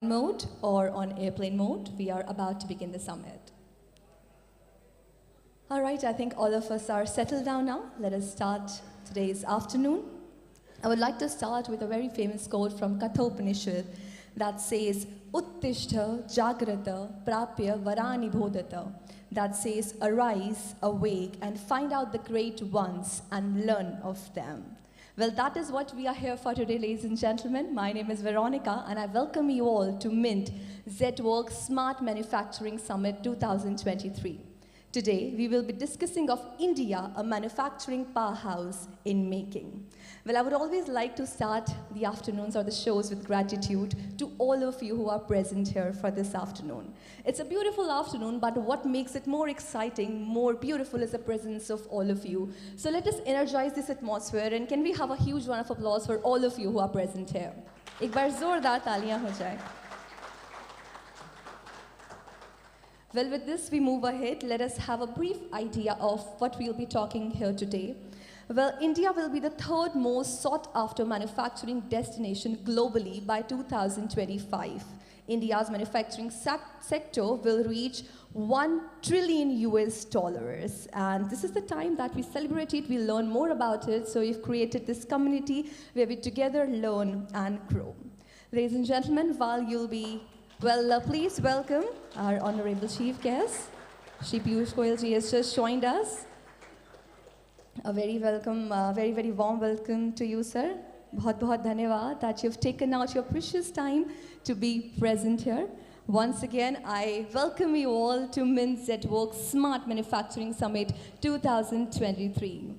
Mode or on airplane mode, we are about to begin the summit. All right, I think all of us are settled down now. Let us start today's afternoon. I would like to start with a very famous quote from Kathopanishad that says, Uttishta Jagrata Prapya Varani Bodhata. That says, arise, awake, and find out the great ones and learn of them. Well, that is what we are here for today, ladies and gentlemen. My name is Veronica, and I welcome you all to Mint-Zetwerk Smart Manufacturing Summit 2023. Today, we will be discussing of India, a manufacturing powerhouse in making. Well, I would always like to start the afternoons or the shows with gratitude to all of you who are present here for this afternoon. It's a beautiful afternoon, but what makes it more exciting, more beautiful is the presence of all of you. So let us energize this atmosphere, and can we have a huge round of applause for all of you who are present here? एक बार जोरदार तालियां हो जाए. Well, with this, we move ahead. Let us have a brief idea of what we'll be talking here today. Well, India will be the third most sought-after manufacturing destination globally by 2025. India's manufacturing sector will reach $1 trillion US. And this is the time that we celebrate it, we learn more about it. So we've created this community where we together learn and grow. Ladies and gentlemen, while you'll be please welcome our honorable chief guest. Shri Piyush Goyal ji has just joined us. A very welcome, very warm welcome to you, sir. बहुत धन्यवाद that you've taken out your precious time to be present here. Once again, I welcome you all to Mint-Zetwerk Smart Manufacturing Summit 2023.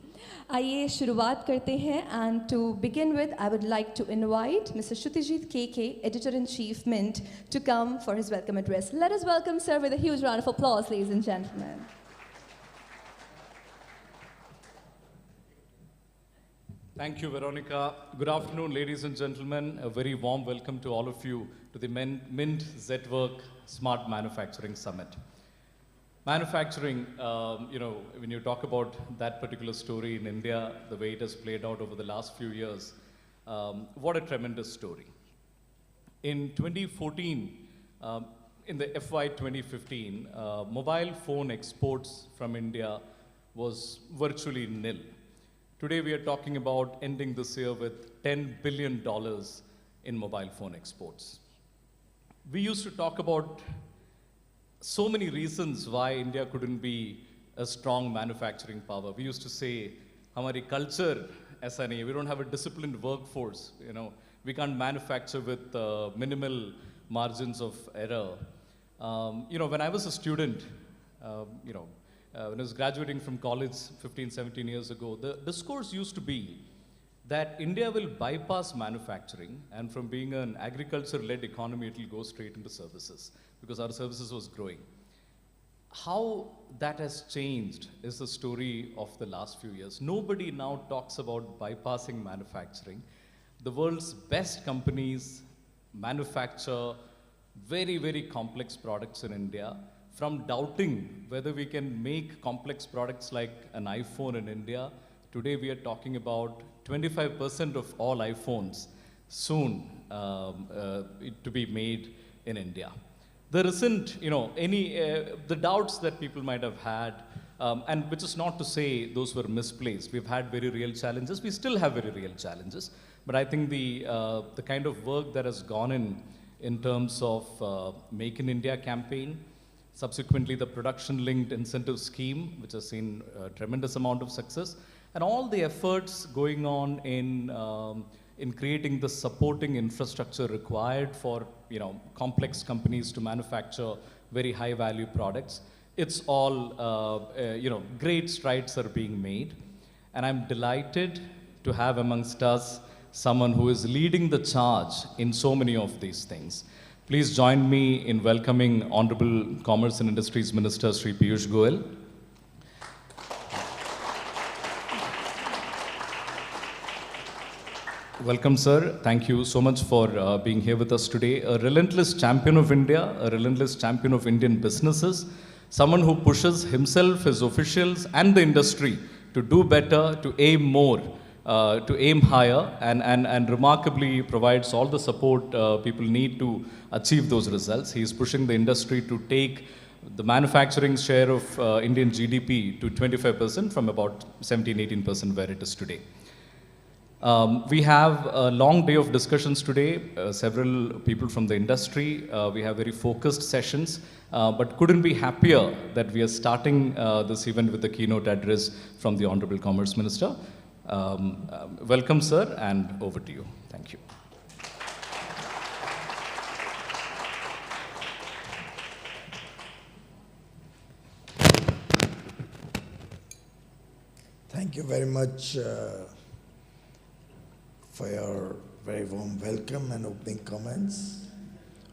आइए शुरुआत करते हैं, and to begin with, I would like to invite Mr. Shrutijit KK, Editor-in-Chief Mint, to come for his welcome address. Let us welcome sir with a huge round of applause, ladies and gentlemen. Thank you, Veronica. Good afternoon, ladies and gentlemen. A very warm welcome to all of you to the Mint-Zetwerk Smart Manufacturing Summit. Manufacturing, when you talk about that particular story in India, the way it has played out over the last few years, what a tremendous story. In 2014, in the FY 2015, mobile phone exports from India was virtually nil. Today, we are talking about ending this year with $10 billion in mobile phone exports. We used to talk about so many reasons why India couldn't be a strong manufacturing power. We used to say, "Hamari culture aisa nahi hai. We don't have a disciplined workforce. We can't manufacture with minimal margins of error." When I was a student, when I was graduating from college 15, 17 years ago, the discourse used to be that India will bypass manufacturing, and from being an agriculture-led economy, it will go straight into services, because our services was growing. How that has changed is the story of the last few years. Nobody now talks about bypassing manufacturing. The world's best companies manufacture very complex products in India. From doubting whether we can make complex products like an iPhone in India, today we are talking about 25% of all iPhones soon to be made in India. There isn't, the doubts that people might have had, and which is not to say those were misplaced. We've had very real challenges. We still have very real challenges. But I think the kind of work that has gone in terms of Make in India campaign, subsequently the production-linked incentive scheme, which has seen a tremendous amount of success, and all the efforts going on in creating the supporting infrastructure required for complex companies to manufacture very high-value products. It's all great strides are being made, and I'm delighted to have amongst us someone who is leading the charge in so many of these things. Please join me in welcoming Honorable Commerce and Industries Minister Shri Piyush Goyal. Welcome, sir. Thank you so much for being here with us today. A relentless champion of India, a relentless champion of Indian businesses, someone who pushes himself, his officials, and the industry to do better, to aim more, to aim higher and remarkably provides all the support people need to achieve those results. He is pushing the industry to take the manufacturing share of Indian GDP to 25% from about 17-18% where it is today. We have a long day of discussions today, several people from the industry. We have very focused sessions, but couldn't be happier that we are starting this event with the keynote address from the Honorable Commerce Minister. Welcome, sir, and over to you. Thank you. Thank you very much for your very warm welcome and opening comments.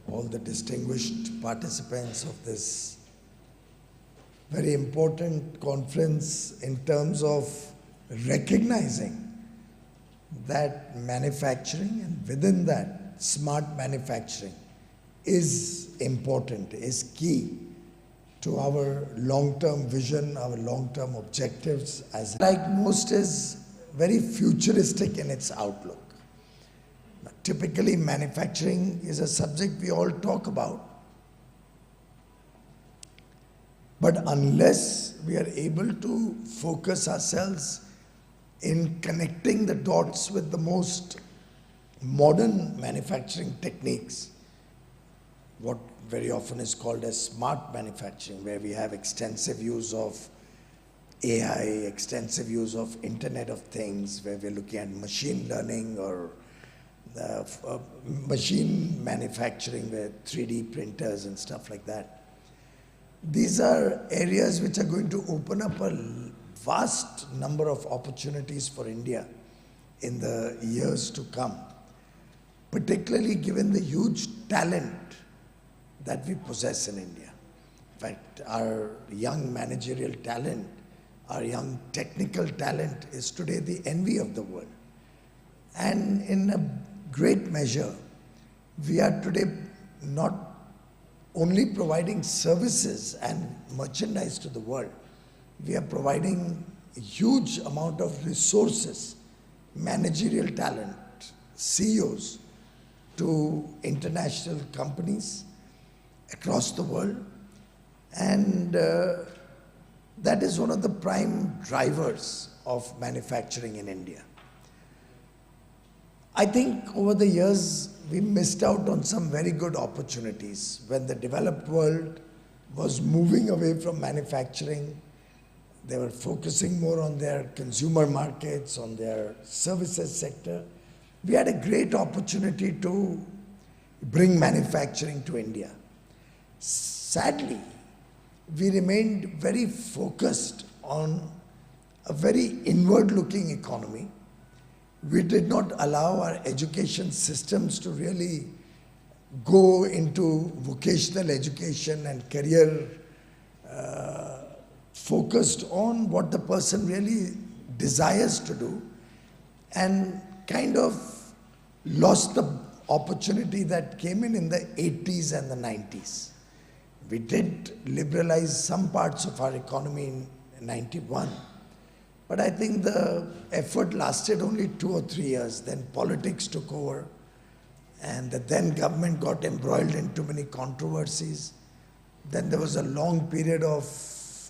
All the distinguished participants of this very important conference in terms of recognizing that manufacturing and within that smart manufacturing is important, is key to our long-term vision, our long-term objectives. As like most is very futuristic in its outlook. Typically, manufacturing is a subject we all talk about. But unless we are able to focus ourselves in connecting the dots with the most modern manufacturing techniques, what very often is called as smart manufacturing, where we have extensive use of AI, extensive use of Internet of Things, where we're looking at machine learning or machine manufacturing with 3D printers and stuff like that. These are areas which are going to open up a vast number of opportunities for India in the years to come, particularly given the huge talent that we possess in India. In fact, our young managerial talent, our young technical talent is today the envy of the world. And in a great measure, we are today not only providing services and merchandise to the world, we are providing a huge amount of resources, managerial talent, CEOs to international companies across the world. And that is one of the prime drivers of manufacturing in India. I think over the years, we missed out on some very good opportunities when the developed world was moving away from manufacturing. They were focusing more on their consumer markets, on their services sector. We had a great opportunity to bring manufacturing to India. Sadly, we remained very focused on a very inward-looking economy. We did not allow our education systems to really go into vocational education and career focused on what the person really desires to do, and kind of lost the opportunity that came in the 80s and the 90s. We did liberalize some parts of our economy in 91, but I think the effort lasted only 2 or 3 years. Then politics took over, and the then government got embroiled in too many controversies. Then there was a long period of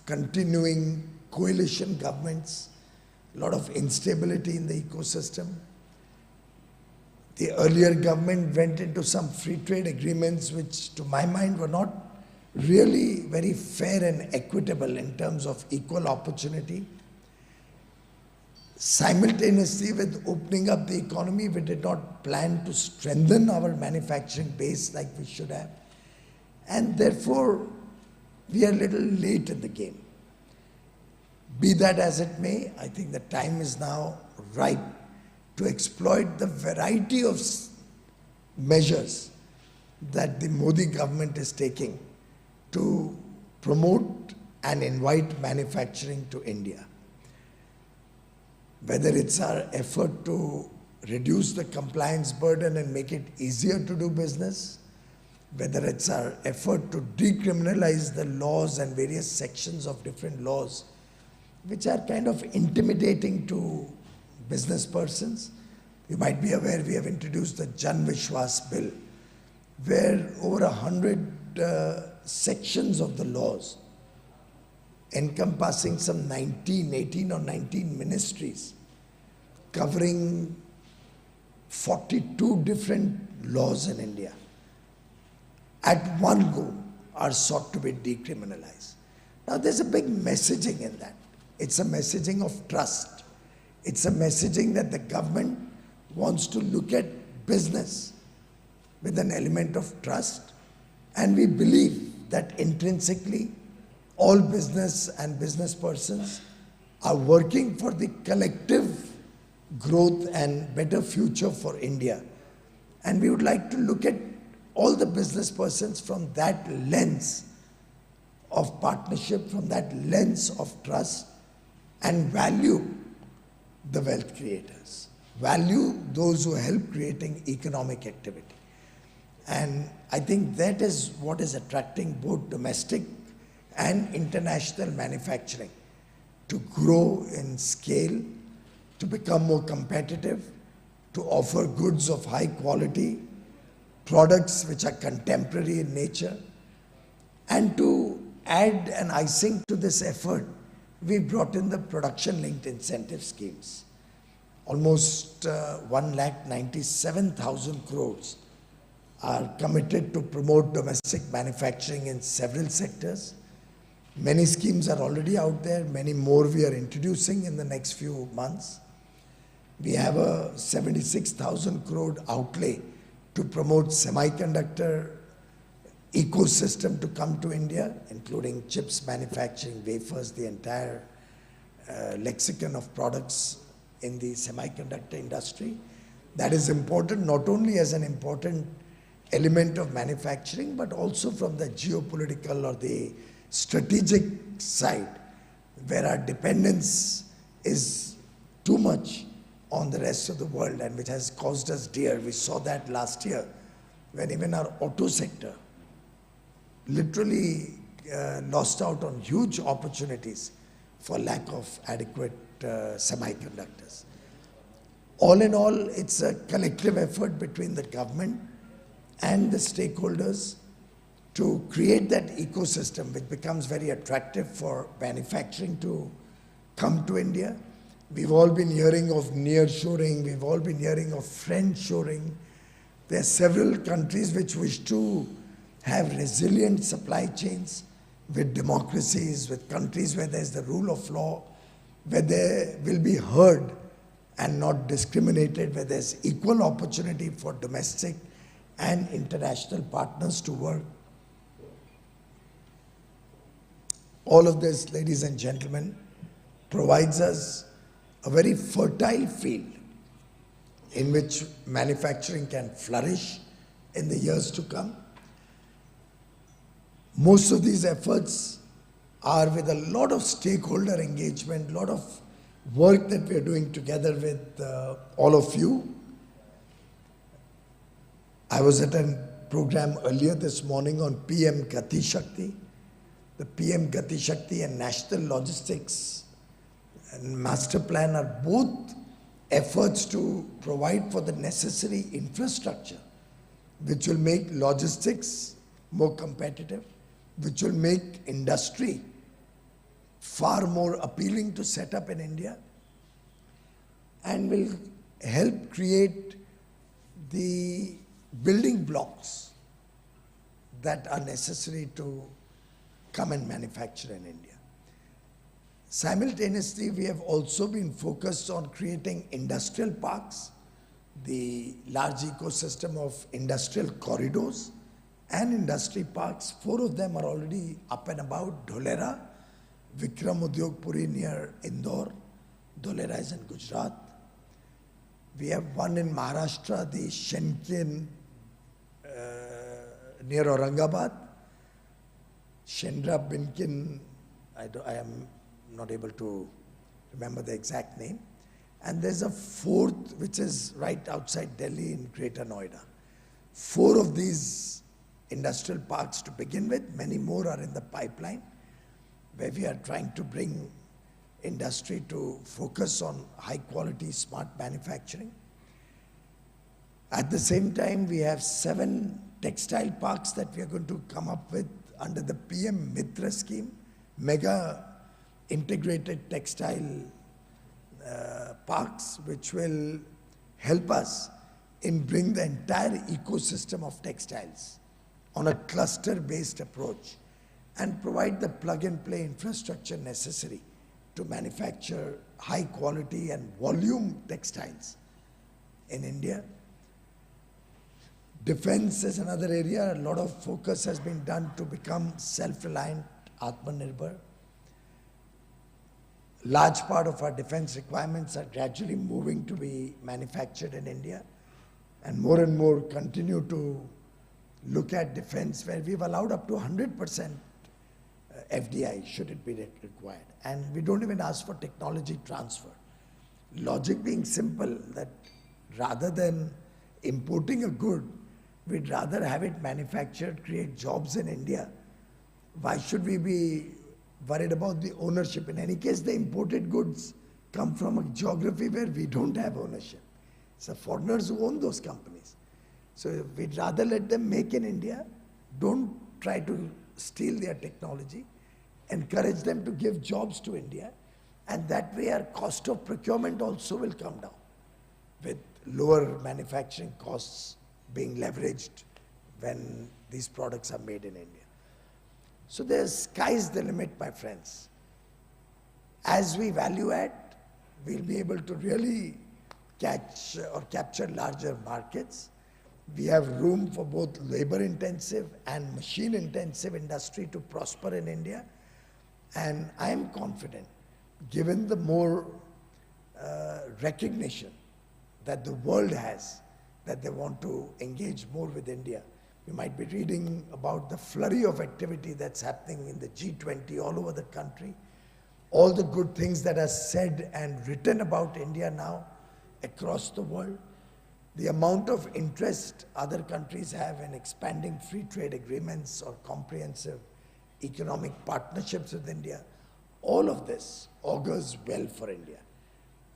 continuing coalition governments, a lot of instability in the ecosystem. The earlier government went into some free trade agreements which, to my mind, were not really very fair and equitable in terms of equal opportunity. Simultaneously with opening up the economy, we did not plan to strengthen our manufacturing base like we should have. And therefore, we are a little late in the game. Be that as it may, I think the time is now ripe to exploit the variety of measures that the Modi government is taking to promote and invite manufacturing to India. Whether it's our effort to reduce the compliance burden and make it easier to do business, whether it's our effort to decriminalize the laws and various sections of different laws, which are kind of intimidating to business persons. You might be aware we have introduced the Jan Vishwas Bill, where over 100 sections of the laws encompassing some 18 or 19 ministries, covering 42 different laws in India, at one go are sought to be decriminalized. Now there's a big messaging in that. It's a messaging of trust. It's a messaging that the government wants to look at business with an element of trust, and we believe that intrinsically all business and business persons are working for the collective growth and better future for India. And we would like to look at all the business persons from that lens of partnership, from that lens of trust, and value the wealth creators, value those who help creating economic activity. And I think that is what is attracting both domestic and international manufacturing to grow in scale, to become more competitive, to offer goods of high quality, products which are contemporary in nature. And to add an icing to this effort, we brought in the production-linked incentive schemes. Almost 1,97,000 crores are committed to promote domestic manufacturing in several sectors. Many schemes are already out there, many more we are introducing in the next few months. We have a 76,000 crore outlay to promote semiconductor ecosystem to come to India, including chips manufacturing, wafers, the entire lexicon of products in the semiconductor industry. That is important not only as an important element of manufacturing, but also from the geopolitical or the strategic side, where our dependence is too much on the rest of the world and which has caused us dear. We saw that last year when even our auto sector literally lost out on huge opportunities for lack of adequate semiconductors. All in all, it's a collective effort between the government and the stakeholders to create that ecosystem which becomes very attractive for manufacturing to come to India. We've all been hearing of nearshoring, we've all been hearing of friendshoring. There are several countries which wish to have resilient supply chains with democracies, with countries where there's the rule of law, where there will be heard and not discriminated, where there's equal opportunity for domestic and international partners to work. All of this, ladies and gentlemen, provides us a very fertile field in which manufacturing can flourish in the years to come. Most of these efforts are with a lot of stakeholder engagement, a lot of work that we are doing together with all of you. I was at a program earlier this morning on PM Gati Shakti. The PM Gati Shakti and National Logistics and Master Plan are both efforts to provide for the necessary infrastructure which will make logistics more competitive, which will make industry far more appealing to set up in India, and will help create the building blocks that are necessary to come and manufacture in India. Simultaneously, we have also been focused on creating industrial parks, the large ecosystem of industrial corridors and industry parks. 4 of them are already up and about. Dholera, Vikram Udyog Puri near Indore. Dholera is in Gujarat. We have one in Maharashtra, the Shenkin near Aurangabad. Shendra Binkin, I am not able to remember the exact name. And there's a 4th which is right outside Delhi in Greater Noida. 4 of these industrial parks to begin with. Many more are in the pipeline, where we are trying to bring industry to focus on high quality smart manufacturing. At the same time, we have 7 textile parks that we are going to come up with under the PM Mitra scheme, mega integrated textile parks, which will help us in bring the entire ecosystem of textiles on a cluster-based approach and provide the plug-and-play infrastructure necessary to manufacture high quality and volume textiles in India. Defense is another area. A lot of focus has been done to become self-reliant, Atmanirbhar. Large part of our defense requirements are gradually moving to be manufactured in India, and more continue to look at defense, where we've allowed up to 100% FDI should it be required. And we don't even ask for technology transfer. Logic being simple, that rather than importing a good, we'd rather have it manufactured, create jobs in India. Why should we be worried about the ownership? In any case, the imported goods come from a geography where we don't have ownership. It's the foreigners who own those companies. So we'd rather let them make in India, don't try to steal their technology, encourage them to give jobs to India, and that way our cost of procurement also will come down, with lower manufacturing costs being leveraged when these products are made in India. So the sky's the limit, my friends. As we value add, we'll be able to really catch or capture larger markets. We have room for both labor-intensive and machine-intensive industry to prosper in India. And I am confident, given the more recognition that the world has, that they want to engage more with India. You might be reading about the flurry of activity that's happening in the G20 all over the country. All the good things that are said and written about India now across the world. The amount of interest other countries have in expanding free trade agreements or comprehensive economic partnerships with India. All of this augurs well for India.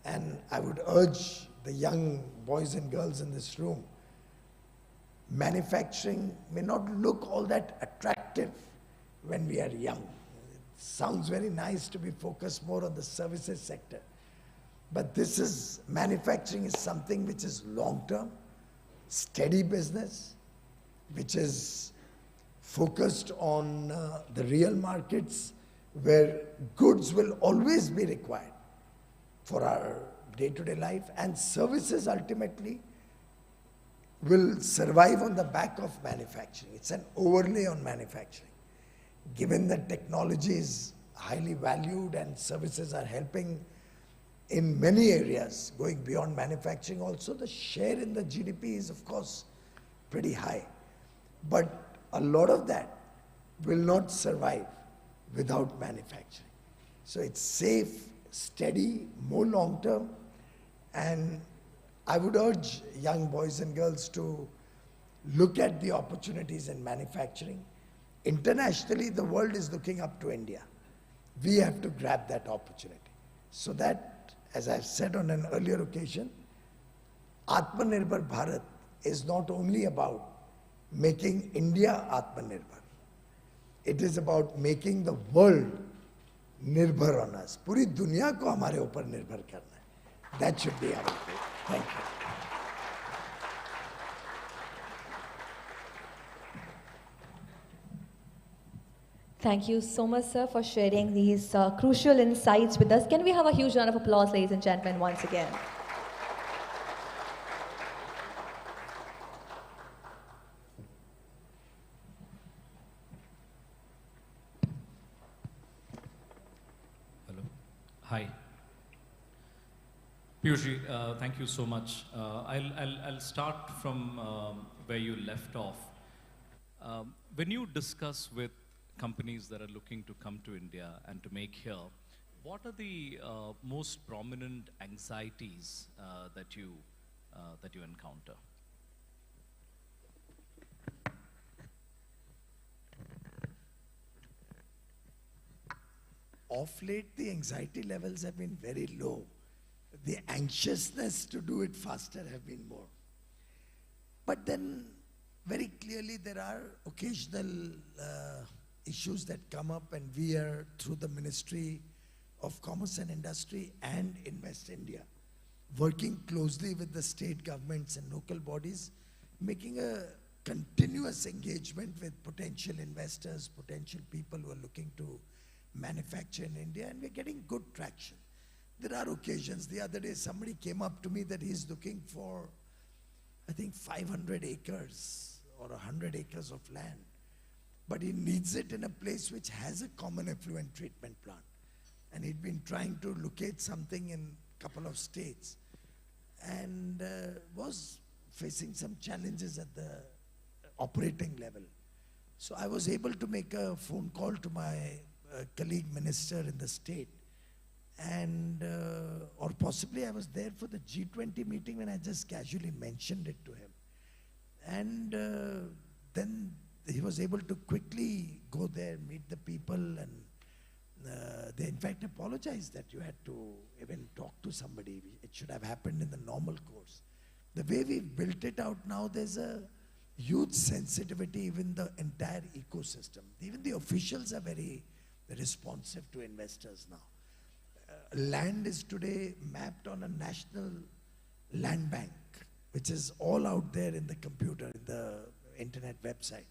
And I would urge the young boys and girls in this room, manufacturing may not look all that attractive when we are young. It sounds very nice to be focused more on the services sector. But manufacturing is something which is long-term, steady business, which is focused on the real markets where goods will always be required for our day-to-day life, and services ultimately will survive on the back of manufacturing. It's an overlay on manufacturing. Given that technology is highly valued and services are helping in many areas, going beyond manufacturing also, the share in the GDP is of course pretty high. But a lot of that will not survive without manufacturing. So it's safe, steady, more long-term, and I would urge young boys and girls to look at the opportunities in manufacturing. Internationally, the world is looking up to India. We have to grab that opportunity. So that, as I've said on an earlier occasion, Atmanirbhar Bharat is not only about making India Atmanirbhar. It is about making the world nirbhar on us. Puri dunya ko hamare upar nirbhar karna hai. That should be our goal. Thank you. Thank you so much, sir, for sharing these crucial insights with us. Can we have a huge round of applause, ladies and gentlemen, once again? Hello. Hi. Piyushji, thank you so much. I'll start from where you left off. When you discuss with companies that are looking to come to India and to make here, what are the most prominent anxieties that you encounter? Of late, the anxiety levels have been very low. The anxiousness to do it faster have been more. But then, very clearly, there are occasional issues that come up, and we are, through the Ministry of Commerce and Industry and Invest India, working closely with the state governments and local bodies, making a continuous engagement with potential investors, potential people who are looking to manufacture in India, and we're getting good traction. There are occasions. The other day, somebody came up to me that he's looking for, I think, 500 acres or 100 acres of land. But he needs it in a place which has a common effluent treatment plant. And he'd been trying to locate something in a couple of states and was facing some challenges at the operating level. So I was able to make a phone call to my colleague minister in the state, and or possibly I was there for the G20 meeting when I just casually mentioned it to him. And then he was able to quickly go there, meet the people, and they in fact apologized that you had to even talk to somebody. It should have happened in the normal course. The way we've built it out now, there's a huge sensitivity in the entire ecosystem. Even the officials are very responsive to investors now. Land is today mapped on a national land bank, which is all out there in the computer, in the internet website.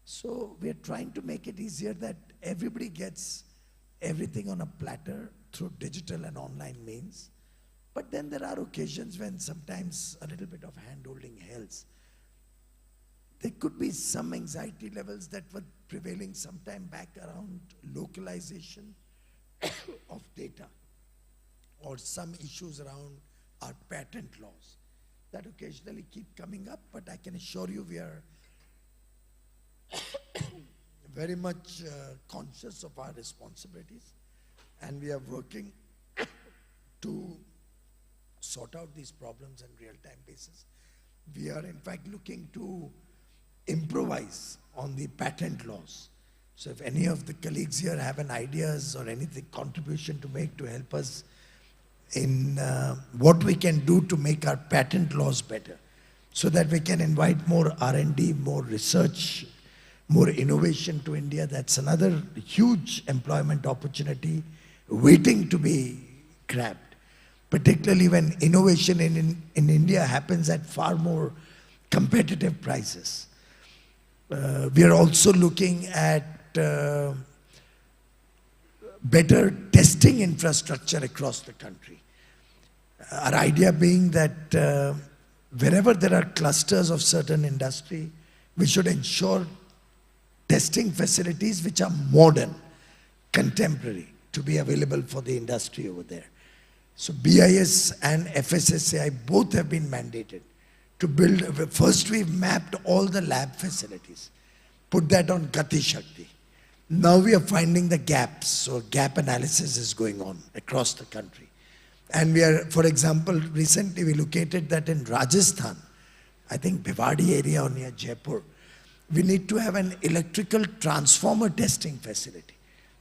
So we're trying to make it easier that everybody gets everything on a platter through digital and online means. But then there are occasions when sometimes a little bit of hand-holding helps. There could be some anxiety levels that were prevailing some time back around localization of data, or some issues around our patent laws that occasionally keep coming up, but I can assure you we are very much conscious of our responsibilities, and we are working to sort out these problems on real-time basis. We are in fact looking to improvise on the patent laws. So if any of the colleagues here have an ideas or anything, contribution to make to help us in what we can do to make our patent laws better, so that we can invite more R&D, more research, more innovation to India. That's another huge employment opportunity waiting to be grabbed, particularly when innovation in India happens at far more competitive prices. We are also looking at better testing infrastructure across the country. Our idea being that wherever there are clusters of certain industry, we should ensure testing facilities which are modern, contemporary, to be available for the industry over there. So BIS and FSSAI both have been mandated to build. First we've mapped all the lab facilities, put that on Gati Shakti. Now we are finding the gaps, so gap analysis is going on across the country. And we are, for example, recently we located that in Rajasthan, I think Bhiwadi area or near Jaipur, we need to have an electrical transformer testing facility.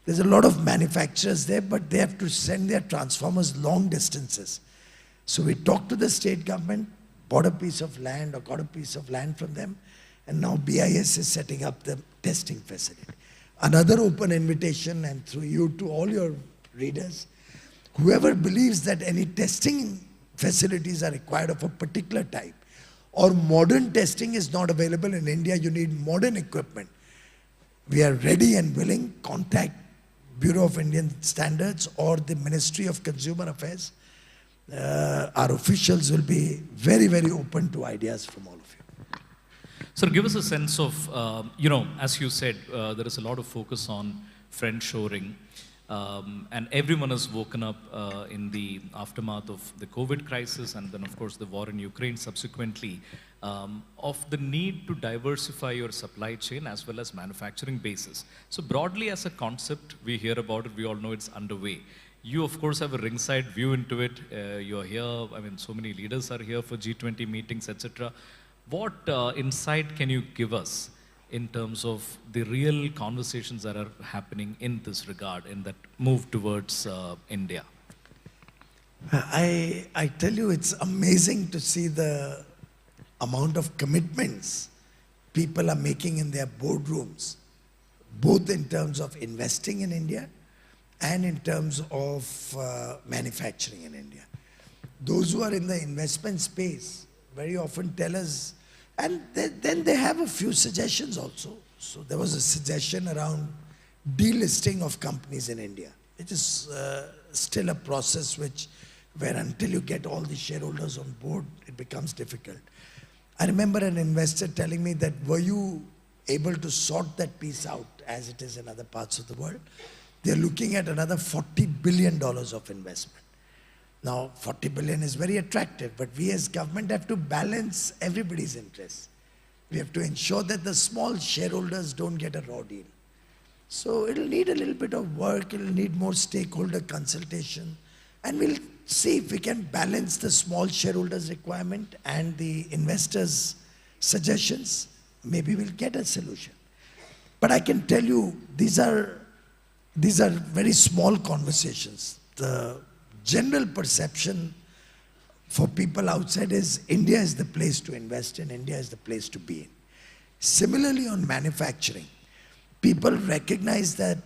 There's a lot of manufacturers there, but they have to send their transformers long distances. So we talked to the state government, bought a piece of land or got a piece of land from them, and now BIS is setting up the testing facility. Another open invitation, and through you to all your readers, whoever believes that any testing facilities are required of a particular type, or modern testing is not available in India, you need modern equipment. We are ready and willing. Contact Bureau of Indian Standards or the Ministry of Consumer Affairs. Our officials will be very, very open to ideas from all of you. Sir, give us a sense of, as you said, there is a lot of focus on friendshoring. And everyone has woken up in the aftermath of the COVID crisis, and then of course the war in Ukraine subsequently, of the need to diversify your supply chain as well as manufacturing bases. So broadly as a concept, we hear about it, we all know it's underway. You of course have a ringside view into it. You're here, I mean, so many leaders are here for G20 meetings, etc. What insight can you give us in terms of the real conversations that are happening in this regard, in that move towards India? I tell you, it's amazing to see the amount of commitments people are making in their boardrooms, both in terms of investing in India and in terms of manufacturing in India. Those who are in the investment space very often tell us, and then they have a few suggestions also. So there was a suggestion around delisting of companies in India. It is still a process where until you get all the shareholders on board, it becomes difficult. I remember an investor telling me that, were you able to sort that piece out as it is in other parts of the world? They're looking at another $40 billion of investment. Now, 40 billion is very attractive, but we as government have to balance everybody's interests. We have to ensure that the small shareholders don't get a raw deal. So it'll need a little bit of work, it'll need more stakeholder consultation, and we'll see if we can balance the small shareholders' requirement and the investors' suggestions. Maybe we'll get a solution. But I can tell you, these are very small conversations. The general perception for people outside is India is the place to invest in, India is the place to be in. Similarly, on manufacturing, people recognize that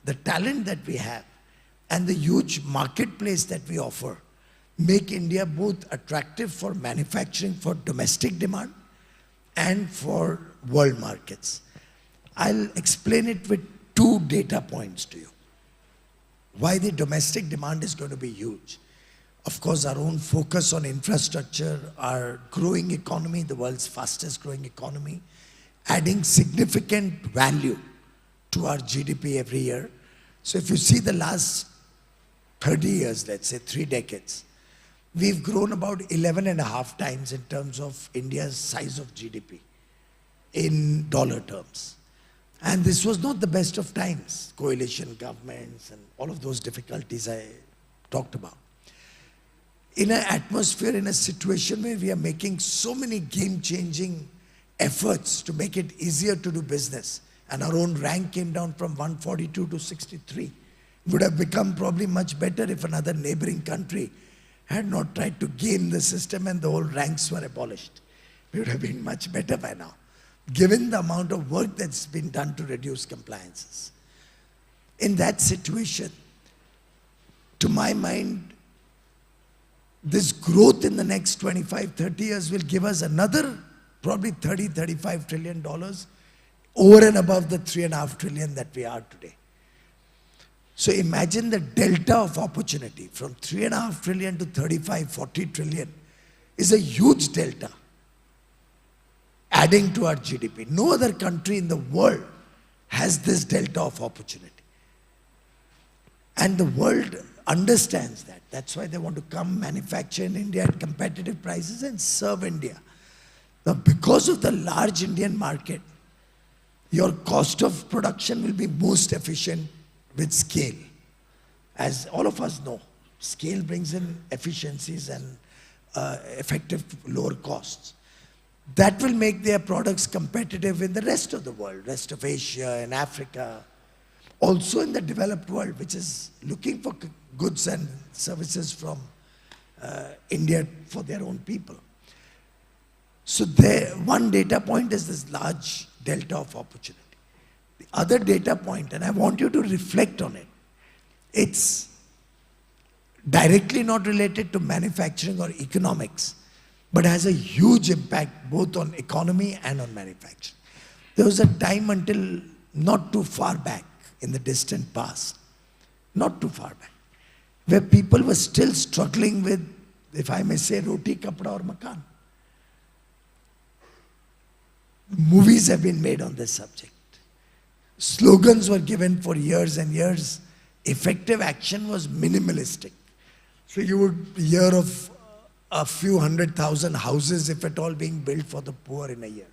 the talent that we have and the huge marketplace that we offer make India both attractive for manufacturing for domestic demand and for world markets. I'll explain it with 2 data points to you. Why the domestic demand is going to be huge. Of course, our own focus on infrastructure, our growing economy, the world's fastest growing economy, adding significant value to our GDP every year. So if you see the last 30 years, let's say 3 decades, we've grown about 11.5 times in terms of India's size of GDP in dollar terms. And this was not the best of times, coalition governments and all of those difficulties I talked about. In an atmosphere, in a situation where we are making so many game-changing efforts to make it easier to do business, and our own rank came down from 142 to 63, would have become probably much better if another neighboring country had not tried to game the system and the whole ranks were abolished. We would have been much better by now, given the amount of work that's been done to reduce compliances. In that situation, to my mind, this growth in the next 25, 30 years will give us another probably $30, $35 trillion over and above the $3.5 trillion that we are today. So imagine the delta of opportunity from 3.5 trillion to 35, 40 trillion is a huge delta adding to our GDP. No other country in the world has this delta of opportunity. And the world understands that. That's why they want to come manufacture in India at competitive prices and serve India. Now, because of the large Indian market, your cost of production will be most efficient with scale. As all of us know, scale brings in efficiencies and effective lower costs. That will make their products competitive in the rest of the world, rest of Asia and Africa, also in the developed world, which is looking for goods and services from India for their own people. So one data point is this large delta of opportunity. The other data point, and I want you to reflect on it, it's directly not related to manufacturing or economics, but has a huge impact both on economy and on manufacturing. There was a time until not too far back in the distant past, not too far back, where people were still struggling with, if I may say, roti, kapda or makan. Movies have been made on this subject. Slogans were given for years and years. Effective action was minimalistic. So you would hear of a few 100,000 houses, if at all, being built for the poor in a year.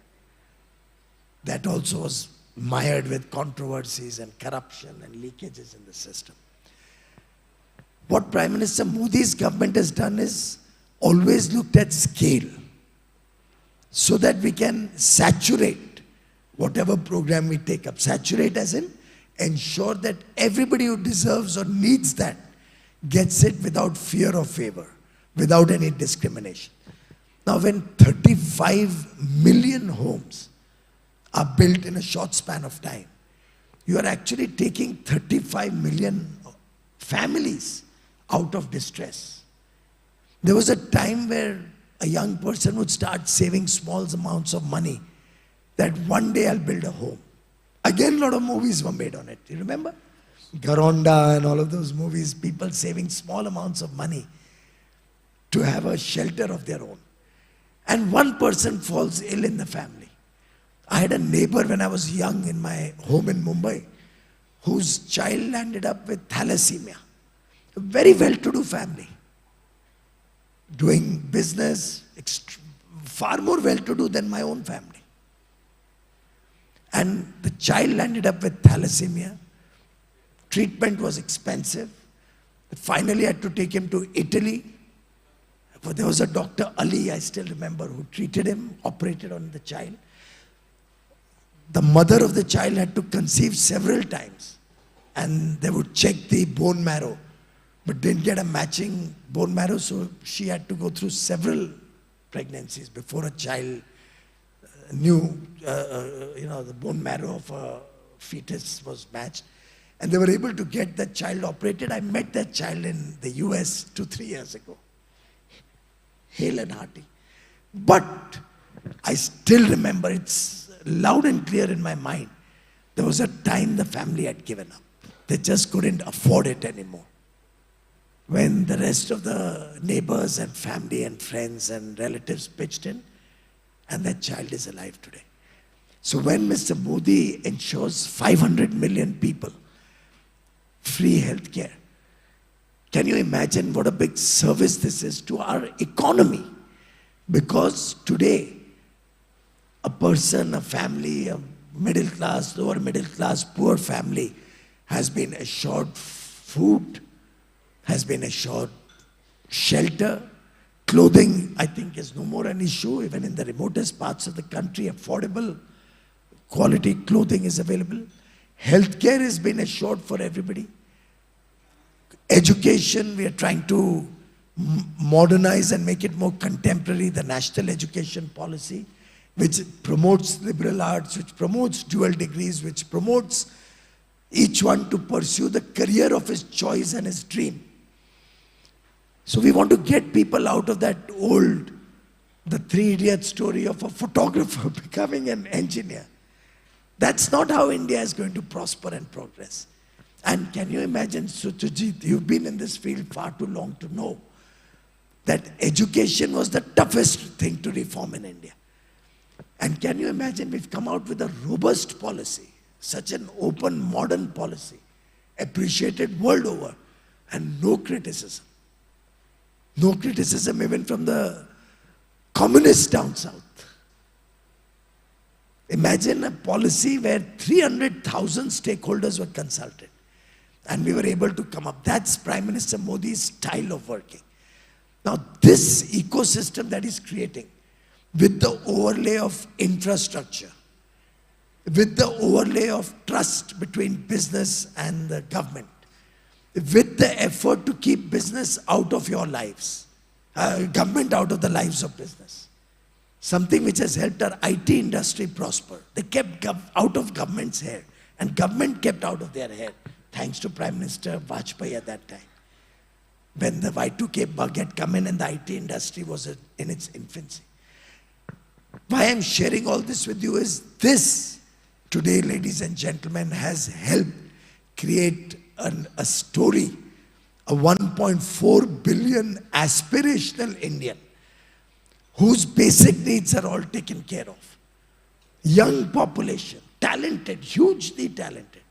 That also was mired with controversies and corruption and leakages in the system. What Prime Minister Modi's government has done is always looked at scale so that we can saturate whatever program we take up. Saturate as in ensure that everybody who deserves or needs that gets it without fear or favor, without any discrimination. Now, when 35 million homes are built in a short span of time, you are actually taking 35 million families out of distress. There was a time where a young person would start saving small amounts of money that one day I'll build a home. Again, a lot of movies were made on it. You remember? Garonda and all of those movies, people saving small amounts of money to have a shelter of their own. And one person falls ill in the family. I had a neighbor when I was young in my home in Mumbai whose child ended up with thalassemia. A very well-to-do family. Doing business, far more well-to-do than my own family. And the child ended up with thalassemia. Treatment was expensive. Finally, I had to take him to Italy. There was a Dr. Ali, I still remember, who treated him, operated on the child. The mother of the child had to conceive several times. And they would check the bone marrow, but didn't get a matching bone marrow, so she had to go through several pregnancies before a child knew, the bone marrow of a fetus was matched. And they were able to get that child operated. I met that child in the US 2-3 years ago. Hale and hearty. But I still remember, it's loud and clear in my mind, there was a time the family had given up. They just couldn't afford it anymore. When the rest of the neighbors and family and friends and relatives pitched in, and that child is alive today. So when Mr. Modi ensures 500 million people free health care, can you imagine what a big service this is to our economy? Because today, a person, a family, a middle class, lower middle class, poor family has been assured food, has been assured shelter. Clothing, I think, is no more an issue. Even in the remotest parts of the country, affordable quality clothing is available. Healthcare has been assured for everybody. Education, we are trying to modernize and make it more contemporary, the national education policy, which promotes liberal arts, which promotes dual degrees, which promotes each one to pursue the career of his choice and his dream. So we want to get people out of that old, the Three Idiots story of a photographer becoming an engineer. That's not how India is going to prosper and progress. And can you imagine, Sujit, you've been in this field far too long to know that education was the toughest thing to reform in India. And can you imagine, we've come out with a robust policy, such an open, modern policy, appreciated world over, and no criticism. No criticism even from the communists down south. Imagine a policy where 300,000 stakeholders were consulted. And we were able to come up. That's Prime Minister Modi's style of working. Now this ecosystem that he's creating, with the overlay of infrastructure, with the overlay of trust between business and the government, with the effort to keep business out of your lives, government out of the lives of business. Something which has helped our IT industry prosper. They kept out of government's hair, and government kept out of their hair, thanks to Prime Minister Vajpayee at that time. When the Y2K bug had come in and the IT industry was in its infancy. Why I'm sharing all this with you is this, today, ladies and gentlemen, has helped create a story, a 1.4 billion aspirational Indian whose basic needs are all taken care of. Young population, talented, hugely talented,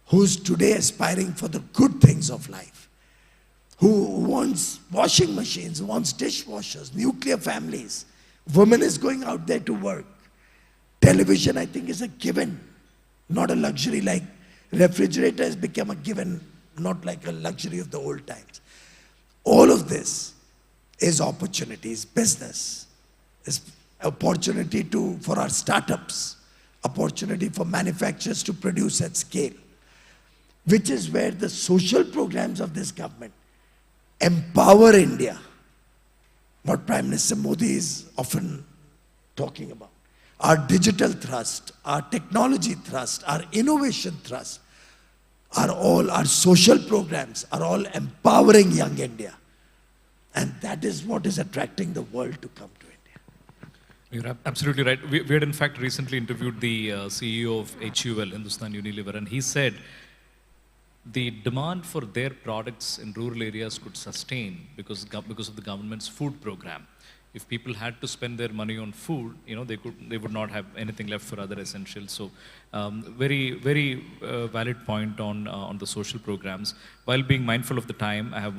who's today aspiring for the good things of life, who wants washing machines, who wants dishwashers, nuclear families. Women is going out there to work. Television, I think, is a given, not a luxury. Like refrigerator has become a given, not like a luxury of the old times. All of this is opportunities. Business is opportunity for our startups, opportunity for manufacturers to produce at scale, which is where the social programs of this government empower India, what Prime Minister Modi is often talking about. Our digital thrust, our technology thrust, our innovation thrust, our social programs are all empowering young India. And that is what is attracting the world to come to India. You're absolutely right. We had in fact recently interviewed the CEO of HUL, Hindustan Unilever, and he said the demand for their products in rural areas could sustain because of the government's food program. If people had to spend their money on food, they would not have anything left for other essentials. So, very valid point on the social programs. While being mindful of the time, I have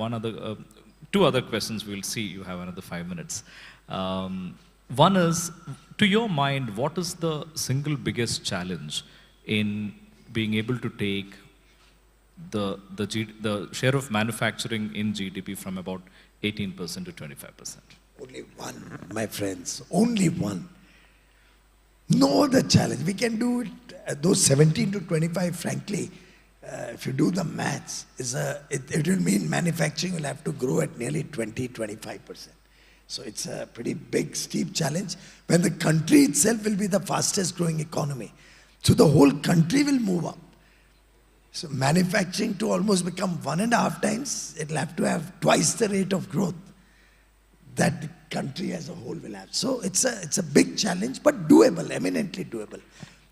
two other questions. We'll see. You have another 5 minutes. One is, to your mind, what is the single biggest challenge in being able to take the share of manufacturing in GDP from about 18% to 25%? Only one, my friends, only one. No other challenge. We can do it, those 17 to 25, frankly, if you do the maths, it will mean manufacturing will have to grow at nearly 20-25%. So it's a pretty big, steep challenge when the country itself will be the fastest growing economy. So the whole country will move up. So manufacturing to almost become 1.5 times, it will have to have twice the rate of growth that the country as a whole will have. So it's a big challenge, but doable, eminently doable.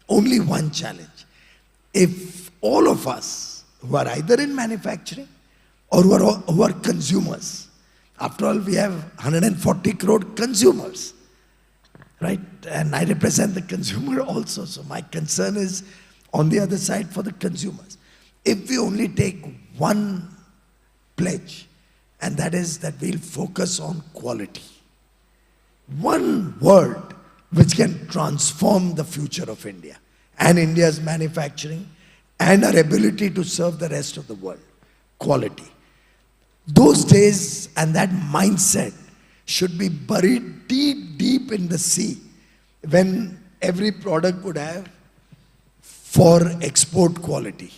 Only one challenge. If all of us who are either in manufacturing or who are consumers, after all, we have 140 crore consumers, right? And I represent the consumer also. So my concern is on the other side for the consumers. If we only take one pledge, and that is that we'll focus on quality. One word which can transform the future of India and India's manufacturing and our ability to serve the rest of the world. Quality. Those days and that mindset should be buried deep, deep in the sea when every product would have for export quality.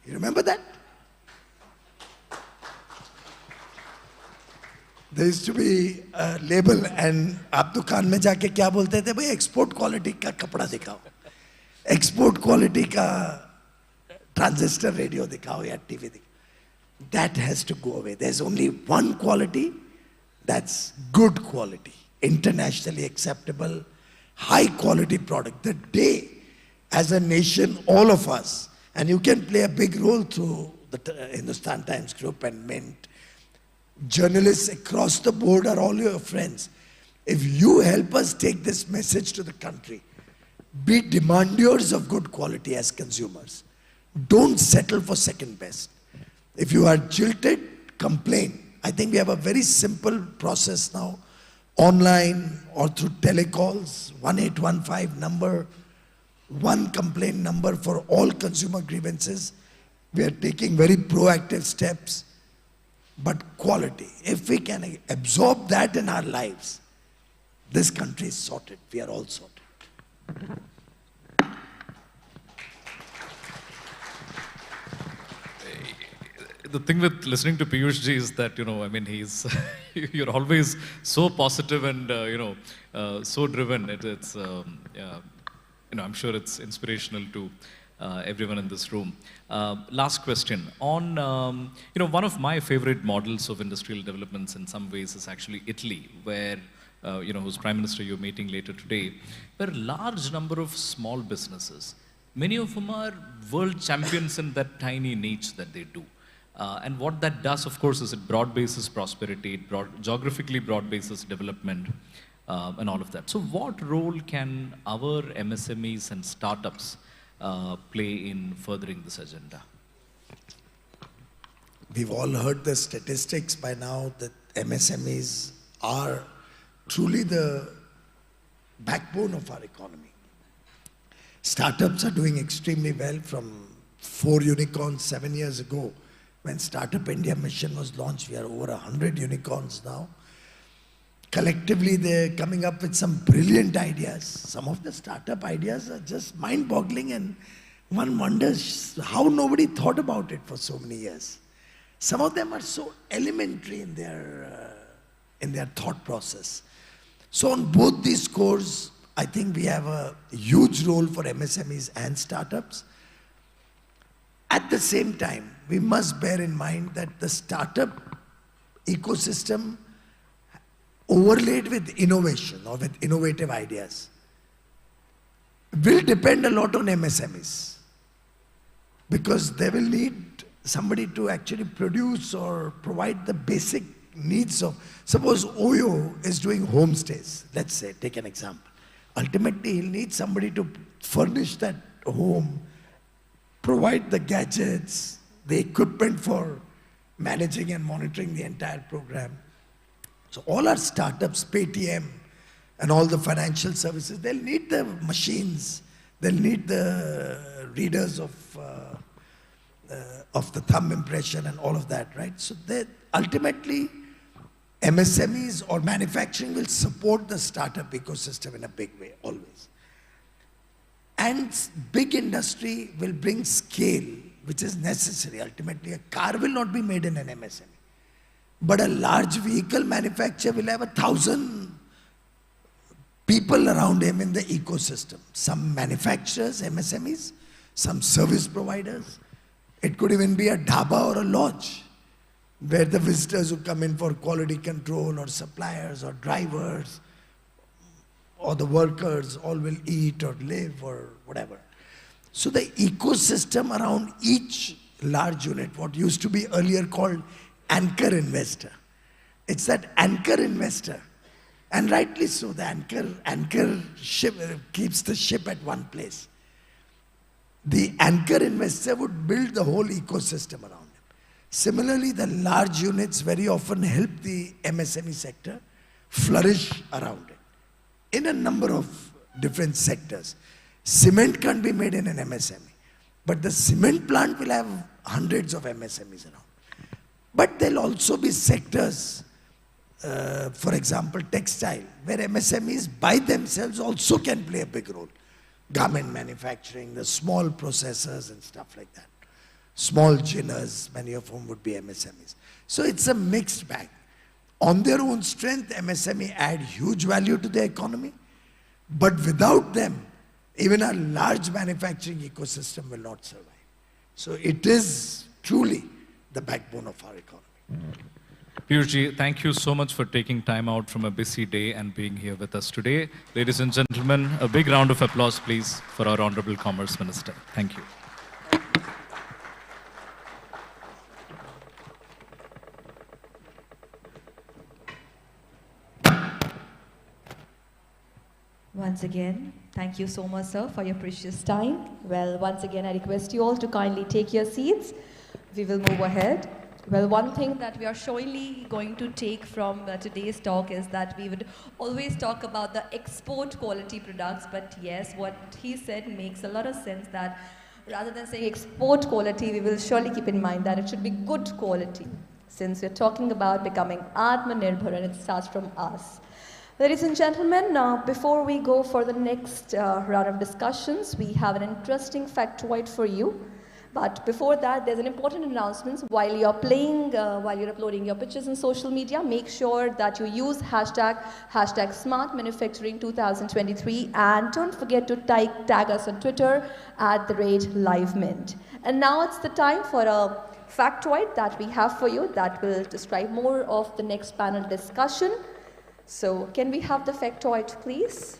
You remember that? There used to be a label and आप दुकान में जाके क्या बोलते थे भाई export quality का कपड़ा दिखाओ, export quality का transistor radio दिखाओ या TV दिखाओ. That has to go away. There's only one quality, that's good quality, internationally acceptable, high quality product. The day as a nation, all of us, and you can play a big role through the Hindustan Times Group and Mint, journalists across the board are all your friends. If you help us take this message to the country, be demanders of good quality as consumers. Don't settle for second best. If you are jilted, complain. I think we have a very simple process now, online or through telecalls, 1815 number, one complaint number for all consumer grievances. We are taking very proactive steps. But quality, if we can absorb that in our lives, this country is sorted. We are all sorted. The thing with listening to Piyush ji is that, he's, you're always so positive and, so driven. I'm sure it's inspirational to everyone in this room. Last question. On, one of my favorite models of industrial developments in some ways is actually Italy, where, whose Prime Minister you're meeting later today, where a large number of small businesses, many of them are world champions in that tiny niche that they do. And what that does, of course, is it broad-bases prosperity, geographically broad-bases development, and all of that. So what role can our MSMEs and startups play in furthering this agenda? We've all heard the statistics by now that MSMEs are truly the backbone of our economy. Startups are doing extremely well. From 4 unicorns 7 years ago, when Startup India mission was launched, we are over 100 unicorns now. collectively they're coming up with some brilliant ideas. Some of the startup ideas are just mind-boggling, and one wonders how nobody thought about it for so many years. Some of them are so elementary in their thought process. So on both these scores, I think we have a huge role for MSMEs and startups. At the same time, we must bear in mind that the startup ecosystem overlaid with innovation or with innovative ideas will depend a lot on MSMEs, because they will need somebody to actually produce or provide the basic needs of, suppose Oyo is doing homestays, let's say, take an example. Ultimately, he'll need somebody to furnish that home, provide the gadgets, the equipment for managing and monitoring the entire program. So all our startups, Paytm and all the financial services, they'll need the machines, they'll need the readers of the thumb impression and all of that, right? So ultimately, MSMEs or manufacturing will support the startup ecosystem in a big way, always. And big industry will bring scale, which is necessary. Ultimately, a car will not be made in an MSME. But a large vehicle manufacturer will have 1,000 people around him in the ecosystem. Some manufacturers, MSMEs, some service providers. It could even be a dhaba or a lodge, where the visitors who come in for quality control, or suppliers or drivers or the workers all will eat or live or whatever. So the ecosystem around each large unit, what used to be earlier called anchor investor. It's that anchor investor, and rightly so, the anchor ship keeps the ship at one place. The anchor investor would build the whole ecosystem around him. Similarly, the large units very often help the MSME sector flourish around it in a number of different sectors. Cement can't be made in an MSME, but the cement plant will have hundreds of MSMEs around. But there'll also be sectors, for example, textile, where MSMEs by themselves also can play a big role. Garment manufacturing, the small processors and stuff like that. Small ginners, many of whom would be MSMEs. So it's a mixed bag. On their own strength, MSME add huge value to the economy, but without them, even a large manufacturing ecosystem will not survive. So it is truly the backbone of our economy. Piyushji, thank you so much for taking time out from a busy day and being here with us today. Ladies and gentlemen, a big round of applause, please, for our Honorable Commerce Minister. Thank you. Once again, thank you so much, sir, for your precious time. Well, once again, I request you all to kindly take your seats. We will move ahead. Well, one thing that we are surely going to take from today's talk is that we would always talk about the export quality products, but yes, what he said makes a lot of sense, that rather than saying export quality, we will surely keep in mind that it should be good quality, since we're talking about becoming Atmanirbhar, and it starts from us. Ladies and gentlemen, before we go for the next round of discussions, we have an interesting factoid for you. But before that, there's an important announcement. While you're uploading your pictures on social media, make sure that you use hashtag Smart Manufacturing 2023, and don't forget to tag us on Twitter @LiveMint. And now it's the time for a factoid that we have for you that will describe more of the next panel discussion. So can we have the factoid, please?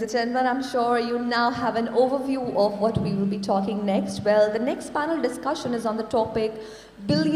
ladies and gentlemen, I'm sure you now have an overview of what we will be talking next. Well, the next panel discussion is on the topic building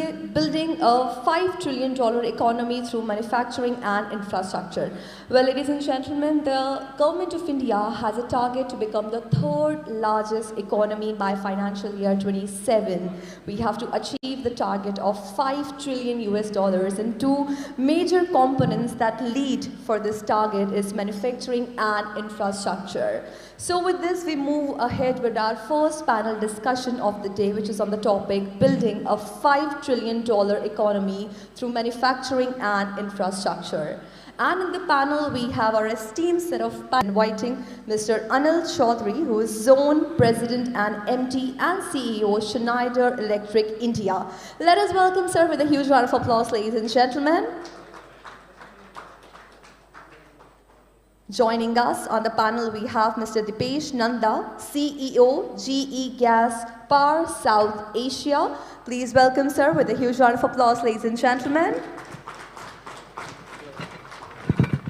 a $5 trillion economy through manufacturing and infrastructure. Well, ladies and gentlemen, the government of India has a target to become the third largest economy by financial year 27. We have to achieve the target of 5 trillion US dollars, and two major components that lead for this target is manufacturing and infrastructure. So with this, we move ahead with our first panel discussion of the day, which is on the topic building a $5 trillion economy through manufacturing and infrastructure. And in the panel, we have our esteemed set of inviting Mr. Anil Chaudhary, who is Zone President and MD and CEO, Schneider Electric India. Let us welcome sir with a huge round of applause, ladies and gentlemen. Joining us on the panel, we have Mr. Dipesh Nanda, CEO, GE Gas Power South Asia. Please welcome sir with a huge round of applause, ladies and gentlemen.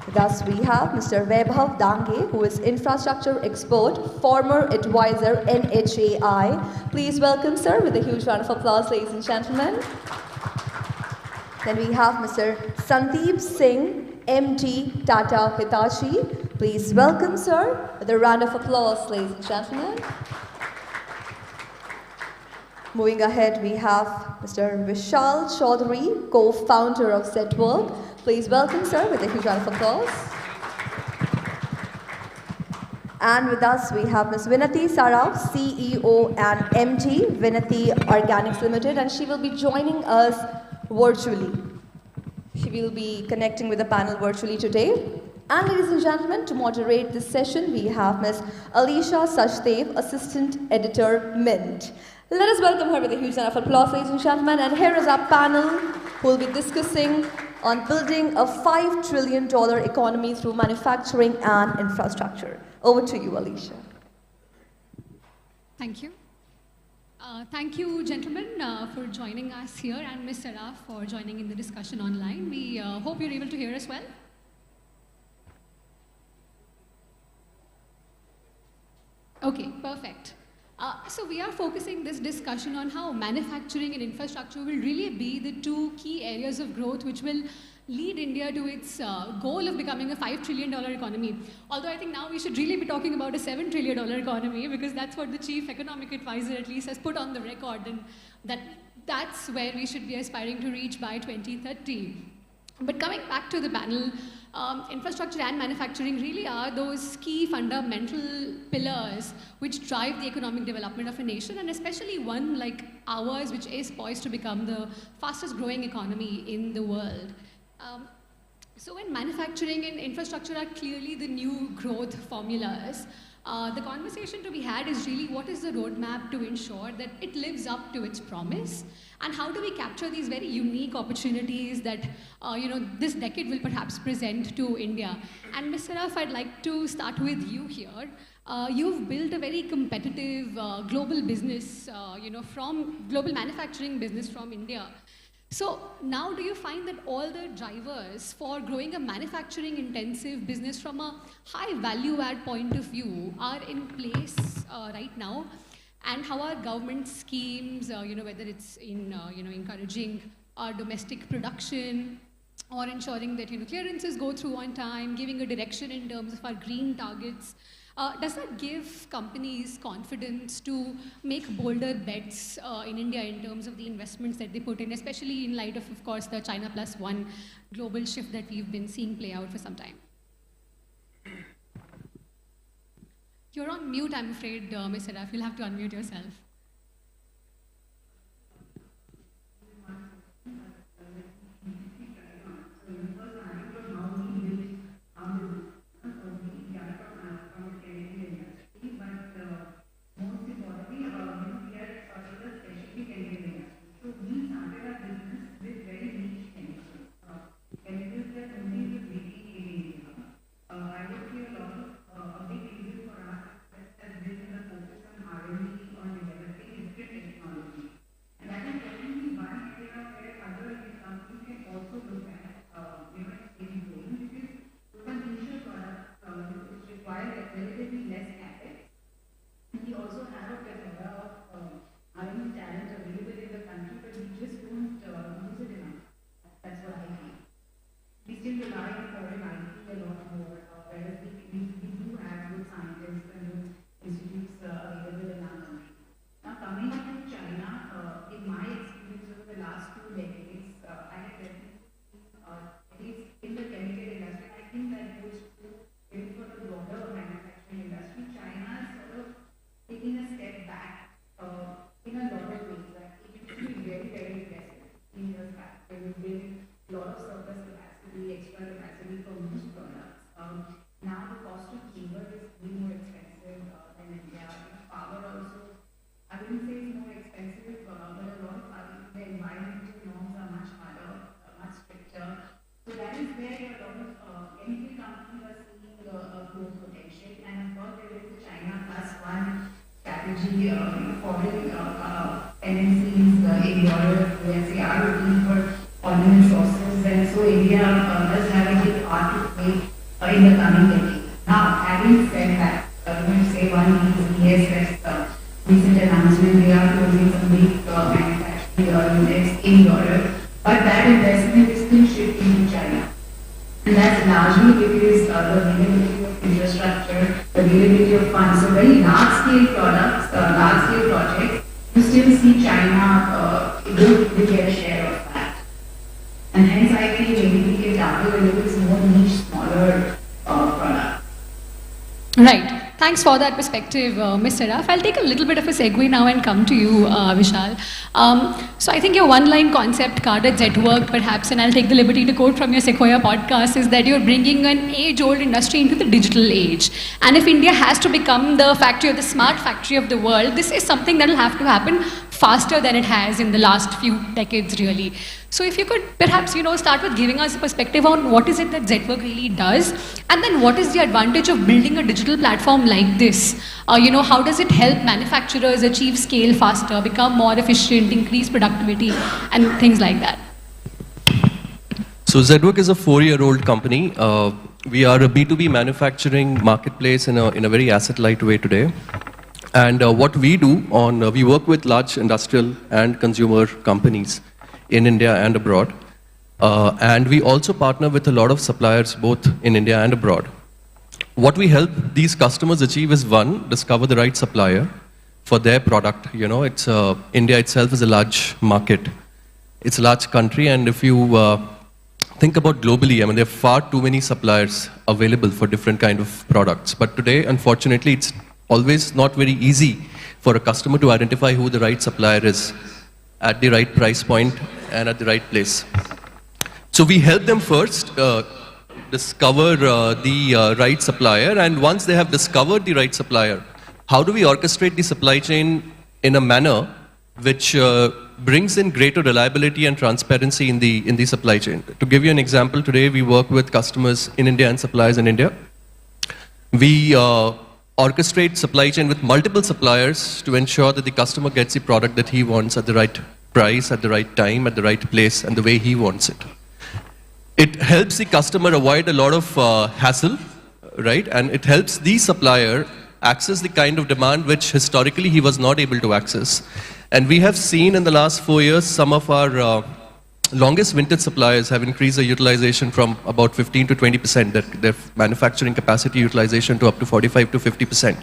Thus, we have Mr. Vaibhav Dange, who is infrastructure expert, former advisor, NHAI. Please welcome sir with a huge round of applause, ladies and gentlemen. Then we have Mr. Sandeep Singh, MD, Tata Hitachi. Please welcome sir with a round of applause, ladies and gentlemen. Moving ahead, we have Mr. Vishal Chaudhary, co-founder of Zetwerk. Please welcome sir with a huge round of applause. And with us, we have Ms. Vinati Saraf, CEO and MD, Vinati Organics Limited, and she will be joining us virtually. She will be connecting with the panel virtually today. And ladies and gentlemen, to moderate this session, we have Ms. Alisha Sachdev, Assistant Editor, Mint. Let us welcome her with a huge round of applause, ladies and gentlemen. And here is our panel who will be discussing on building a $5 trillion economy through manufacturing and infrastructure. Over to you, Alisha. Thank you. Thank you, gentlemen, for joining us here, and Ms. Saraf for joining in the discussion online. We hope you're able to hear us well. Okay, perfect. So we are focusing this discussion on how manufacturing and infrastructure will really be the two key areas of growth which will lead India to its goal of becoming a $5 trillion economy. Although I think now we should really be talking about a $7 trillion economy, because that's what the chief economic advisor at least has put on the record, and that's where we should be aspiring to reach by 2030. But coming back to the panel, infrastructure and manufacturing really are those key fundamental pillars which drive the economic development of a nation, and especially one like ours, which is poised to become the fastest growing economy in the world. So when manufacturing and infrastructure are clearly the new growth formulas, the conversation to be had is really what is the roadmap to ensure that it lives up to its promise, and how do we capture these very unique opportunities that this decade will perhaps present to India. And Ms. Saraf, I'd like to start with you here. You've built a very competitive global business, from global manufacturing business from India. So now do you find that all the drivers for growing a manufacturing intensive business from a high value add point of view are in place right now? And how are government schemes, whether it's in encouraging our domestic production, or ensuring that clearances go through on time, giving a direction in terms of our green targets, does that give companies confidence to make bolder bets in India in terms of the investments that they put in, especially in light of course, the China Plus One global shift that we've been seeing play out for some time? You're on mute, I'm afraid, Ms. Saraf. You'll have to unmute yourself. I would say a lot of a big reason for us has been the focus on R&D on development. manufacturing units in Europe, but that investment is still shifting to China. And that's largely because the availability of infrastructure, the availability of funds, so very large-scale products, large-scale projects, you still see China will get a share of that. And hence I think maybe we can target a little bit more niche, smaller products. Right. Thanks for that perspective, Ms. Seraph. I'll take a little bit of a segue now and come to you, Vishal. So I think your one-line concept, Zetwerk, perhaps, and I'll take the liberty to quote from your Sequoia podcast, is that you're bringing an age-old industry into the digital age. And if India has to become the factory or the smart factory of the world, this is something that will have to happen faster than it has in the last few decades, really. So if you could perhaps, start with giving us a perspective on what is it that Zetwerk really does, and then what is the advantage of building a digital platform like this? How does it help manufacturers achieve scale faster, become more efficient, increase productivity, and things like that? So Zetwerk is a 4-year-old company. We are a B2B manufacturing marketplace in a very asset-light way today. And what we do we work with large industrial and consumer companies in India and abroad. And we also partner with a lot of suppliers both in India and abroad. What we help these customers achieve is, one, discover the right supplier for their product. India itself is a large market. It's a large country, and if you think about globally, there are far too many suppliers available for different kind of products. But today, unfortunately, it's always not very easy for a customer to identify who the right supplier is at the right price point and at the right place. So we help them first discover the right supplier, and once they have discovered the right supplier, how do we orchestrate the supply chain in a manner which brings in greater reliability and transparency in the supply chain. To give you an example, today we work with customers in India and suppliers in India. We orchestrate supply chain with multiple suppliers to ensure that the customer gets the product that he wants at the right price, at the right time, at the right place, and the way he wants it. It helps the customer avoid a lot of hassle, right? And it helps the supplier access the kind of demand which historically he was not able to access. And we have seen in the last 4 years, some of our longest vintage suppliers have increased their utilization from about 15 to 20%, their manufacturing capacity utilization to up to 45 to 50%.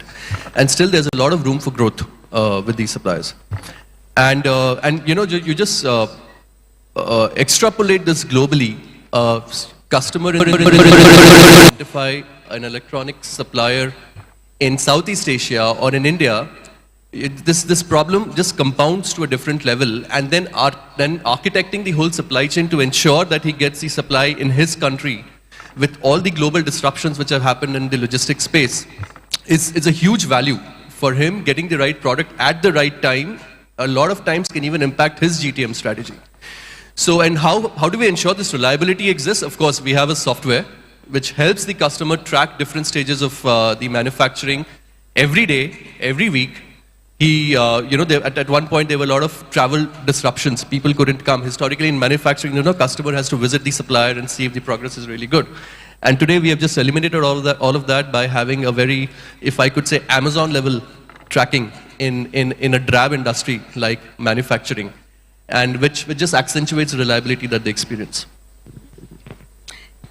And still there's a lot of room for growth with these suppliers. And you know, you just extrapolate this globally. Customer identify an electronics supplier in Southeast Asia or in India, this problem just compounds to a different level, and then architecting the whole supply chain to ensure that he gets the supply in his country with all the global disruptions which have happened in the logistics space is a huge value for him. Getting the right product at the right time a lot of times can even impact his GTM strategy. So, and how do we ensure this reliability exists? Of course, we have a software which helps the customer track different stages of the manufacturing every day, every week. You know, at one point there were a lot of travel disruptions. People couldn't come. Historically in manufacturing, you know, customer has to visit the supplier and see if the progress is really good. And today we have just eliminated all of that by having a very, if I could say, Amazon level tracking in a drab industry like manufacturing, and which just accentuates the reliability that they experience.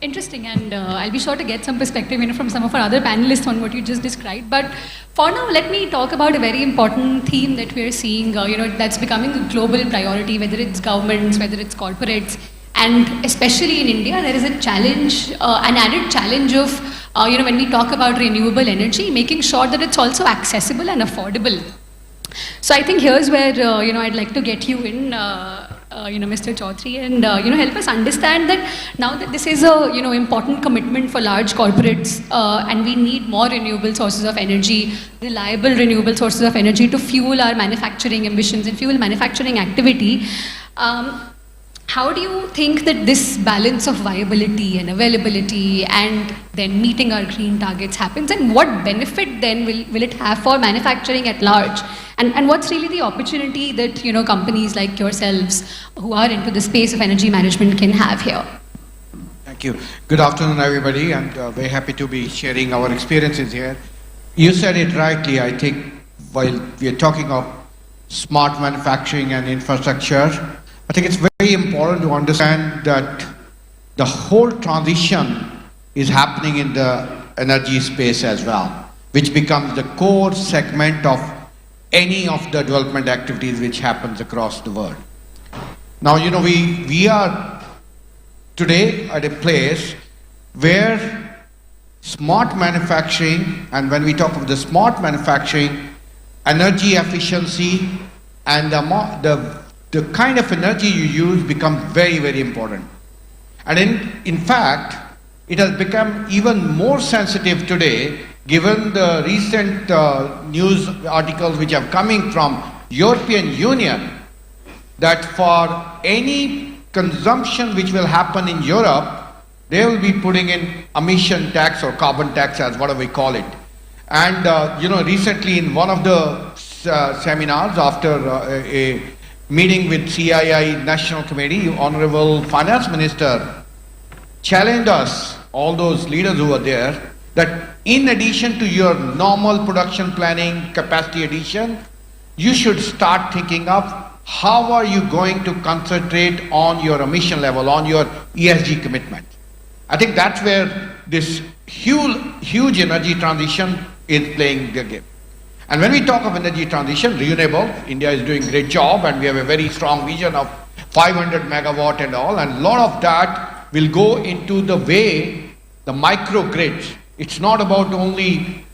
Interesting, and I'll be sure to get some perspective, you know, from some of our other panelists on what you just described. But for now, let me talk about a very important theme that we're seeing, you know, that's becoming a global priority, whether it's governments, whether it's corporates, and especially in India, there is a challenge, an added challenge of, you know, when we talk about renewable energy, making sure that it's also accessible and affordable. So I think here's where, you know, I'd like to get you in, you know, Mr. Chaudhary, and, you know, help us understand that now that this is a, you know, important commitment for large corporates, and we need more renewable sources of energy, reliable renewable sources of energy to fuel our manufacturing ambitions and fuel manufacturing activity. How do you think that this balance of viability and availability and then meeting our green targets happens, and what benefit then will it have for manufacturing at large? And what's really the opportunity that, you know, companies like yourselves who are into the space of energy management can have here? Thank you. Good afternoon, everybody. I'm very happy to be sharing our experiences here. You said it rightly. I think while we are talking of smart manufacturing and infrastructure, I think it's very important to understand that the whole transition is happening in the energy space as well, which becomes the core segment of any of the development activities which happens across the world. Now, you know, we are today at a place where smart manufacturing, and when we talk of the smart manufacturing, energy efficiency and the kind of energy you use becomes very, very important. And in fact, it has become even more sensitive today given the recent news articles which are coming from European Union that for any consumption which will happen in Europe, they will be putting in emission tax or carbon tax as whatever we call it. And you know, recently in one of the seminars after a meeting with CII National Committee, Honorable Finance Minister challenged us, all those leaders who were there, that in addition to your normal production planning, capacity addition, you should start thinking of how are you going to concentrate on your emission level, on your ESG commitment. I think that's where this huge energy transition is playing the game. And when we talk of energy transition, renewable, India is doing a great job and we have a very strong vision of 500 megawatt and all, and a lot of that will go into the way the microgrids. It's not about only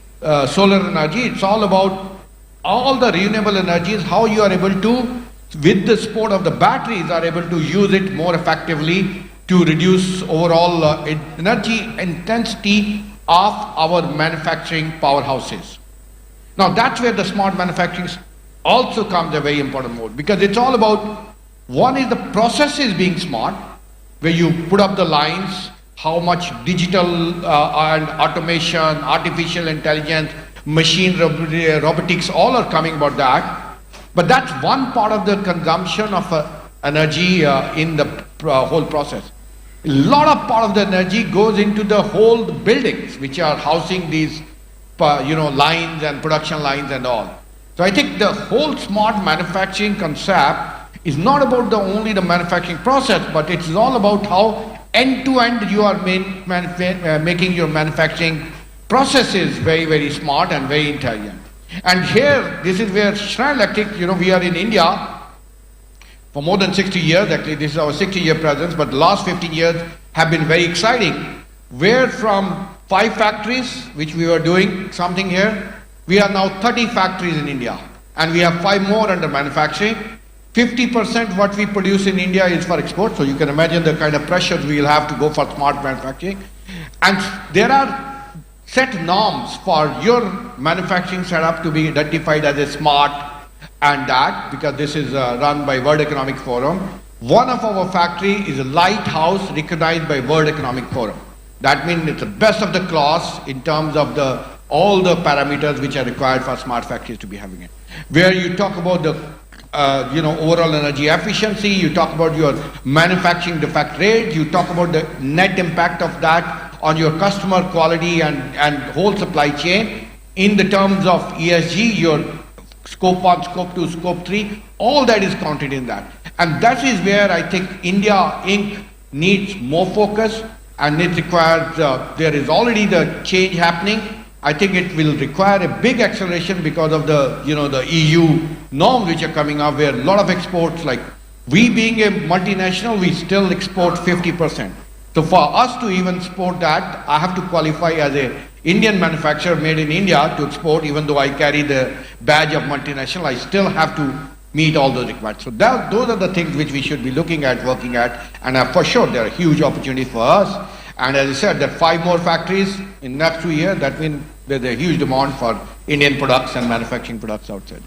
solar energy, it's all about all the renewable energies, how you are able to, with the support of the batteries, are able to use it more effectively to reduce overall energy intensity of our manufacturing powerhouses. Now that's where the smart manufacturing also comes a very important mode, because it's all about, one is the processes being smart, where you put up the lines, how much digital and automation, artificial intelligence, machine robotics, all are coming about that. But that's one part of the consumption of energy in the whole process. A lot of part of the energy goes into the whole buildings which are housing these lines and production lines and all. So I think the whole smart manufacturing concept is not about only the manufacturing process, but it's all about how end-to-end you are making your manufacturing processes very, very smart and very intelligent. And here, this is where Schneider Electric, we are in India for more than 60 years. Actually, this is our 60-year presence, but the last 15 years have been very exciting. Where from 5 factories, which we were doing something here, we are now 30 factories in India. And we have 5 more under manufacturing. 50% what we produce in India is for export. So you can imagine the kind of pressures we will have to go for smart manufacturing. And there are set norms for your manufacturing setup to be identified as a smart and that, because this is run by World Economic Forum. One of our factory is a lighthouse recognized by World Economic Forum. That means it's the best of the class in terms of all the parameters which are required for smart factories to be having it. Where you talk about the overall energy efficiency, you talk about your manufacturing defect rate, you talk about the net impact of that on your customer quality and whole supply chain. In the terms of ESG, your scope 1, scope 2, scope 3, all that is counted in that. And that is where I think India Inc. needs more focus, and it requires, there is already the change happening. I think it will require a big acceleration because of the EU norms which are coming up, where a lot of exports, like we being a multinational, we still export 50%. So for us to even export that, I have to qualify as a Indian manufacturer made in India to export. Even though I carry the badge of multinational, I still have to meet all those requirements. So those are the things which we should be looking at, working at, and for sure there are huge opportunities for us. And as I said, there are 5 more factories in the next 2 years. That means there's a huge demand for Indian products and manufacturing products outside.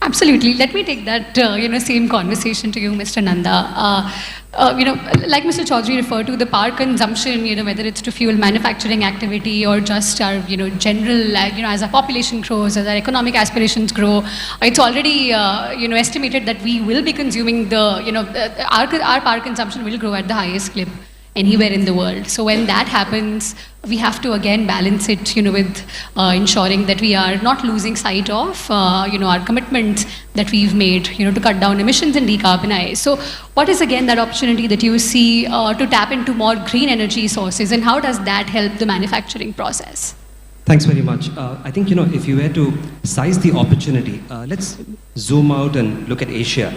Absolutely. Let me take that same conversation to you, Mr. Nanda. Like Mr. Chaudhary referred to, the power consumption, whether it's to fuel manufacturing activity or just our, general, as our population grows, as our economic aspirations grow, it's already, estimated that we will be consuming our power consumption will grow at the highest clip anywhere in the world. So when that happens, we have to again balance it, with ensuring that we are not losing sight of, our commitments that we've made, to cut down emissions and decarbonize. So what is again that opportunity that you see to tap into more green energy sources, and how does that help the manufacturing process? Thanks very much. I think, if you were to size the opportunity, let's zoom out and look at Asia.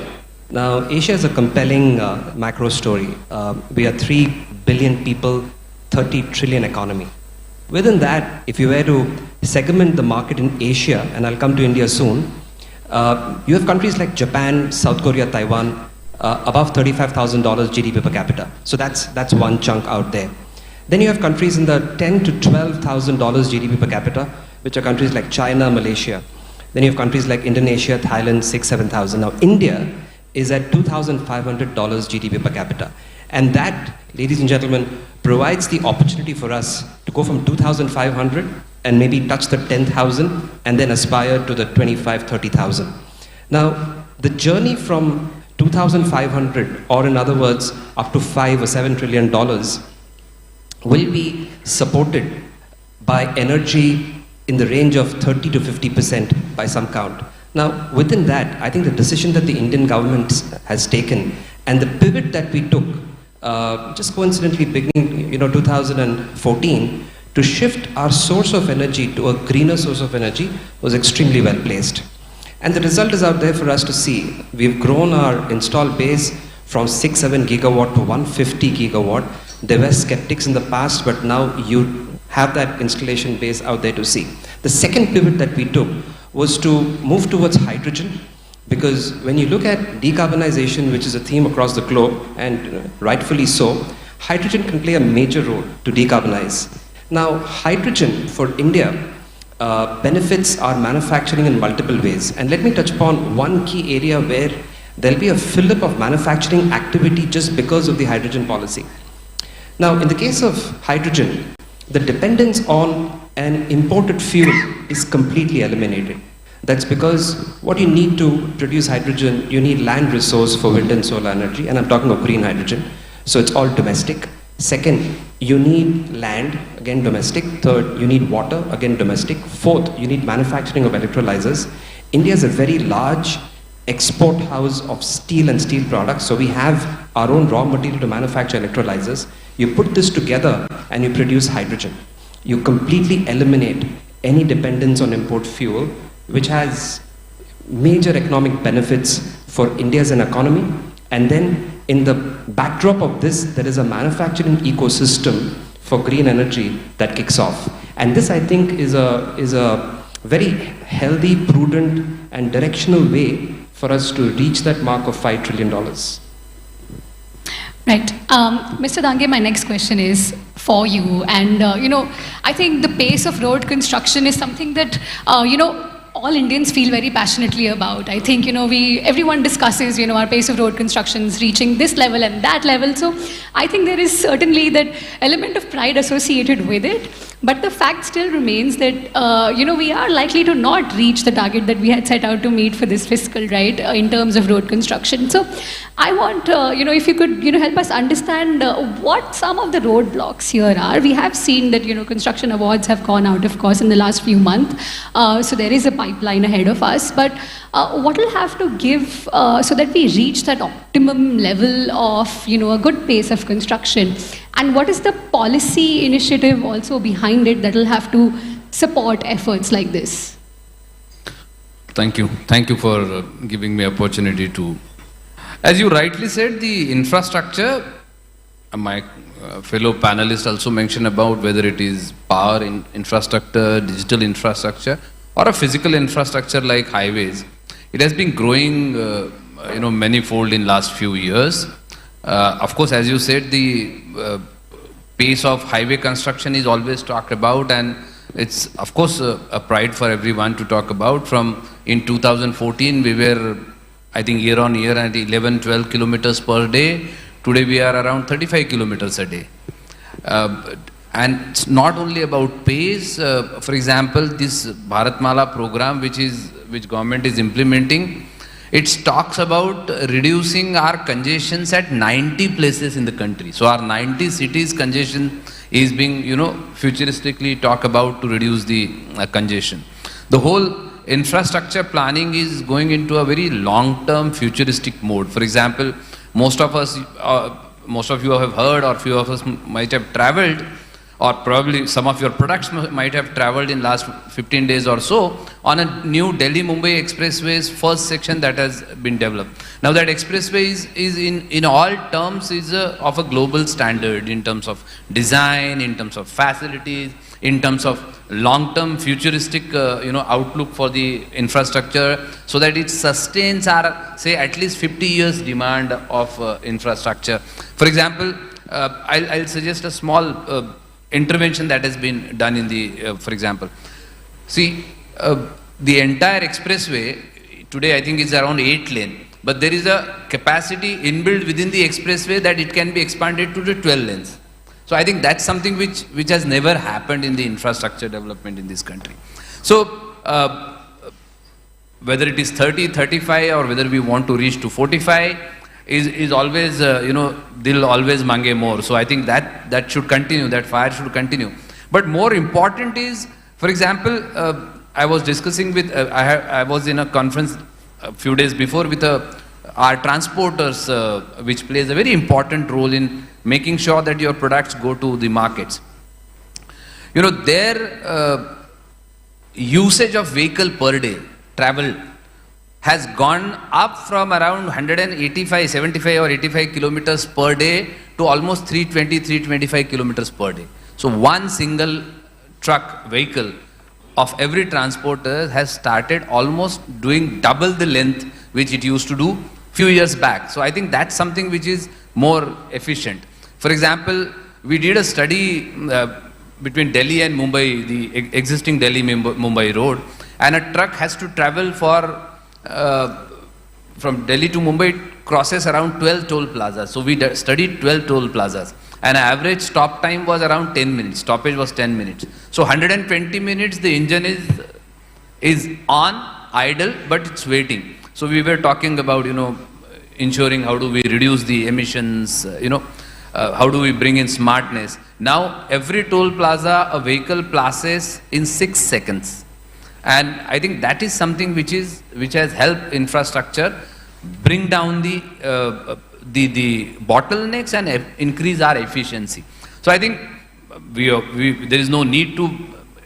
Now, Asia is a compelling macro story. We are 3 billion people, 30 trillion economy. Within that, if you were to segment the market in Asia, and I'll come to India soon, you have countries like Japan, South Korea, Taiwan, above $35,000 GDP per capita. So that's one chunk out there. Then you have countries in the $10,000 to $12,000 GDP per capita, which are countries like China, Malaysia. Then you have countries like Indonesia, Thailand, 6,000, 7,000. Now India is at $2,500 GDP per capita. And that, ladies and gentlemen, provides the opportunity for us to go from 2,500 and maybe touch the 10,000 and then aspire to the 25, 30,000. Now, the journey from 2,500, or in other words, up to $5 or $7 trillion, will be supported by energy in the range of 30 to 50% by some count. Now, within that, I think the decision that the Indian government has taken and the pivot that we took, just coincidentally beginning, 2014, to shift our source of energy to a greener source of energy was extremely well placed. And the result is out there for us to see. We've grown our installed base from 6-7 gigawatt to 150 gigawatt. There were skeptics in the past, but now you have that installation base out there to see. The second pivot that we took was to move towards hydrogen, because when you look at decarbonization, which is a theme across the globe, and rightfully so, hydrogen can play a major role to decarbonize. Now, hydrogen for India benefits our manufacturing in multiple ways. And let me touch upon one key area where there'll be a fillip of manufacturing activity just because of the hydrogen policy. Now, in the case of hydrogen, the dependence on an imported fuel is completely eliminated. That's because what you need to produce hydrogen, you need land resource for wind and solar energy, and I'm talking of green hydrogen. So it's all domestic. Second, you need land, again domestic. Third, you need water, again domestic. Fourth, you need manufacturing of electrolyzers. India is a very large export house of steel and steel products, so we have our own raw material to manufacture electrolyzers. You put this together and you produce hydrogen. You completely eliminate any dependence on import fuel, which has major economic benefits for India as an economy. And then in the backdrop of this, there is a manufacturing ecosystem for green energy that kicks off. And this, I think, is a very healthy, prudent, and directional way for us to reach that mark of $5 trillion. Right. Mr. Dange, my next question is for you. And, I think the pace of road construction is something that, all Indians feel very passionately about. I think, everyone discusses, our pace of road constructions reaching this level and that level. So I think there is certainly that element of pride associated with it. But the fact still remains that, we are likely to not reach the target that we had set out to meet for this fiscal, right, in terms of road construction. So I want, if you could, help us understand what some of the roadblocks here are. We have seen that, construction awards have gone out, of course, in the last few months. So there is a pipeline ahead of us. But what will have to give so that we reach that optimum level of, a good pace of construction? And what is the policy initiative also behind it that will have to support efforts like this? Thank you. Thank you for giving me opportunity to. As you rightly said, the infrastructure, my fellow panelists also mentioned about whether it is power infrastructure, digital infrastructure, or a physical infrastructure like highways. It has been growing, manifold in last few years. Of course, as you said, the pace of highway construction is always talked about, and it's of course a pride for everyone to talk about. From in 2014, we were, I think, year on year at 11, 12 kilometers per day. Today we are around 35 kilometers a day. And it's not only about pace. For example, this Bharatmala program, which government is implementing, it talks about reducing our congestions at 90 places in the country. So our 90 cities congestion is being, futuristically talk about to reduce the congestion. The whole infrastructure planning is going into a very long-term futuristic mode. For example, most of you have heard, or few of us might have traveled, or probably some of your products might have traveled in last 15 days or so on a new Delhi-Mumbai expressway's first section that has been developed. Now that expressway is in all terms is of a global standard in terms of design, in terms of facilities, in terms of long-term futuristic outlook for the infrastructure, so that it sustains our, say, at least 50 years demand of infrastructure. For example, I'll suggest a small intervention that has been done in the, for example. See, the entire expressway, today I think is around 8 lane, but there is a capacity inbuilt within the expressway that it can be expanded to the 12 lanes. So I think that's something which has never happened in the infrastructure development in this country. So whether it is 30, 35 or whether we want to reach to 45, is always, they'll always mange more. So I think that should continue, that fire should continue. But more important is, for example, I was discussing with, I was in a conference a few days before with our transporters, which plays a very important role in making sure that your products go to the markets. Their usage of vehicle per day, travel, has gone up from around 185, 75 or 85 kilometers per day to almost 320, 325 kilometers per day. So one single truck vehicle of every transporter has started almost doing double the length which it used to do few years back. So I think that's something which is more efficient. For example, we did a study between Delhi and Mumbai, the existing Delhi-Mumbai road, and a truck has to travel for from Delhi to Mumbai, it crosses around 12 toll plazas. So we studied 12 toll plazas, and average stop time was around 10 minutes. Stoppage was 10 minutes. So 120 minutes the engine is on, idle, but it's waiting. So we were talking about, ensuring how do we reduce the emissions, how do we bring in smartness. Now every toll plaza a vehicle passes in 6 seconds. And I think that is something which has helped infrastructure bring down the bottlenecks and increase our efficiency. So I think there is no need to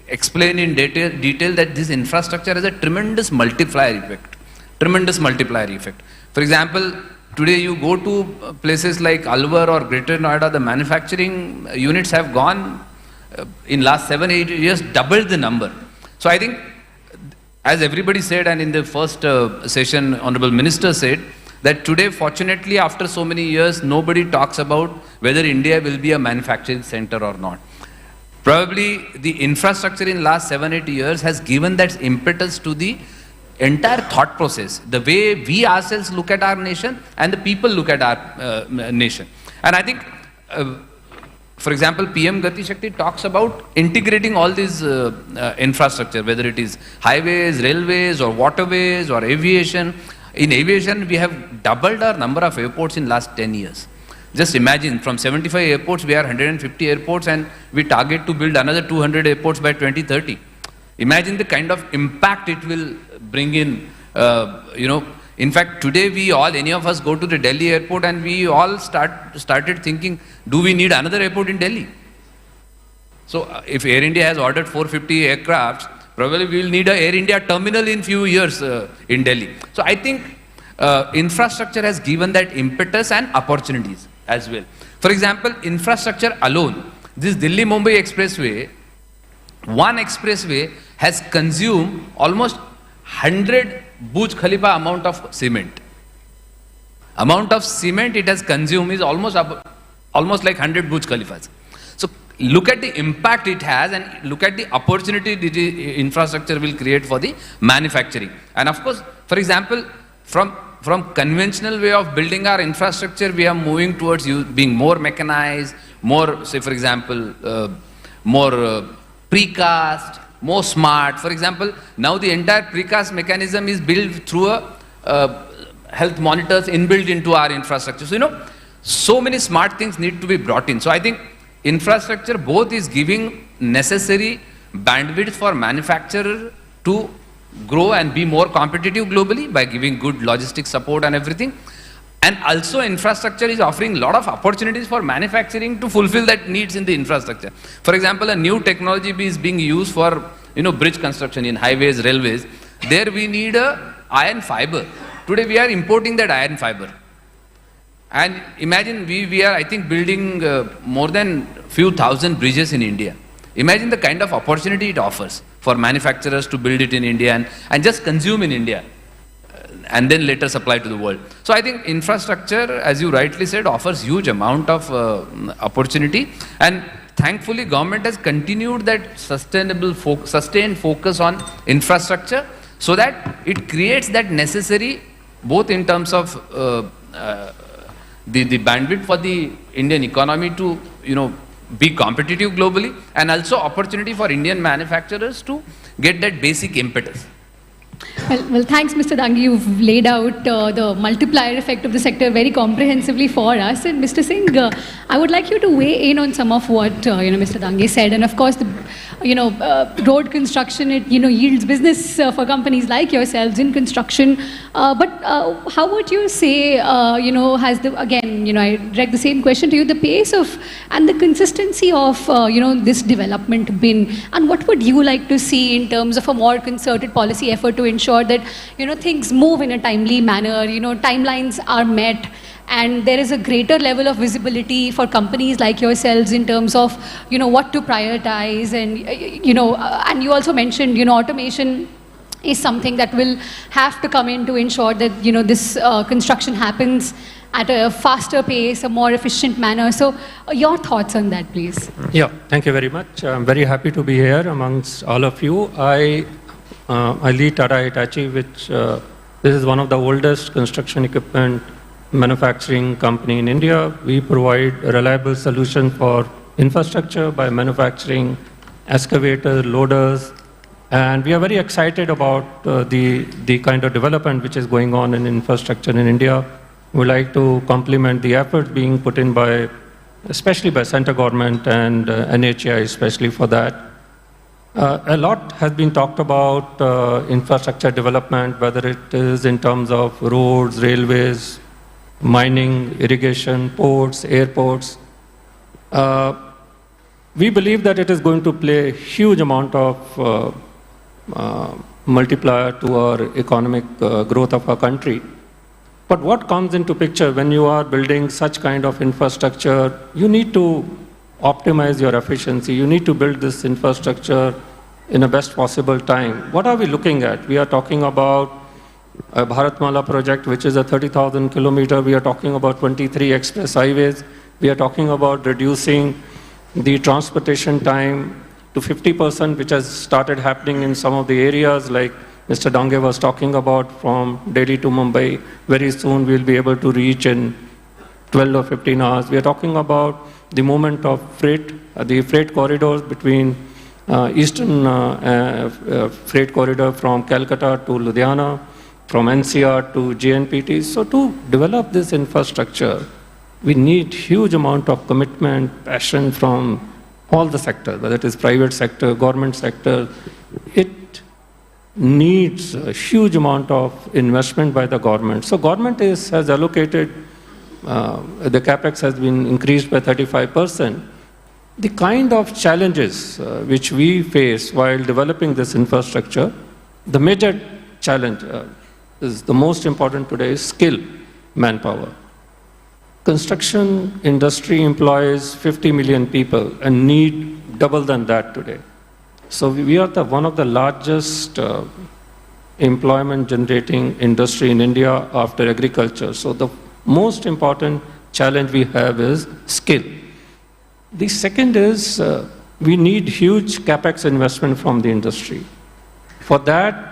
explain in detail that this infrastructure has a tremendous multiplier effect. Tremendous multiplier effect. For example, today you go to places like Alwar or Greater Noida, the manufacturing units have gone in last 7-8 years, doubled the number. So I think, as everybody said, and in the first session, Honorable Minister said, that today, fortunately, after so many years, nobody talks about whether India will be a manufacturing center or not. Probably the infrastructure in last 7-8 years has given that impetus to the entire thought process, the way we ourselves look at our nation and the people look at our nation. And I think, for example, PM Gati Shakti talks about integrating all these infrastructure, whether it is highways, railways or waterways or aviation. In aviation, we have doubled our number of airports in last 10 years. Just imagine, from 75 airports, we are 150 airports, and we target to build another 200 airports by 2030. Imagine the kind of impact it will bring in, In fact, today any of us go to the Delhi airport and we all started thinking, do we need another airport in Delhi? So if Air India has ordered 450 aircrafts, probably we will need an Air India terminal in few years in Delhi. So I think infrastructure has given that impetus and opportunities as well. For example, infrastructure alone, this Delhi-Mumbai expressway, one expressway has consumed almost 100 Burj Khalifa amount of cement. Amount of cement it has consumed is almost like 100 Burj Khalifas. So look at the impact it has and look at the opportunity the infrastructure will create for the manufacturing. And of course, for example, from conventional way of building our infrastructure, we are moving towards being more mechanized, more, say for example, more precast, more smart. For example, now the entire precast mechanism is built through a health monitors inbuilt into our infrastructure. So, so many smart things need to be brought in. So I think infrastructure both is giving necessary bandwidth for manufacturer to grow and be more competitive globally by giving good logistics support and everything. And also infrastructure is offering a lot of opportunities for manufacturing to fulfill that needs in the infrastructure. For example, a new technology is being used for bridge construction in highways, railways. There we need a iron fiber. Today we are importing that iron fiber. And imagine we are, I think, building more than few thousand bridges in India. Imagine the kind of opportunity it offers for manufacturers to build it in India and just consume in India and then later supply to the world. So I think infrastructure, as you rightly said, offers huge amount of opportunity, and thankfully government has continued that sustained focus on infrastructure so that it creates that necessary, both in terms of the bandwidth for the Indian economy to be competitive globally, and also opportunity for Indian manufacturers to get that basic impetus. Well, thanks, Mr. Dangi. You've laid out the multiplier effect of the sector very comprehensively for us. And Mr. Singh, I would like you to weigh in on some of what Mr. Dangi said. And of course, road construction, it yields business for companies like yourselves in construction. But how would you say, has I direct the same question to you, the pace of and the consistency of this development been, and what would you like to see in terms of a more concerted policy effort to ensure that things move in a timely manner, timelines are met, and there is a greater level of visibility for companies like yourselves in terms of what to prioritize, and and you also mentioned automation is something that will have to come in to ensure that this construction happens at a faster pace, a more efficient manner. So your thoughts on that, please. Yeah, thank you very much. I'm very happy to be here amongst all of you. I lead Tata Hitachi, which this is one of the oldest construction equipment manufacturing company in India. We provide a reliable solution for infrastructure by manufacturing excavator, loaders, and we are very excited about the kind of development which is going on in infrastructure in India. We would like to compliment the efforts being put in by, especially by central government and NHAI, especially for that. A lot has been talked about infrastructure development, whether it is in terms of roads, railways, mining, irrigation, ports, airports. We believe that it is going to play a huge amount of multiplier to our economic growth of our country. But what comes into picture when you are building such kind of infrastructure, you need to optimize your efficiency. You need to build this infrastructure in the best possible time. What are we looking at? We are talking about a Bharatmala project, which is a 30,000 kilometer. We are talking about 23 express highways. We are talking about reducing the transportation time to 50%, which has started happening in some of the areas, like Mr. Dange was talking about, from Delhi to Mumbai. Very soon we'll be able to reach in 12 or 15 hours. We are talking about the movement of freight, the freight corridors between eastern freight corridor from Calcutta to Ludhiana, from NCR to JNPT. So to develop this infrastructure, we need huge amount of commitment, passion from all the sectors, whether it is private sector, government sector. It needs a huge amount of investment by the government. So government has allocated, the capex has been increased by 35%. The kind of challenges which we face while developing this infrastructure, the major challenge is the most important today is skill, manpower. Construction industry employs 50 million people and need double than that today. So we are one of the largest employment generating industry in India after agriculture. So the most important challenge we have is skill. The second is we need huge capex investment from the industry. For that,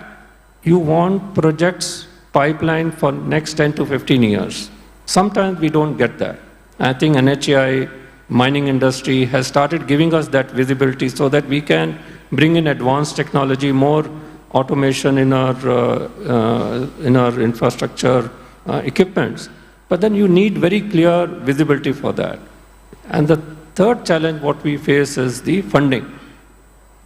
you want projects pipeline for next 10 to 15 years. Sometimes we don't get that. I think NHAI, mining industry, has started giving us that visibility so that we can bring in advanced technology, more automation in our infrastructure, equipments, but then you need very clear visibility for that. And the third challenge what we face is the funding,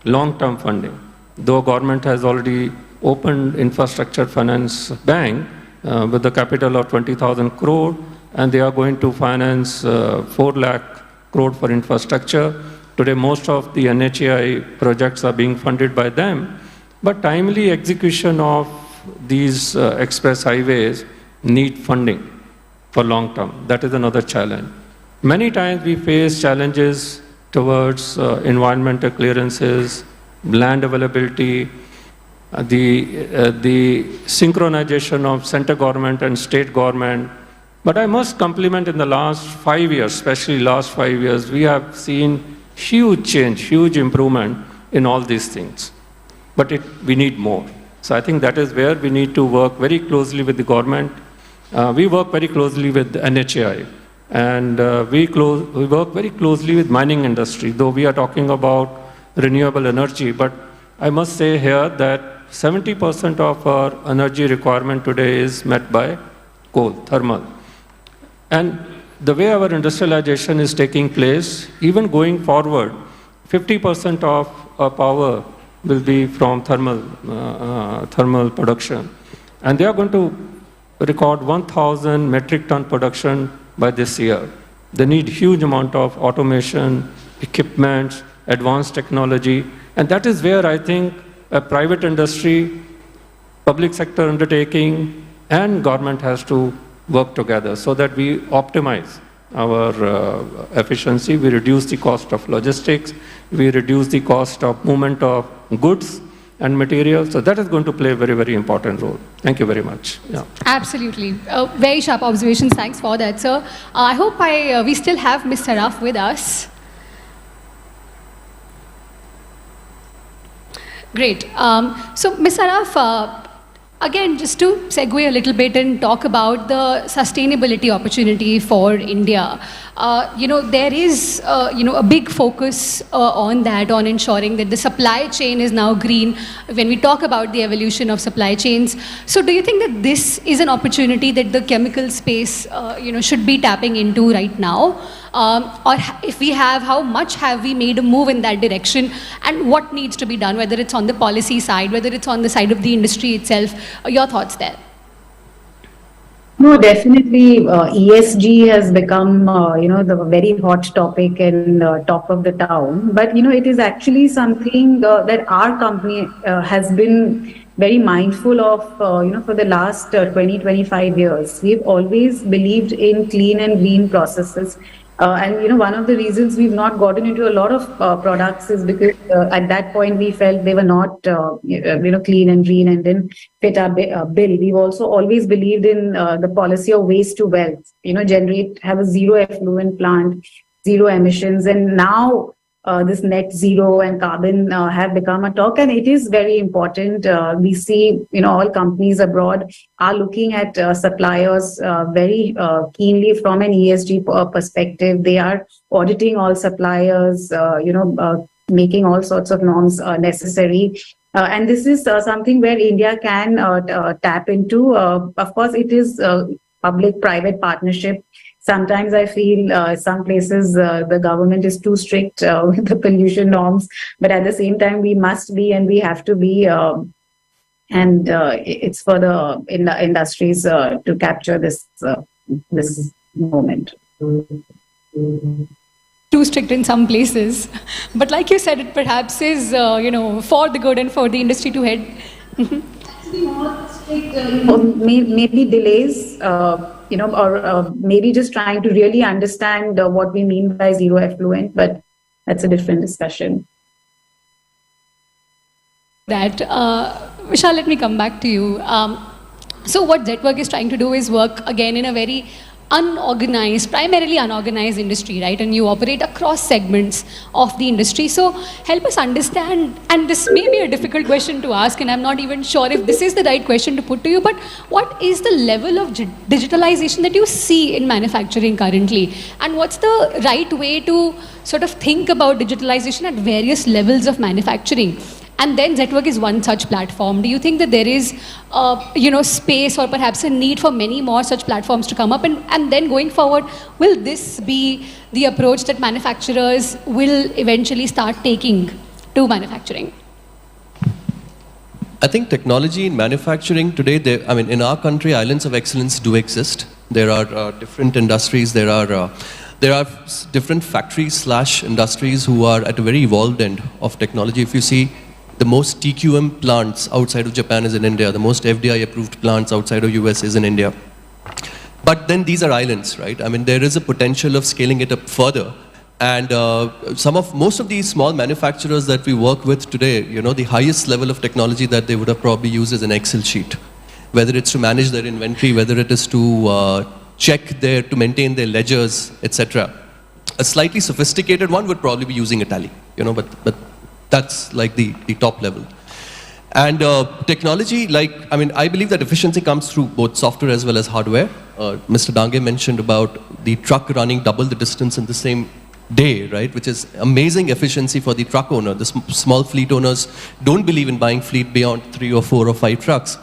long-term funding. Though government has already opened infrastructure finance bank with the capital of 20,000 crore, and they are going to finance 4 lakh crore for infrastructure. Today, most of the NHAI projects are being funded by them, but timely execution of these express highways need funding for long term. That is another challenge. Many times we face challenges towards environmental clearances, land availability, the synchronization of center government and state government. But I must compliment in the last 5 years, especially last 5 years, we have seen huge change, huge improvement in all these things. But we need more. So I think that is where we need to work very closely with the government. We work very closely with NHAI, and we work very closely with mining industry, though we are talking about renewable energy. But I must say here that 70% of our energy requirement today is met by coal, thermal. And the way our industrialization is taking place, even going forward, 50% of our power will be from thermal production. And they are going to record 1,000 metric ton production by this year. They need huge amount of automation, equipment, advanced technology, and that is where I think a private industry, public sector undertaking, and government has to work together so that we optimize our efficiency, we reduce the cost of logistics, we reduce the cost of movement of goods and materials. So that is going to play a very, very important role. Thank you very much. Yeah. Absolutely. Very sharp observations. Thanks for that, sir. I hope we still have Mr. Saraf with us. Great. So, Ms. Saraf, again, just to segue a little bit and talk about the sustainability opportunity for India. There is, a big focus on that, on ensuring that the supply chain is now green when we talk about the evolution of supply chains. So do you think that this is an opportunity that the chemical space, should be tapping into right now? Or if we have, how much have we made a move in that direction, and what needs to be done, whether it's on the policy side, whether it's on the side of the industry itself? Your thoughts there? No, definitely ESG has become, the very hot topic and top of the town. But, it is actually something that our company has been very mindful of, for the last 20, 25 years. We've always believed in clean and green processes. And one of the reasons we've not gotten into a lot of products is because at that point we felt they were not clean and green and didn't fit our bill. We've also always believed in the policy of waste to wealth, have a zero effluent plant, zero emissions, and now this net zero and carbon have become a talk, and it is very important. We see, all companies abroad are looking at suppliers very keenly from an ESG perspective. They are auditing all suppliers, making all sorts of norms necessary. And this is something where India can tap into. Of course, it is public-private partnership. Sometimes I feel some places the government is too strict with the pollution norms, but at the same time we must be and we have to be, and it's for the industries to capture this moment. Too strict in some places, but like you said, it perhaps is for the good and for the industry to head. More strict, maybe delays. Or maybe just trying to really understand what we mean by zero effluent, but that's a different discussion. Vishal, let me come back to you. So what Zetwerk is trying to do is work again in a very primarily unorganized industry, right? And you operate across segments of the industry. So help us understand, and this may be a difficult question to ask, and I'm not even sure if this is the right question to put to you, but what is the level of digitalization that you see in manufacturing currently? And what's the right way to sort of think about digitalization at various levels of manufacturing? and then Zetwerk is one such platform. Do you think that there is, space or perhaps a need for many more such platforms to come up? And then going forward, will this be the approach that manufacturers will eventually start taking to manufacturing? I think technology in manufacturing today, in our country, islands of excellence do exist. There are different industries, there are different factories/industries who are at a very evolved end of technology. If you see, the most TQM plants outside of Japan is in India. The most FDI approved plants outside of US is in India. But then these are islands, right? I mean, there is a potential of scaling it up further. And most of these small manufacturers that we work with today, the highest level of technology that they would have probably used is an Excel sheet. Whether it's to manage their inventory, whether it is to to maintain their ledgers, etc. A slightly sophisticated one would probably be using a tally, but that's like the top level. And technology, I believe that efficiency comes through both software as well as hardware. Mr. Dange mentioned about the truck running double the distance in the same day, right? Which is amazing efficiency for the truck owner. The small fleet owners don't believe in buying fleet beyond 3 or 4 or 5 trucks.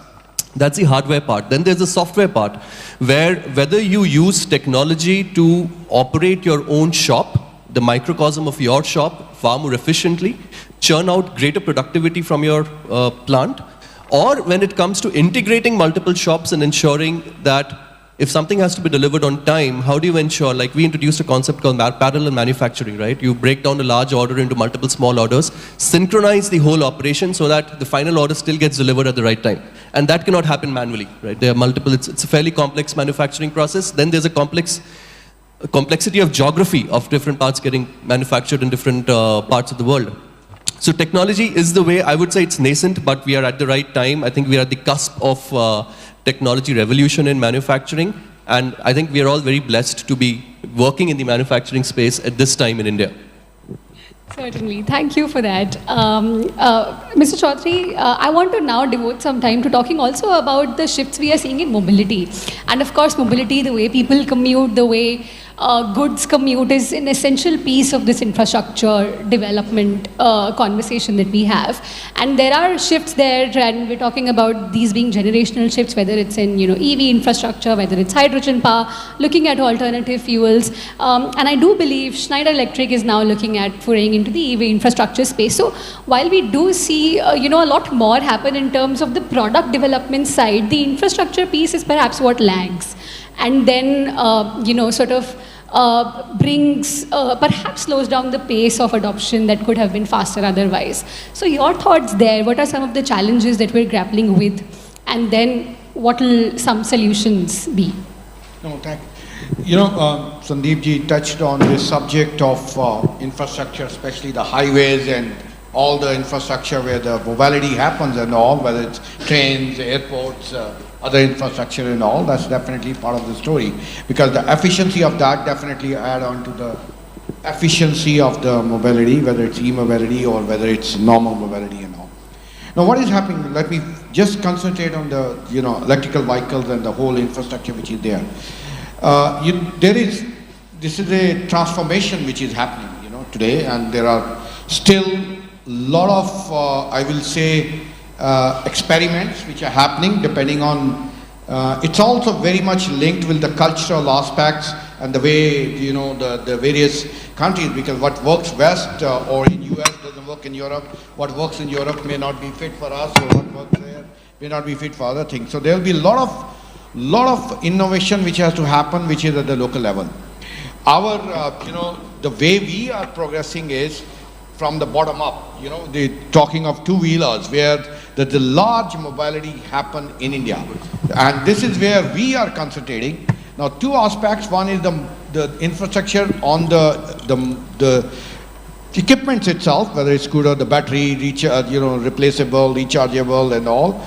That's the hardware part. Then there's the software part, where whether you use technology to operate your own shop, the microcosm of your shop, far more efficiently, churn out greater productivity from your plant, or when it comes to integrating multiple shops and ensuring that if something has to be delivered on time, how do you ensure, like we introduced a concept called parallel manufacturing, right? You break down a large order into multiple small orders, synchronize the whole operation so that the final order still gets delivered at the right time. And that cannot happen manually, right? There are multiple, it's a fairly complex manufacturing process. Then there's a complexity of geography of different parts getting manufactured in different parts of the world. So technology is the way, I would say it's nascent, but we are at the right time. I think we are at the cusp of technology revolution in manufacturing. And I think we are all very blessed to be working in the manufacturing space at this time in India. Certainly. Thank you for that. Mr. Chaudhary, I want to now devote some time to talking also about the shifts we are seeing in mobility. And of course, mobility, the way people commute, the way goods commute is an essential piece of this infrastructure development conversation that we have. And there are shifts there, and we're talking about these being generational shifts, whether it's in EV infrastructure, whether it's hydrogen power, looking at alternative fuels. And I do believe Schneider Electric is now looking at foraying into the EV infrastructure space. So while we do see a lot more happen in terms of the product development side, the infrastructure piece is perhaps what lags. And then, brings, perhaps slows down the pace of adoption that could have been faster otherwise. So your thoughts there, what are some of the challenges that we're grappling with? And then what will some solutions be? No, thank you. Sandeep ji touched on this subject of infrastructure, especially the highways and all the infrastructure where the mobility happens and all, whether it's trains, airports, other infrastructure and all. That's definitely part of the story, because the efficiency of that definitely add on to the efficiency of the mobility, whether it's e-mobility or whether it's normal mobility and all. Now what is happening, let me just concentrate on the electrical vehicles and the whole infrastructure which is there. This is a transformation which is happening today, and there are still a lot of I will say experiments which are happening depending on, it's also very much linked with the cultural aspects and the way, the various countries, because what works west or in US doesn't work in Europe, what works in Europe may not be fit for us, or what works there may not be fit for other things. So there will be a lot of innovation which has to happen, which is at the local level. Our, the way we are progressing is from the bottom up, talking of two-wheelers, where the large mobility happen in India. And this is where we are concentrating. Now, two aspects. One is the infrastructure on the equipment itself, whether it's scooter, the battery, replaceable, rechargeable and all.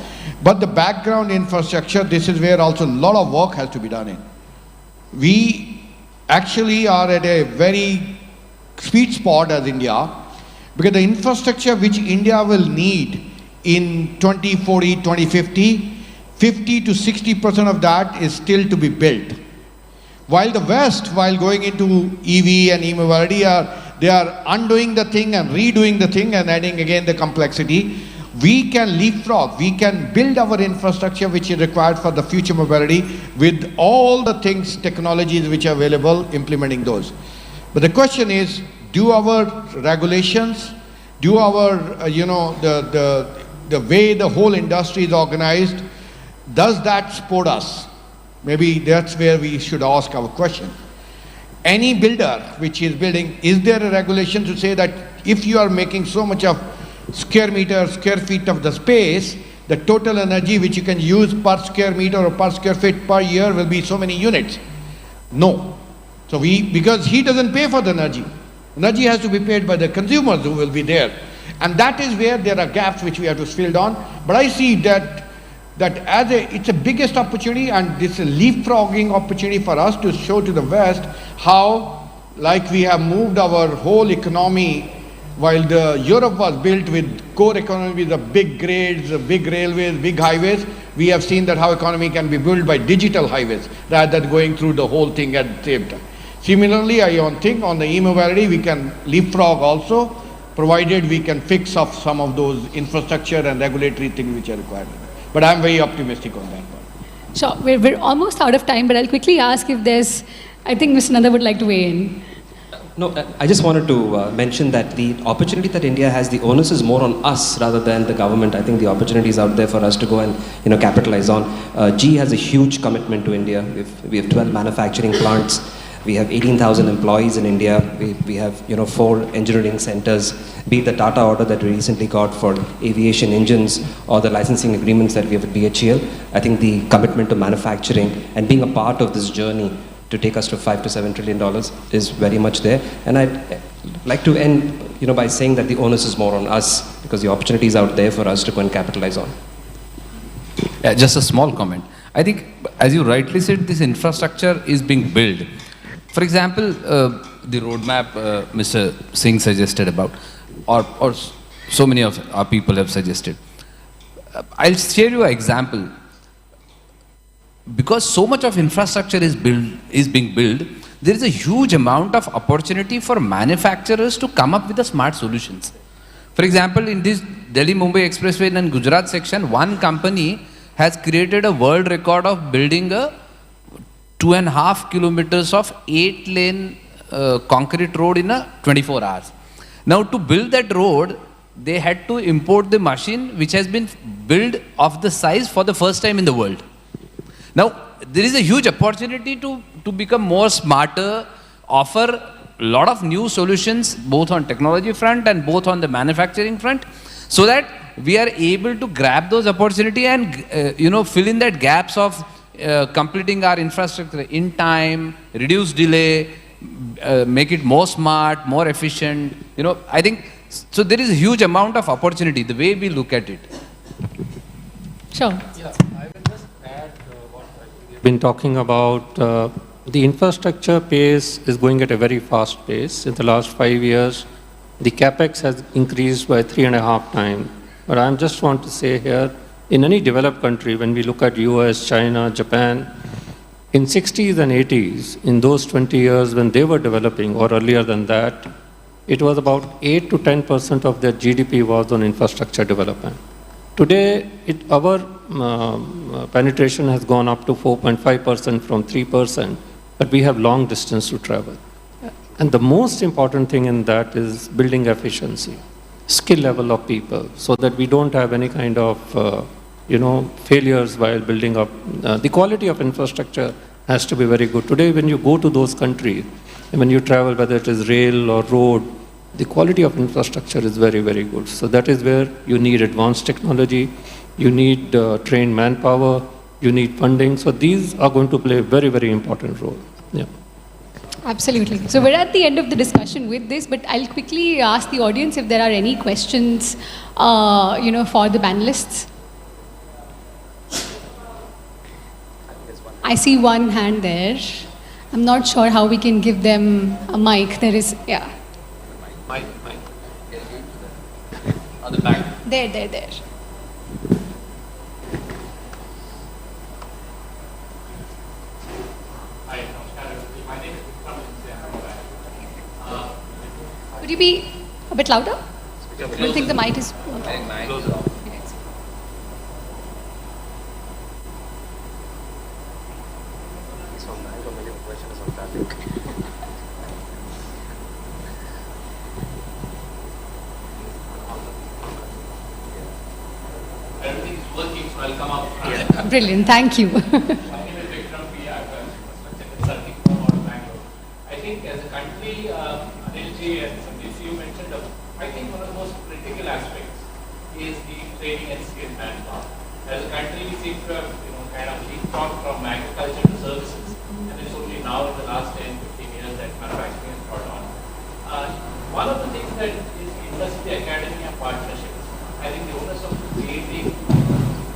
But the background infrastructure, this is where also a lot of work has to be done in. We actually are at a very sweet spot as India, because the infrastructure which India will need in 2040, 2050, 50 to 60% of that is still to be built. While the West, while going into EV and e-mobility, they are undoing the thing and redoing the thing and adding again the complexity. We can leapfrog, we can build our infrastructure which is required for the future mobility with all the things, technologies which are available, implementing those. But the question is, do our regulations, do our, the way the whole industry is organized, does that support us? Maybe that's where we should ask our question. Any builder which is building, is there a regulation to say that if you are making so much of square meter, square feet of the space, the total energy which you can use per square meter or per square feet per year will be so many units? No. So because he doesn't pay for the energy. Energy has to be paid by the consumers who will be there. And that is where there are gaps which we have to fill on. But I see that it's a biggest opportunity, and this is a leapfrogging opportunity for us to show to the West how, like we have moved our whole economy, while the Europe was built with core economy, the big grids, big railways, big highways, we have seen that how economy can be built by digital highways rather than going through the whole thing at the same time. Similarly, I think on the e-mobility we can leapfrog also, provided we can fix up some of those infrastructure and regulatory things which are required. But I'm very optimistic on that one. Sure, we're almost out of time, but I'll quickly ask if there's, I think Mr. Nanda would like to weigh in. No, I just wanted to mention that the opportunity that India has, the onus is more on us rather than the government. I think the opportunity is out there for us to go and capitalize on. GE has a huge commitment to India. We have 12 manufacturing plants. We have 18,000 employees in India. We have 4 engineering centers. Be it the Tata order that we recently got for aviation engines or the licensing agreements that we have with BHEL. I think the commitment to manufacturing and being a part of this journey to take us to $5 to $7 trillion is very much there. And I'd like to end by saying that the onus is more on us because the opportunity is out there for us to go and capitalize on. Yeah, just a small comment. I think, as you rightly said, this infrastructure is being built. For example, the roadmap Mr. Singh suggested about, or so many of our people have suggested. I'll share you an example. Because so much of infrastructure is being built, there is a huge amount of opportunity for manufacturers to come up with the smart solutions. For example, in this Delhi-Mumbai Expressway and Gujarat section, one company has created a world record of building a 2.5 kilometers of 8-lane concrete road in 24 hours. Now, to build that road, they had to import the machine which has been built of the size for the first time in the world. Now, there is a huge opportunity to become more smarter, offer a lot of new solutions, both on technology front and both on the manufacturing front, so that we are able to grab those opportunity and, fill in that gaps of completing our infrastructure in time, reduce delay, make it more smart, more efficient. I think, so there is a huge amount of opportunity, the way we look at it. Sure. Yeah, I will just add what we've been talking about. The infrastructure pace is going at a very fast pace. In the last 5 years, the capex has increased by 3.5 times. But I just want to say here, in any developed country, when we look at US, China, Japan, in 60s and 80s, in those 20 years when they were developing, or earlier than that, it was about 8 to 10% of their GDP was on infrastructure development. Today, our penetration has gone up to 4.5% from 3%, but we have long distance to travel. And the most important thing in that is building efficiency, skill level of people, so that we don't have any kind of failures while building up. The quality of infrastructure has to be very good. Today, when you go to those countries, and when you travel, whether it is rail or road, the quality of infrastructure is very, very good. So that is where you need advanced technology, you need trained manpower, you need funding. So these are going to play a very, very important role. Yeah. Absolutely. So we're at the end of the discussion with this, but I'll quickly ask the audience if there are any questions, for the panelists. I see one hand there. I'm not sure how we can give them a mic. There is, yeah. Mic. On the back. There. Hi, Namaskar. My name is Vikram. Could you be a bit louder? I don't think the mic is... Brilliant, thank you. I think as a country, Anilji and Sandeep, you mentioned, I think one of the most critical aspects is the training and skill manpower. As a country, we seem to have, kind of leapfrogged from agriculture to services, and it's only now in the last 10, 15 years that manufacturing has brought on. One of the things that is industry academia partnerships. I think the onus of creating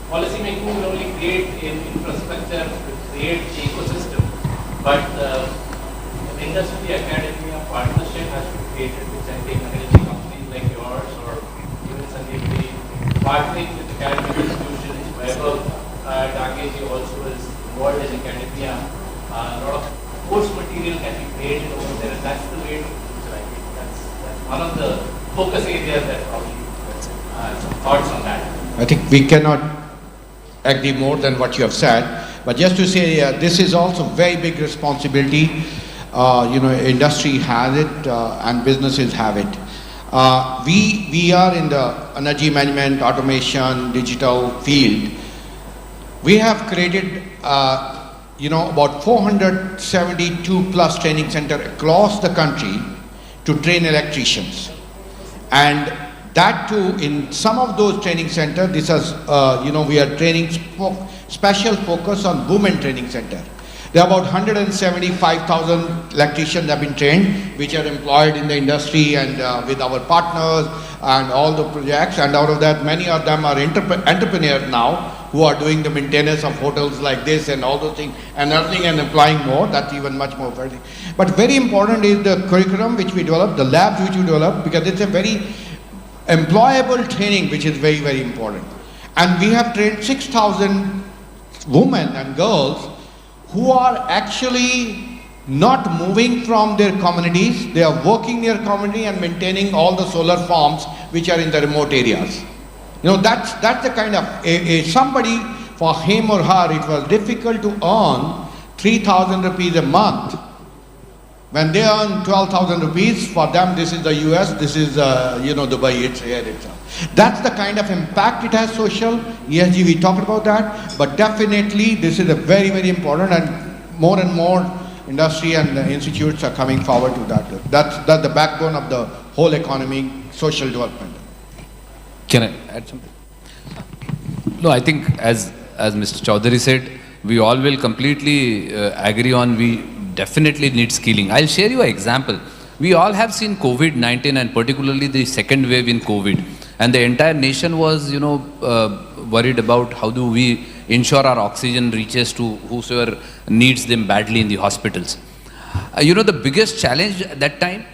policy making will only create in infrastructure, create the ecosystem, but the industry academia partnership has to be created, which I think energy companies like yours or even Sandeep, partnering with academic institutions, wherever Dageji also is involved in academia, a lot of course material can be created over there, and that's the way to future. I think that's one of the focus areas that probably some thoughts on that. I think we cannot agree more than what you have said, but just to say this is also very big responsibility. Industry has it and businesses have it. We are in the energy management, automation, digital field. We have created about 472 plus training centers across the country to train electricians, and that too, in some of those training centers, this is, we are training special focus on women training center. There are about 175,000 electricians have been trained, which are employed in the industry and with our partners and all the projects. And out of that, many of them are entrepreneurs now who are doing the maintenance of hotels like this and all those things, and earning and employing more. That's even much more. But very important is the curriculum which we develop, the labs which we develop, because it's a very employable training which is very, very important. And we have trained 6,000 women and girls who are actually not moving from their communities. They are working in their community and maintaining all the solar farms which are in the remote areas. That's the kind of, somebody, for him or her, it was difficult to earn 3,000 rupees a month. When they earn 12,000 rupees, for them this is the US, this is Dubai, it's here itself. That's the kind of impact it has social. ESG, we talked about that, but definitely this is a very, very important, and more industry and institutes are coming forward to that. That's the backbone of the whole economic, social development. Can I add something? No, I think as Mr. Chaudhary said, we all will completely agree on we definitely need skilling. I'll share you an example. We all have seen COVID-19 and particularly the second wave in COVID. And the entire nation was, worried about how do we ensure our oxygen reaches to whosoever needs them badly in the hospitals. The biggest challenge at that time,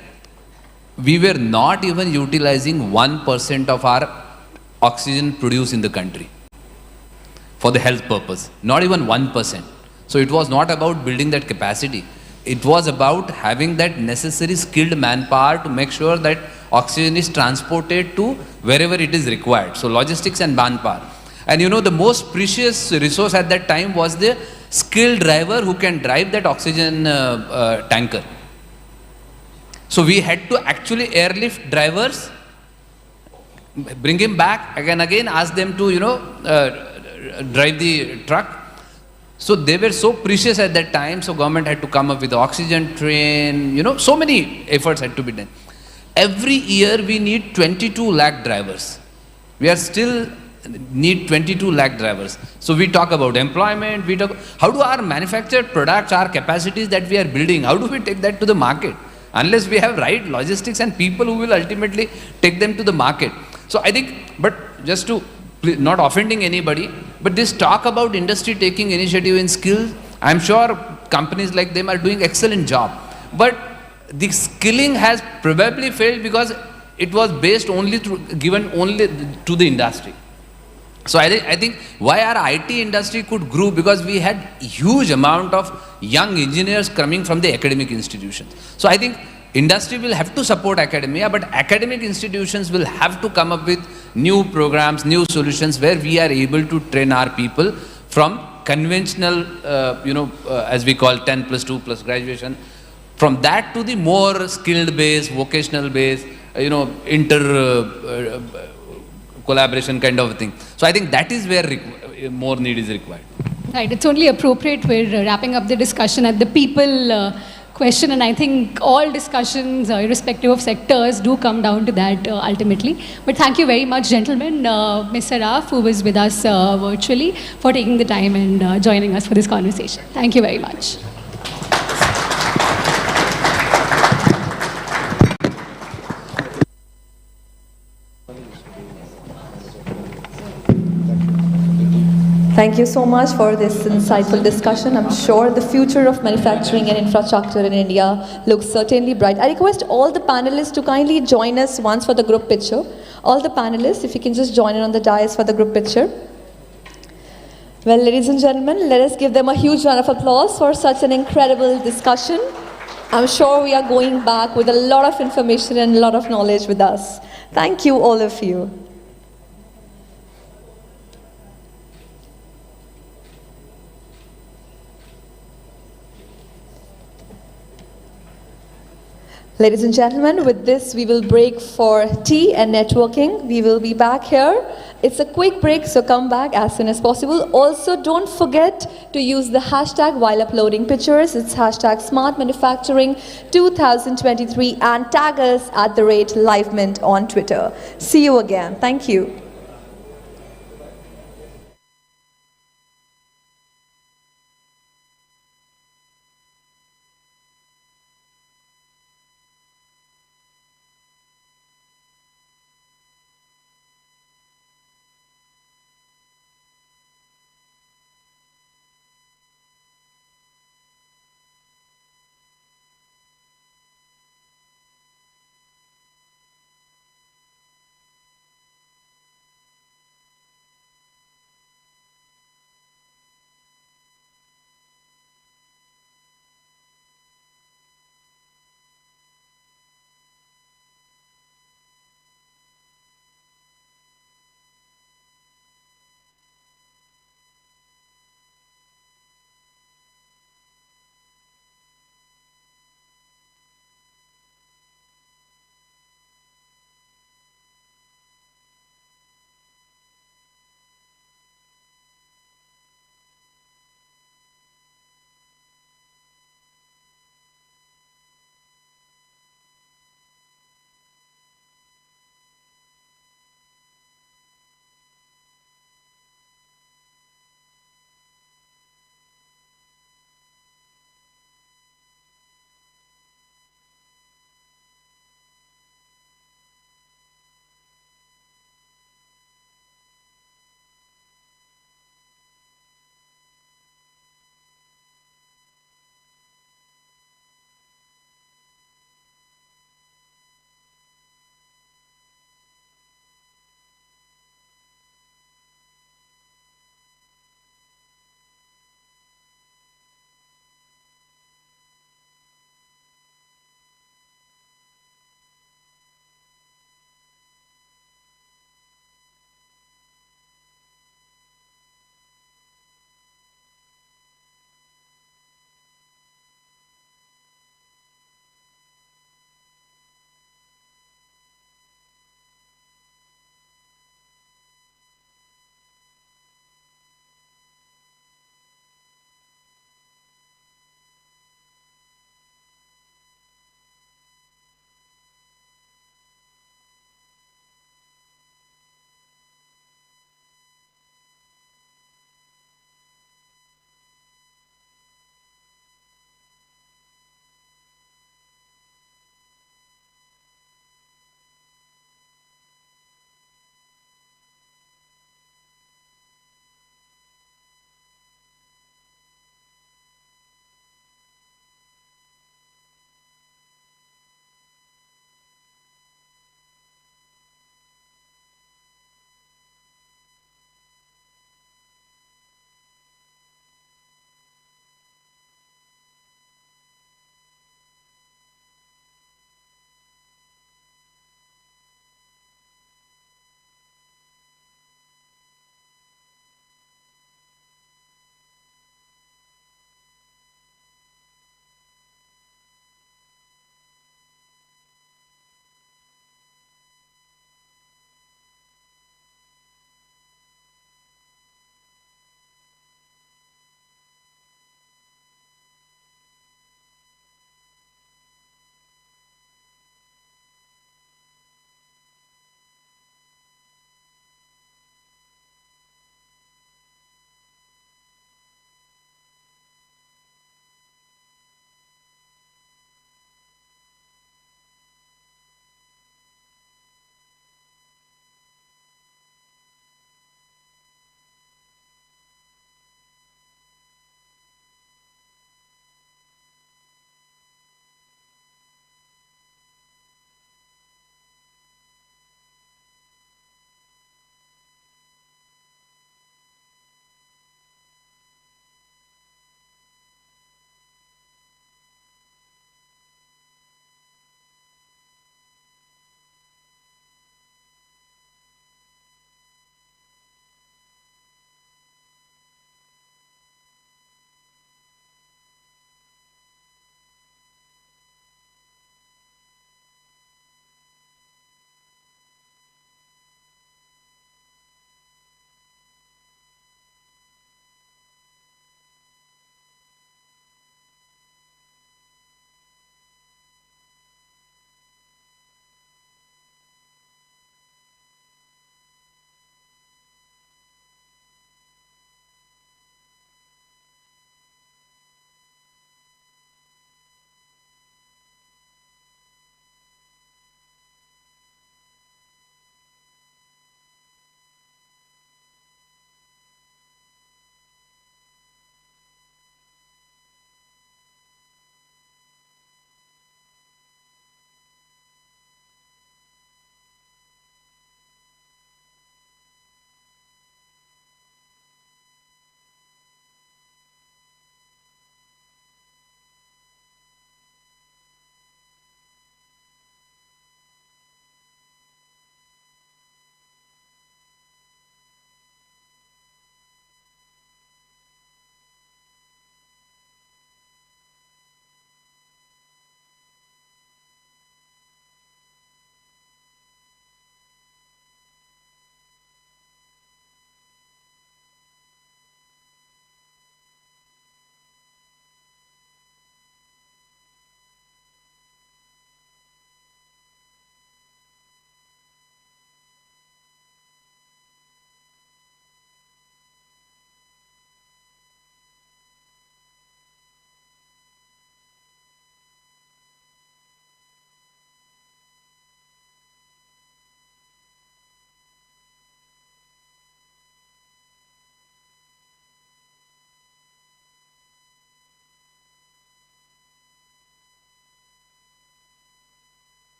we were not even utilizing 1% of our oxygen produced in the country for the health purpose. Not even 1%. So it was not about building that capacity. It was about having that necessary skilled manpower to make sure that oxygen is transported to wherever it is required. So logistics and manpower. And the most precious resource at that time was the skilled driver who can drive that oxygen tanker. So we had to actually airlift drivers, bring him back again, ask them to, drive the truck. So they were so precious at that time, so government had to come up with the oxygen train, so many efforts had to be done. Every year we need 22 lakh drivers. We are still need 22 lakh drivers. So we talk about employment, how do our manufactured products, our capacities that we are building, how do we take that to the market? Unless we have right logistics and people who will ultimately take them to the market. So I think, but just to, not offending anybody, but this talk about industry taking initiative in skills, I'm sure companies like them are doing excellent job. But the skilling has probably failed because it was based only given only to the industry. So I think why our IT industry could grow, because we had huge amount of young engineers coming from the academic institutions. So I think industry will have to support academia, but academic institutions will have to come up with new programs, new solutions where we are able to train our people from conventional, as we call 10 plus 2 plus graduation, from that to the more skilled base, vocational base, collaboration kind of thing. So I think that is where more need is required. Right, it's only appropriate we're wrapping up the discussion at the people question, and I think all discussions, irrespective of sectors, do come down to that ultimately. But thank you very much, gentlemen. Mr. Raf, who was with us virtually, for taking the time and joining us for this conversation. Thank you very much. Thank you so much for this insightful discussion. I'm sure the future of manufacturing and infrastructure in India looks certainly bright. I request all the panelists to kindly join us once for the group picture. All the panelists, if you can just join in on the dais for the group picture. Well, ladies and gentlemen, let us give them a huge round of applause for such an incredible discussion. I'm sure we are going back with a lot of information and a lot of knowledge with us. Thank you, all of you. Ladies and gentlemen, with this we will break for tea and networking. We will be back here. It's a quick break, so come back as soon as possible. Also, don't forget to use the hashtag while uploading pictures. It's hashtag Smart Manufacturing 2023 and tag us at @LiveMint on Twitter. See you again. Thank you.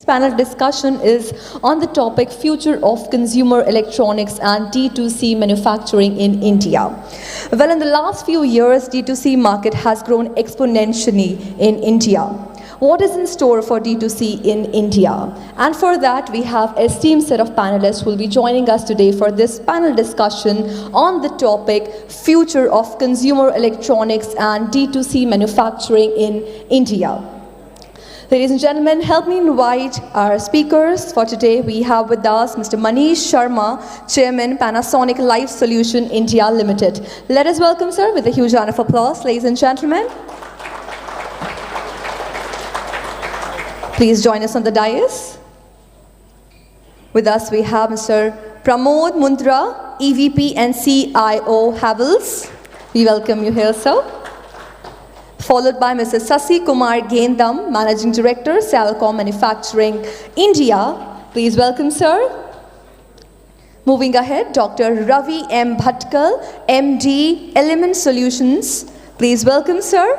Panel discussion is on the topic Future of Consumer Electronics and D2C Manufacturing in India. Well, in the last few years, D2C market has grown exponentially in India. What is in store for D2C in India? And for that, we have an esteemed set of panelists who will be joining us today for this panel discussion on the topic Future of Consumer Electronics and D2C Manufacturing in India. Ladies and gentlemen, help me invite our speakers for today. We have with us Mr. Manish Sharma, Chairman, Panasonic Life Solution India Limited. Let us welcome, sir, with a huge round of applause, ladies and gentlemen. Please join us on the dais. With us, we have Mr. Pramod Mundra, EVP and CIO Havels. We welcome you here, sir. Followed by Mr. Sasi Kumar Gendam, Managing Director, Salcom Manufacturing India. Please welcome, sir. Moving ahead, Dr. Ravi M. Bhatkal, MD, Element Solutions. Please welcome, sir.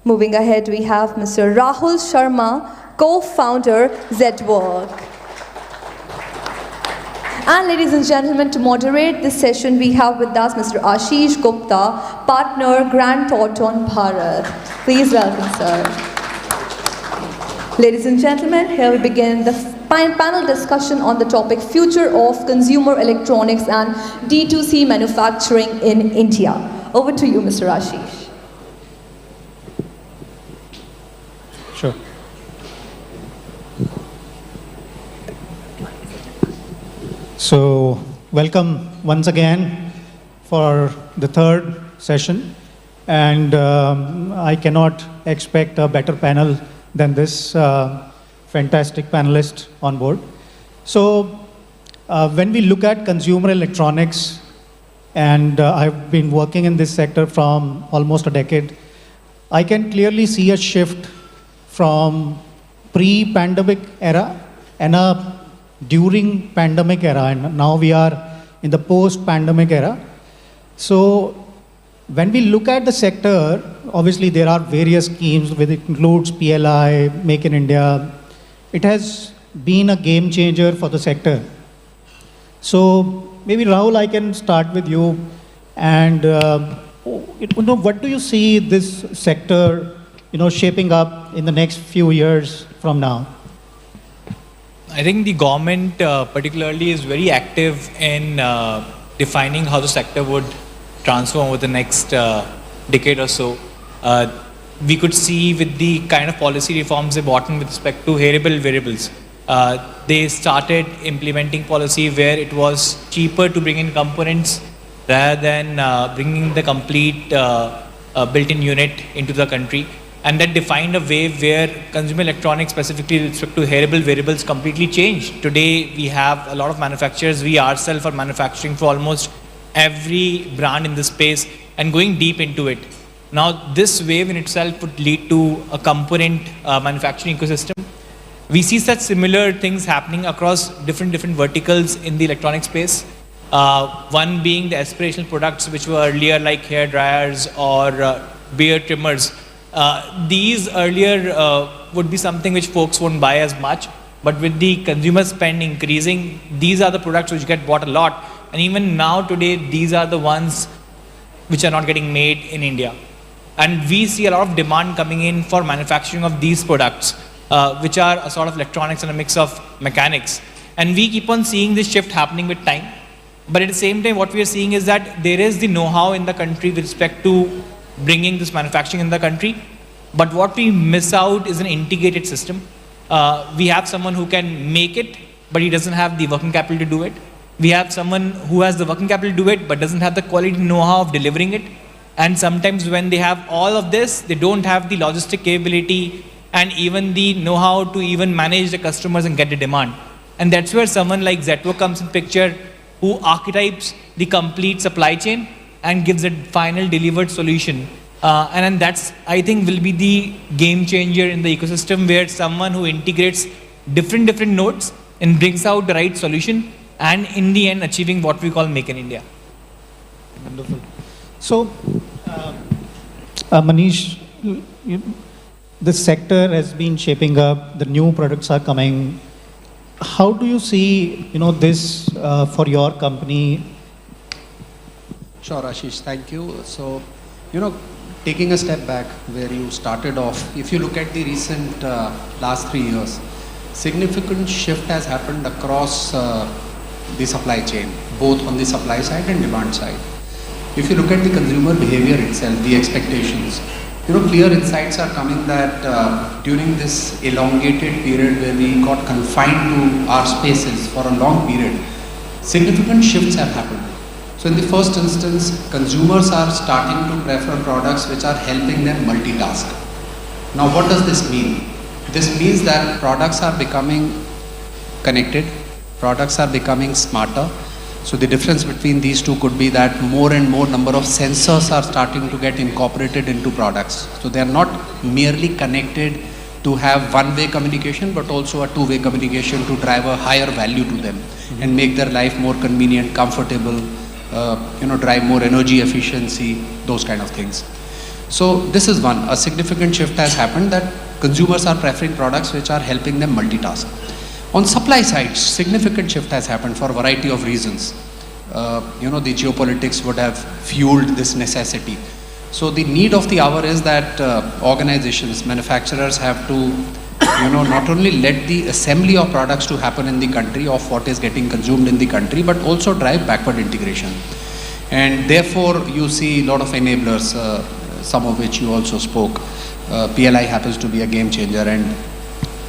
Moving ahead, we have Mr. Rahul Sharma, co-founder, Zetwerk. And ladies and gentlemen, to moderate this session, we have with us Mr. Ashish Gupta, partner, Grant Thornton Bharat. Please welcome, sir. Ladies and gentlemen, here we begin the panel discussion on the topic Future of Consumer Electronics and D2C Manufacturing in India. Over to you, Mr. Ashish. Sure. So, welcome once again for the third session, and I cannot expect a better panel than this fantastic panelist on board. So, when we look at consumer electronics, and I've been working in this sector from almost a decade, I can clearly see a shift from pre-pandemic era and a during pandemic era, and now we are in the post-pandemic era. So when we look at the sector, obviously there are various schemes, which includes PLI, Make in India. It has been a game changer for the sector. So maybe Rahul, I can start with you. And what do you see this sector, shaping up in the next few years from now? I think the government particularly is very active in defining how the sector would transform over the next decade or so. We could see with the kind of policy reforms they brought in with respect to hearable variables. They started implementing policy where it was cheaper to bring in components rather than bringing the complete built-in unit into the country. And that defined a way where consumer electronics, specifically with respect to hearable variables, completely changed. Today, we have a lot of manufacturers. We ourselves are manufacturing for almost every brand in this space and going deep into it. Now, this wave in itself would lead to a component manufacturing ecosystem. We see such similar things happening across different verticals in the electronic space. One being the aspirational products, which were earlier like hair dryers or beard trimmers. These earlier would be something which folks won't buy as much, but with the consumer spend increasing, these are the products which get bought a lot. And even now today, these are the ones which are not getting made in India. And we see a lot of demand coming in for manufacturing of these products, which are a sort of electronics and a mix of mechanics. And we keep on seeing this shift happening with time. But at the same time, what we are seeing is that there is the know-how in the country with respect to bringing this manufacturing in the country, but what we miss out is an integrated system. We have someone who can make it, but he doesn't have the working capital to do it. We have someone who has the working capital to do it, but doesn't have the quality know-how of delivering it. And sometimes when they have all of this, they don't have the logistic capability and even the know-how to even manage the customers and get the demand. And that's where someone like Zetwerk comes in picture, who archetypes the complete supply chain and gives a final delivered solution. And that's, I think, will be the game changer in the ecosystem, where someone who integrates different nodes and brings out the right solution, and in the end achieving what we call Make in India. Wonderful. So, Manish, the sector has been shaping up, the new products are coming. How do you see, this for your company? Sure, Ashish, thank you. So, taking a step back where you started off, if you look at the recent last 3 years, significant shift has happened across the supply chain, both on the supply side and demand side. If you look at the consumer behavior itself, the expectations, clear insights are coming that during this elongated period where we got confined to our spaces for a long period, significant shifts have happened. So in the first instance, consumers are starting to prefer products which are helping them multitask. Now what does this mean? This means that products are becoming connected, products are becoming smarter. So the difference between these two could be that more and more number of sensors are starting to get incorporated into products. So they are not merely connected to have one-way communication, but also a two-way communication to drive a higher value to them and make their life more convenient, comfortable, drive more energy efficiency, those kind of things. So this is one, a significant shift has happened that consumers are preferring products which are helping them multitask. On supply side, significant shift has happened for a variety of reasons. The geopolitics would have fueled this necessity. So the need of the hour is that organizations, manufacturers have to, not only let the assembly of products to happen in the country of what is getting consumed in the country, but also drive backward integration. And therefore, you see a lot of enablers, some of which you also spoke. PLI happens to be a game changer, and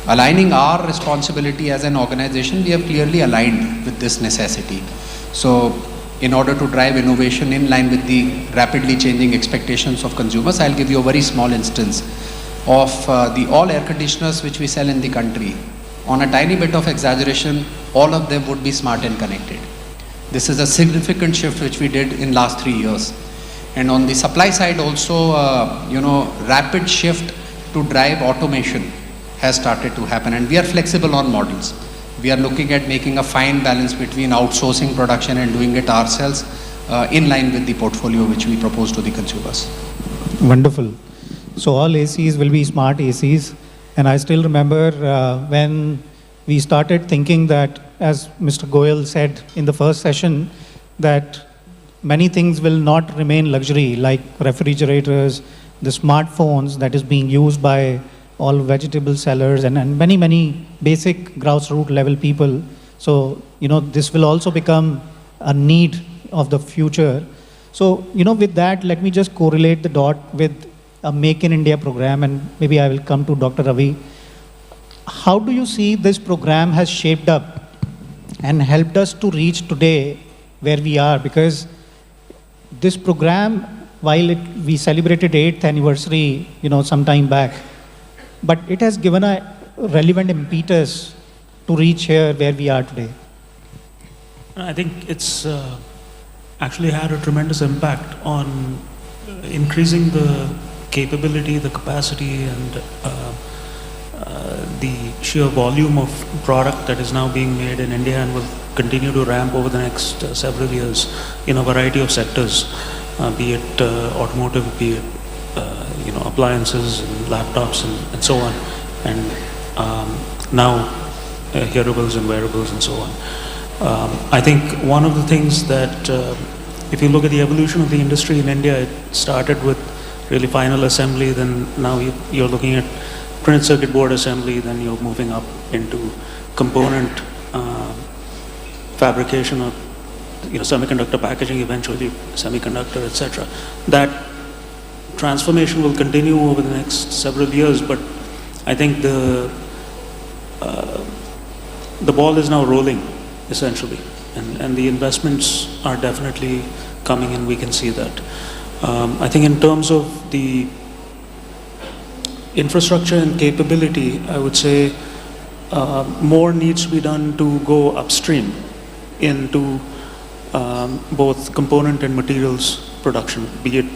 aligning our responsibility as an organization, we have clearly aligned with this necessity. So in order to drive innovation in line with the rapidly changing expectations of consumers, I'll give you a very small instance of the all air conditioners which we sell in the country. On a tiny bit of exaggeration, all of them would be smart and connected. This is a significant shift which we did in last 3 years. And on the supply side also, rapid shift to drive automation has started to happen, and we are flexible on models. We are looking at making a fine balance between outsourcing production and doing it ourselves in line with the portfolio which we propose to the consumers. Wonderful. So all ACs will be smart ACs. And I still remember when we started thinking that, as Mr. Goyal said in the first session, that many things will not remain luxury, like refrigerators, the smartphones that is being used by all vegetable sellers and many, many basic grassroots level people. So, this will also become a need of the future. So, with that, let me just correlate the dot with a Make in India program, and maybe I will come to Dr. Ravi. How do you see this program has shaped up and helped us to reach today where we are? Because this program, while we celebrated 8th anniversary, some time back, but it has given a relevant impetus to reach here where we are today. I think it's actually had a tremendous impact on increasing the capability, the capacity, and the sheer volume of product that is now being made in India and will continue to ramp over the next several years in a variety of sectors, be it automotive, be it appliances and laptops and so on, and now hearables and wearables and so on. I think one of the things that, if you look at the evolution of the industry in India, it started with really final assembly, then now you're looking at printed circuit board assembly, then you're moving up into component fabrication of semiconductor packaging, eventually semiconductor, etc. That transformation will continue over the next several years, but I think the ball is now rolling, essentially, and the investments are definitely coming in. We can see that. I think in terms of the infrastructure and capability, I would say more needs to be done to go upstream into both component and materials production, be it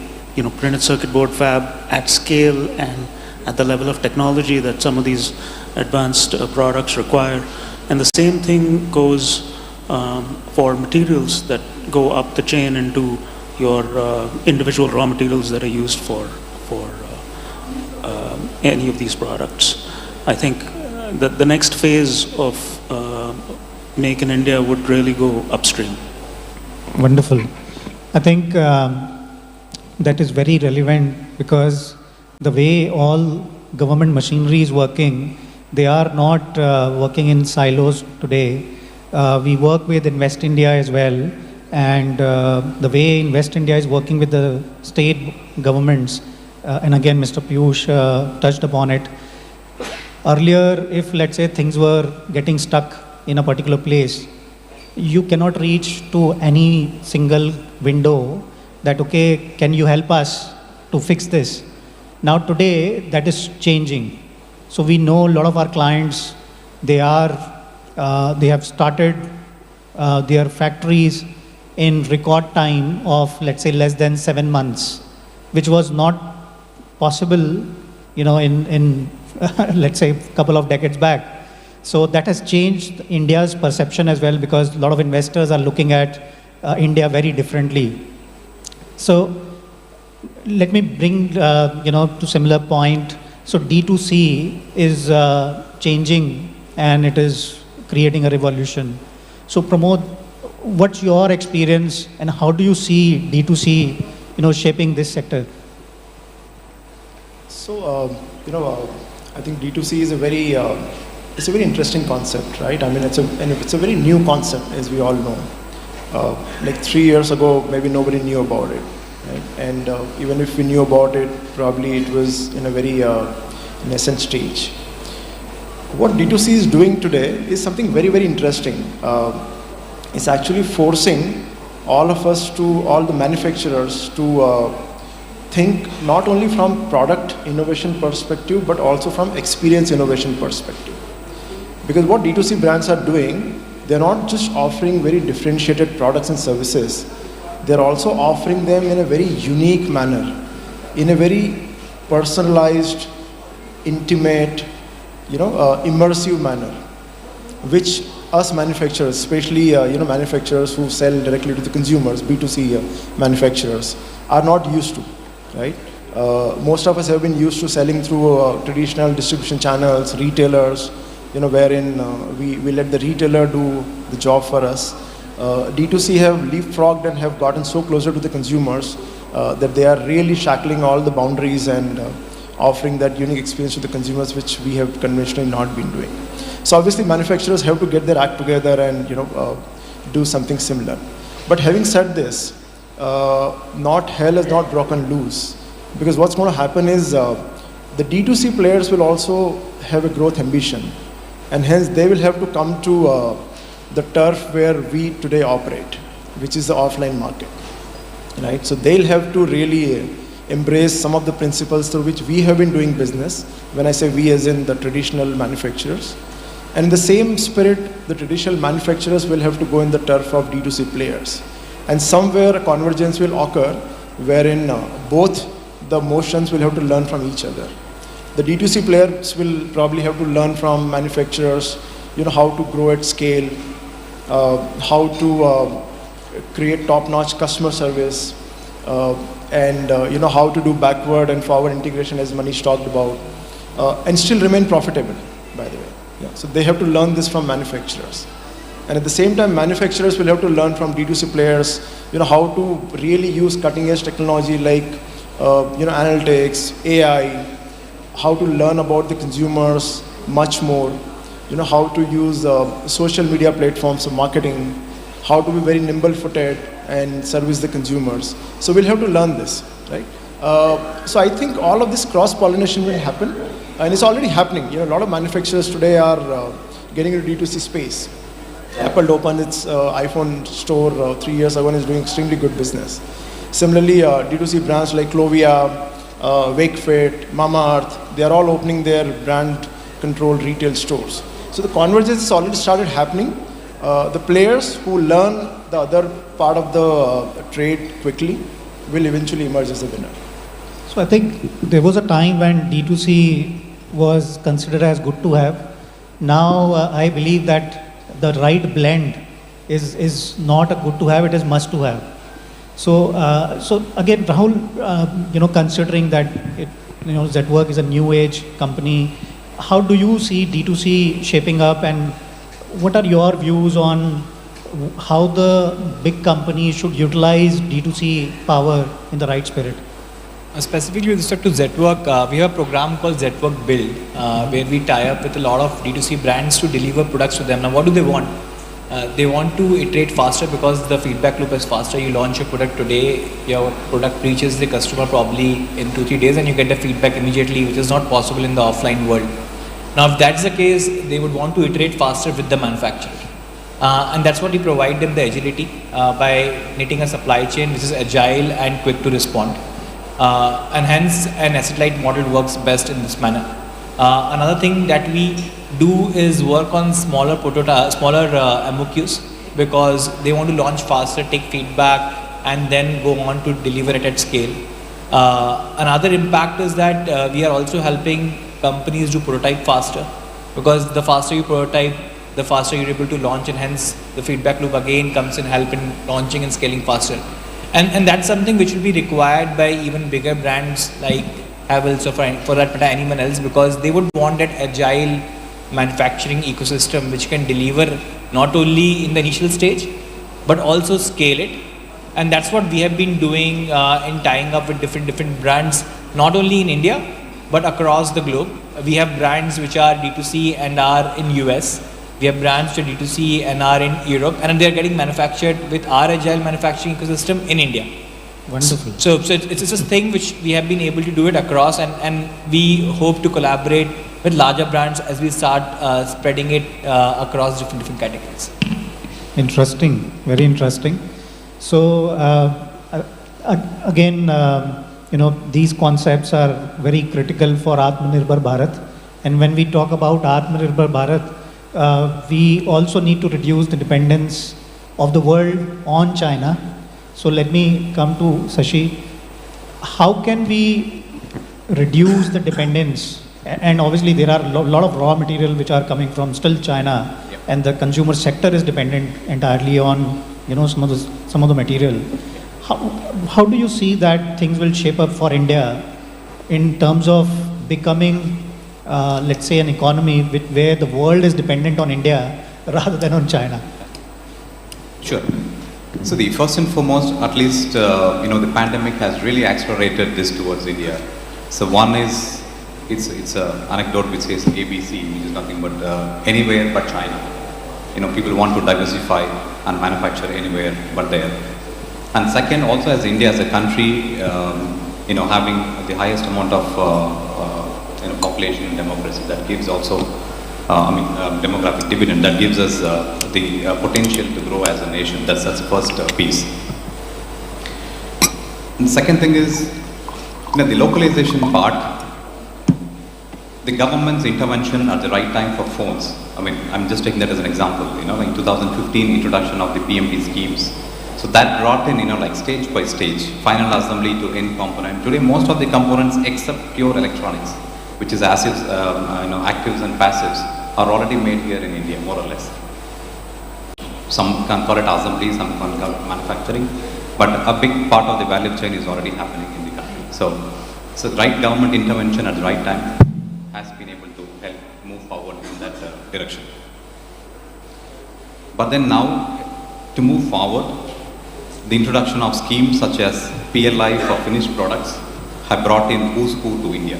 printed circuit board fab at scale and at the level of technology that some of these advanced products require. And the same thing goes for materials that go up the chain into your individual raw materials that are used for any of these products. I think the next phase of Make in India would really go upstream. Wonderful. I think that is very relevant because the way all government machinery is working, they are not working in silos today. We work with Invest India as well, and the way Invest India is working with the state governments, and again Mr. Piyush touched upon it. Earlier, if let's say things were getting stuck in a particular place, you cannot reach to any single window that, okay, can you help us to fix this? Now today, that is changing. So we know a lot of our clients, they have started their factories in record time of, let's say, less than 7 months, which was not possible, in let's say, a couple of decades back. So that has changed India's perception as well, because a lot of investors are looking at India very differently. So let me bring, to similar point. So D2C is changing and it is creating a revolution. So Pramod, what's your experience and how do you see D2C, shaping this sector? So, I think D2C is a very interesting concept, right? I mean, it's a very new concept, as we all know. Like 3 years ago, maybe nobody knew about it, right? And even if we knew about it, probably it was in a very nascent stage. What D2C is doing today is something very, very interesting. It's actually forcing all of us all the manufacturers to think not only from product innovation perspective, but also from experience innovation perspective. Because what D2C brands are doing, they're not just offering very differentiated products and services, they're also offering them in a very unique manner, in a very personalized, intimate, immersive manner, which us manufacturers, especially manufacturers who sell directly to the consumers, B2C manufacturers, are not used to, right? Most of us have been used to selling through traditional distribution channels, retailers, wherein we let the retailer do the job for us. D2C have leapfrogged and have gotten so closer to the consumers that they are really shackling all the boundaries and offering that unique experience to the consumers, which we have conventionally not been doing. So obviously manufacturers have to get their act together and do something similar. But having said this, hell has not broken loose, because what's going to happen is the D2C players will also have a growth ambition, and hence they will have to come to the turf where we today operate, which is the offline market, right? So they'll have to really embrace some of the principles through which we have been doing business. When I say we, as in the traditional manufacturers. And in the same spirit, the traditional manufacturers will have to go in the turf of D2C players. And somewhere a convergence will occur wherein both the motions will have to learn from each other. The D2C players will probably have to learn from manufacturers, how to grow at scale, how to create top-notch customer service, and how to do backward and forward integration, as Manish talked about, and still remain profitable, by the way. Yeah. So they have to learn this from manufacturers. And at the same time, manufacturers will have to learn from D2C players, how to really use cutting-edge technology like, analytics, AI, how to learn about the consumers much more, how to use social media platforms for marketing, how to be very nimble-footed and service the consumers. So we'll have to learn this, right? So I think all of this cross-pollination will happen, and it's already happening. A lot of manufacturers today are getting into D2C space. Apple opened its iPhone store 3 years ago and is doing extremely good business. Similarly, D2C brands like Clovia, Wakefit, Mamaearth, they are all opening their brand-controlled retail stores. So the convergence has already started happening. The players who learn the other part of the trade quickly will eventually emerge as the winner. So I think there was a time when D2C was considered as good to have. Now I believe that the right blend is not a good to have, it is must to have. So again, Rahul, considering that Zetwerk is a new age company. How do you see D2C shaping up, and what are your views on how the big companies should utilize D2C power in the right spirit? Specifically with respect to Zetwerk, we have a program called Zetwerk Build, where we tie up with a lot of D2C brands to deliver products to them. Now, what do they want? They want to iterate faster because the feedback loop is faster. You launch your product today, your product reaches the customer probably in 2-3 days, and you get the feedback immediately, which is not possible in the offline world. Now, if that's the case, they would want to iterate faster with the manufacturer. And that's what we provide them, the agility, by knitting a supply chain which is agile and quick to respond. And hence an asset-light model works best in this manner. Another thing that we do is work on smaller MOQs, because they want to launch faster, take feedback, and then go on to deliver it at scale. Another impact is that we are also helping companies do prototype faster, because the faster you prototype, the faster you're able to launch, and hence the feedback loop again comes in help in launching and scaling faster. And that's something which will be required by even bigger brands like Havells or for that matter anyone else, because they would want that agile manufacturing ecosystem which can deliver not only in the initial stage but also scale it. And that's what we have been doing in tying up with different brands, not only in India but across the globe. We have brands which are D2C and are in US. We have brands which are D2C and are in Europe, and they are getting manufactured with our agile manufacturing ecosystem in India. Wonderful. So it's just a thing which we have been able to do it across, and we hope to collaborate with larger brands as we start spreading it across different categories. Interesting, very interesting. So again, these concepts are very critical for Atmanirbhar Bharat. And when we talk about Atmanirbhar Bharat, we also need to reduce the dependence of the world on China. So let me come to Sashi. How can we reduce the dependence? And obviously there are a lot of raw material which are coming from still China, and the consumer sector is dependent entirely on some of the material. How do you see that things will shape up for India in terms of becoming let's say an economy where the world is dependent on India rather than on China? Sure. So the first and foremost, at least the pandemic has really accelerated this towards India. So one is, it's an anecdote which says ABC, which is nothing but anywhere but China. People want to diversify and manufacture anywhere but there. And second, also as India as a country, having the highest amount of population and democracy, that gives also, demographic dividend, that gives us the potential to grow as a nation. That's the first piece. And the second thing is, the localization part, the government's intervention at the right time for phones. I'm just taking that as an example. In 2015, introduction of the PMP schemes. So that brought in, like stage by stage, final assembly to end component. Today, most of the components except pure electronics, which is actives and passives, are already made here in India, more or less. Some can call it assembly, some can call it manufacturing, but a big part of the value chain is already happening in the country. So right government intervention at the right time has been able to help move forward in that direction. But then now, to move forward, the introduction of schemes such as PLI for finished products have brought in who's who to India.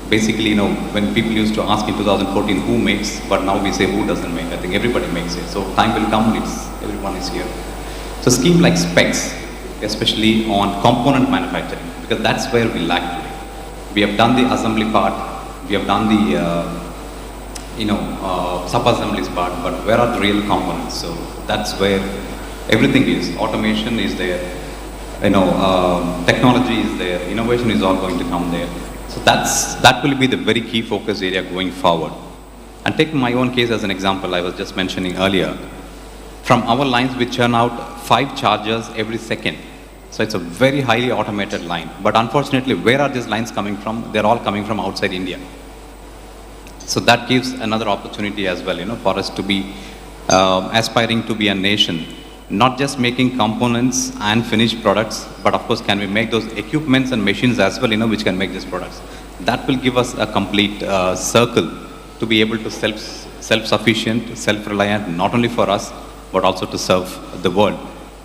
Basically, when people used to ask in 2014 who makes, but now we say who doesn't make. I think everybody makes it. So time will come, everyone is here. So scheme like specs, especially on component manufacturing, because that's where we lack today. We have done the assembly part, we have done the sub-assemblies part, but where are the real components? So that's where everything is. Automation is there, technology is there, innovation is all going to come there. So that will be the very key focus area going forward. And taking my own case as an example, I was just mentioning earlier, from our lines we churn out 5 chargers every second. So it's a very highly automated line. But unfortunately, where are these lines coming from? They're all coming from outside India. So that gives another opportunity as well, for us to be aspiring to be a nation not just making components and finished products, but of course, can we make those equipments and machines as well, which can make these products. That will give us a complete circle to be able to self-sufficient, self-reliant, not only for us, but also to serve the world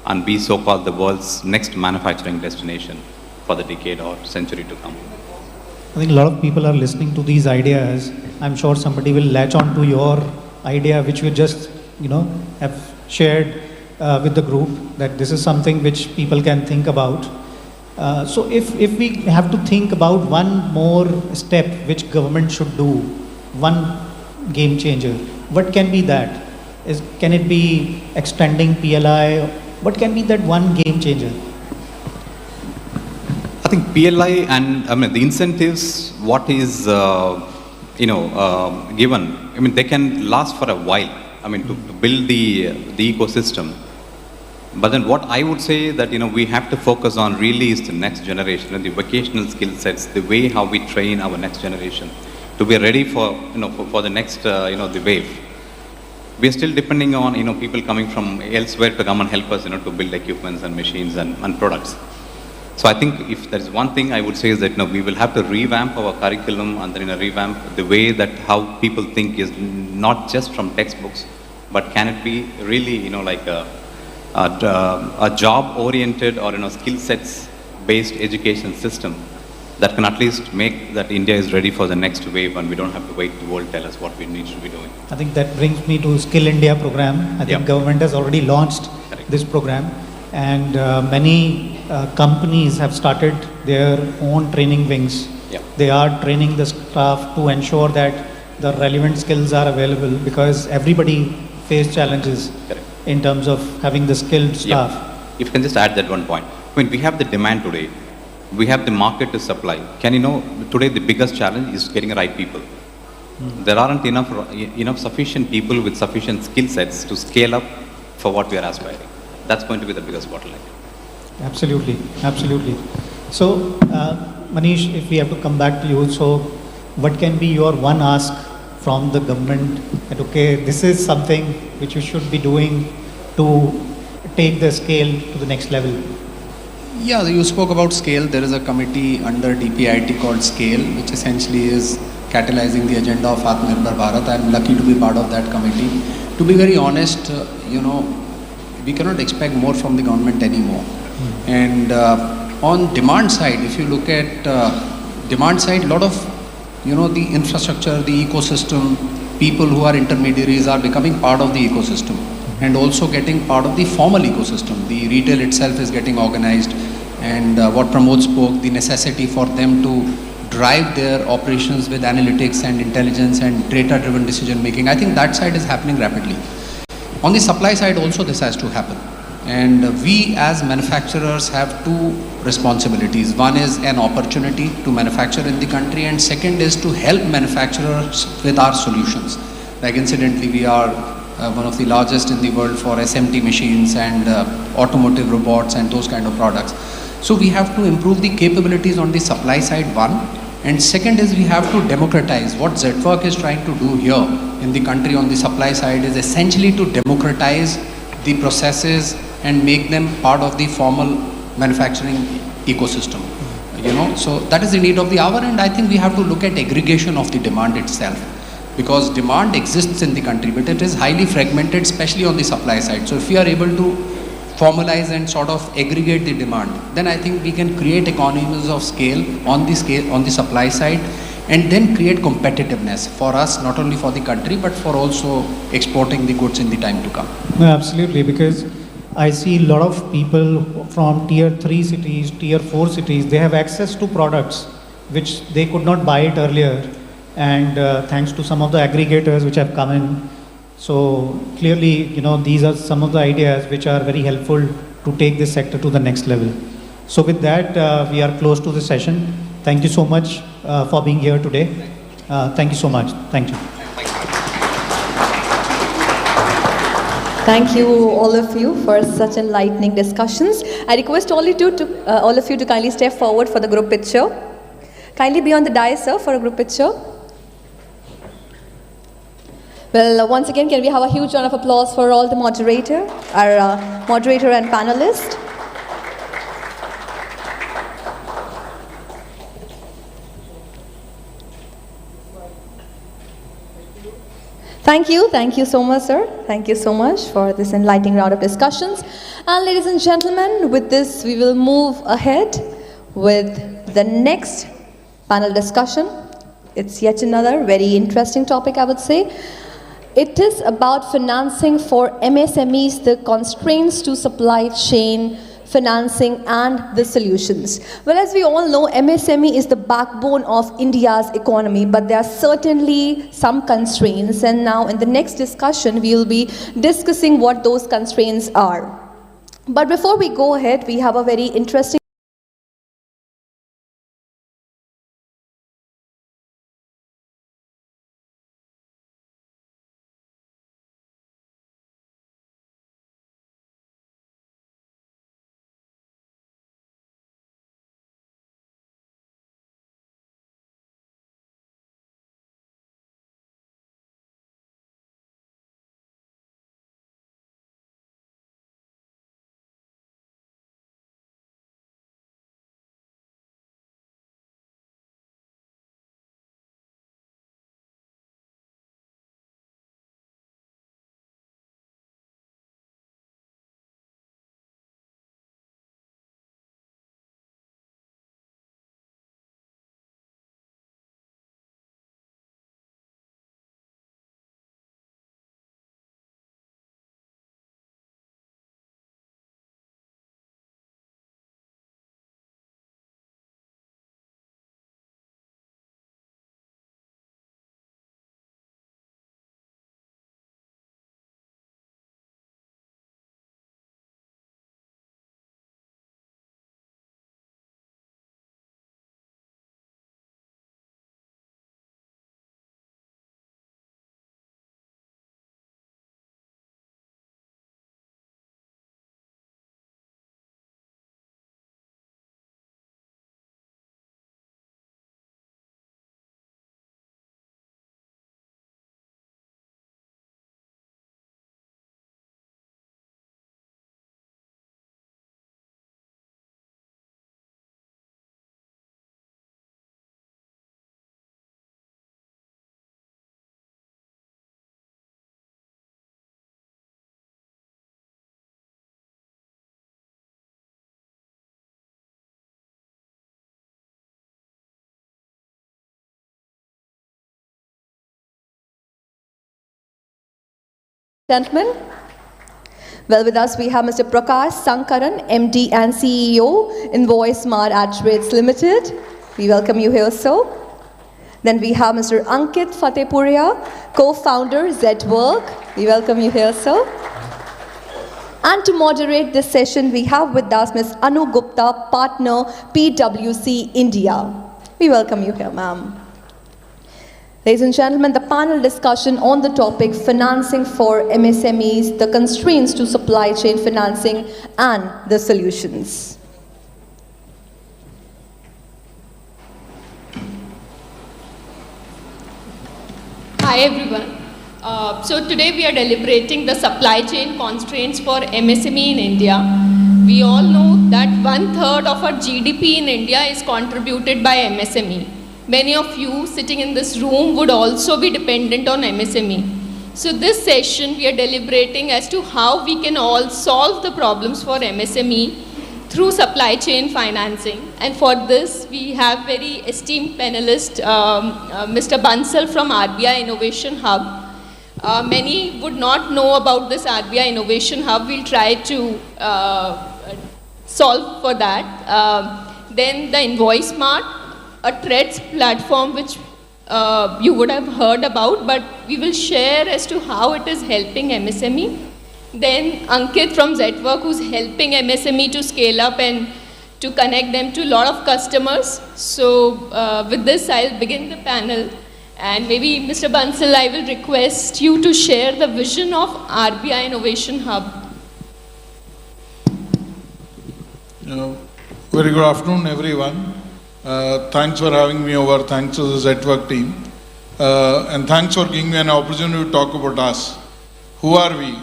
and be so-called the world's next manufacturing destination for the decade or century to come. I think a lot of people are listening to these ideas. I'm sure somebody will latch on to your idea, which you just, have shared with the group, that this is something which people can think about. So if we have to think about one more step which government should do, one game changer, what can be that? Can it be extending PLI? What can be that one game changer? I think PLI and the incentives, what is given, they can last for a while. To build the ecosystem. But then what I would say that we have to focus on really is the next generation, the vocational skill sets, the way how we train our next generation to be ready for for the next the wave. We are still depending on people coming from elsewhere to come and help us to build equipments and machines and products. So I think if there is one thing I would say is that we will have to revamp our curriculum and then revamp the way that how people think is not just from textbooks, but can it be really like a job-oriented or skill sets based education system that can at least make that India is ready for the next wave and we don't have to wait the world tell us what we need to be doing. I think that brings me to Skill India program. I think government has already launched this program, and many companies have started their own training wings. They are training the staff to ensure that the relevant skills are available, because everybody face challenges in terms of having the skilled staff. If you can just add that one point. We have the demand today. We have the market to supply. Today the biggest challenge is getting the right people. There aren't enough sufficient people with sufficient skill sets to scale up for what we are aspiring. That's going to be the biggest bottleneck. Absolutely, absolutely. So, Manish, if we have to come back to you, so what can be your one ask from the government that, okay, this is something which you should be doing to take the scale to the next level? Yeah, you spoke about scale. There is a committee under DPIT called SCALE, which essentially is catalyzing the agenda of Atmanirbhar Bharat. I'm lucky to be part of that committee. To be very honest, we cannot expect more from the government anymore. And on demand side, if you look at demand side, a lot of the infrastructure, the ecosystem, people who are intermediaries are becoming part of the ecosystem and also getting part of the formal ecosystem. The retail itself is getting organized, and what Pramod spoke, the necessity for them to drive their operations with analytics and intelligence and data-driven decision making. I think that side is happening rapidly. On the supply side also this has to happen. And we as manufacturers have two responsibilities. One is an opportunity to manufacture in the country, and second is to help manufacturers with our solutions. Like incidentally, we are one of the largest in the world for SMT machines and automotive robots and those kind of products. So we have to improve the capabilities on the supply side, one. And second is we have to democratize. What Zetwerk is trying to do here in the country on the supply side is essentially to democratize the processes and make them part of the formal manufacturing ecosystem. So that is the need of the hour, and I think we have to look at aggregation of the demand itself, because demand exists in the country, but it is highly fragmented, especially on the supply side. So if we are able to formalize and sort of aggregate the demand, then I think we can create economies of scale on the supply side, and then create competitiveness for us, not only for the country, but for also exporting the goods in the time to come. No, absolutely, because I see a lot of people from tier 3 cities, tier 4 cities, they have access to products which they could not buy it earlier, and thanks to some of the aggregators which have come in. So clearly, these are some of the ideas which are very helpful to take this sector to the next level. So with that, we are close to the session. Thank you so much for being here today. Thank you so much. Thank you. Thank you, all of you, for such enlightening discussions. I request all of you to kindly step forward for the group picture. Kindly be on the dais, sir, for a group picture. Well, once again, can we have a huge round of applause for all the our moderator and panelists. Thank you so much, sir. Thank you so much for this enlightening round of discussions. And ladies and gentlemen, with this, we will move ahead with the next panel discussion. It's yet another very interesting topic, I would say. It is about financing for MSMEs, the constraints to supply chain financing and the solutions. Well, as we all know, MSME is the backbone of India's economy, but there are certainly some constraints. And now in the next discussion, we will be discussing what those constraints are. But before we go ahead, we have a very interesting gentlemen. Well, with us we have Mr. Prakash Sankaran, MD and CEO, Invoice Smart Manufacturing Limited. We welcome you here, sir. Then we have Mr. Ankit Fatehpuria, co-founder, Zetwerk. We welcome you here, sir. And to moderate this session, we have with us Ms. Anu Gupta, partner, PwC India. We welcome you here, ma'am. Ladies and gentlemen, the panel discussion on the topic financing for MSMEs, the constraints to supply chain financing and the solutions. Hi everyone. So today we are deliberating the supply chain constraints for MSME in India. We all know that 1/3 of our GDP in India is contributed by MSME. Many of you sitting in this room would also be dependent on MSME. So this session we are deliberating as to how we can all solve the problems for MSME through supply chain financing. And for this we have very esteemed panelist, Mr. Bansal from RBI Innovation Hub. Many would not know about this RBI Innovation Hub. We'll try to solve for that. Then the Invoice Smart, a threads platform which you would have heard about, but we will share as to how it is helping MSME. Then Ankit from Zetwerk, who's helping MSME to scale up and to connect them to a lot of customers. So with this, I'll begin the panel. And maybe Mr. Bansal, I will request you to share the vision of RBI Innovation Hub. Very good afternoon, everyone. Thanks for having me over. Thanks to the Zetwerk team. and thanks for giving me an opportunity to talk about us. Who are we?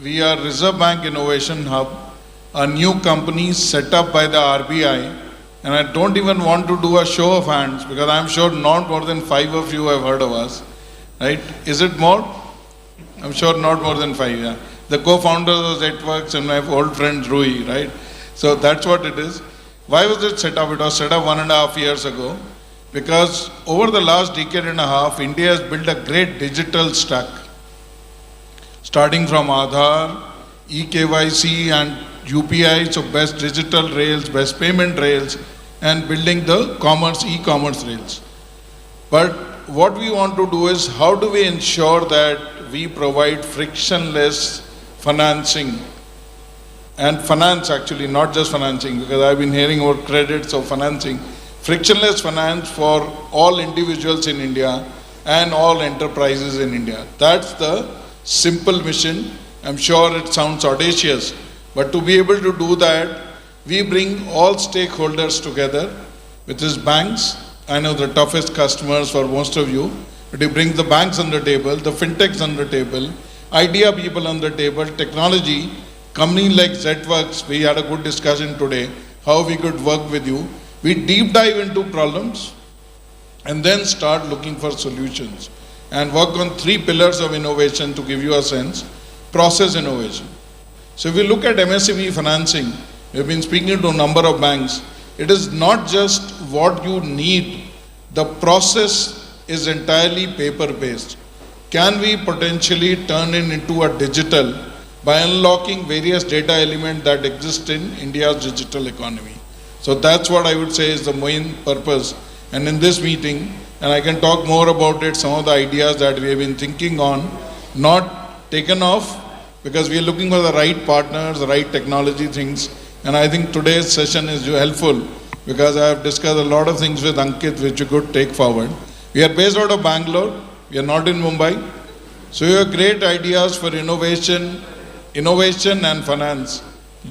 We are Reserve Bank Innovation Hub, a new company set up by the RBI, and I don't even want to do a show of hands because I'm sure not more than 5 of you have heard of us, right? Is it more? I'm sure not more than 5, yeah. The co-founders of Zetwerk and my old friend Rui, right? So that's what it is. Why was it set up? It was set up 1.5 years ago because over the last decade and a half, India has built a great digital stack, starting from Aadhaar, eKYC and UPI, so best digital rails, best payment rails, and building the e-commerce rails. But what we want to do is how do we ensure that we provide frictionless financing and finance actually, not just financing, because I've been hearing about credits of financing, frictionless finance for all individuals in India and all enterprises in India. That's the simple mission. I'm sure it sounds audacious, but to be able to do that, we bring all stakeholders together, which is banks. I know the toughest customers for most of you, but we bring the banks on the table, the fintechs on the table, idea people on the table, technology, company like Zetwerk. We had a good discussion today, how we could work with you. We deep dive into problems and then start looking for solutions and work on 3 pillars of innovation to give you a sense. Process innovation. So if we look at MSME financing, we've been speaking to a number of banks. It is not just what you need. The process is entirely paper-based. Can we potentially turn it into a digital by unlocking various data elements that exist in India's digital economy? So that's what I would say is the main purpose. And in this meeting, and I can talk more about it, some of the ideas that we have been thinking on, not taken off, because we are looking for the right partners, the right technology things. And I think today's session is helpful because I have discussed a lot of things with Ankit which you could take forward. We are based out of Bangalore. We are not in Mumbai. So you have great ideas for innovation and finance,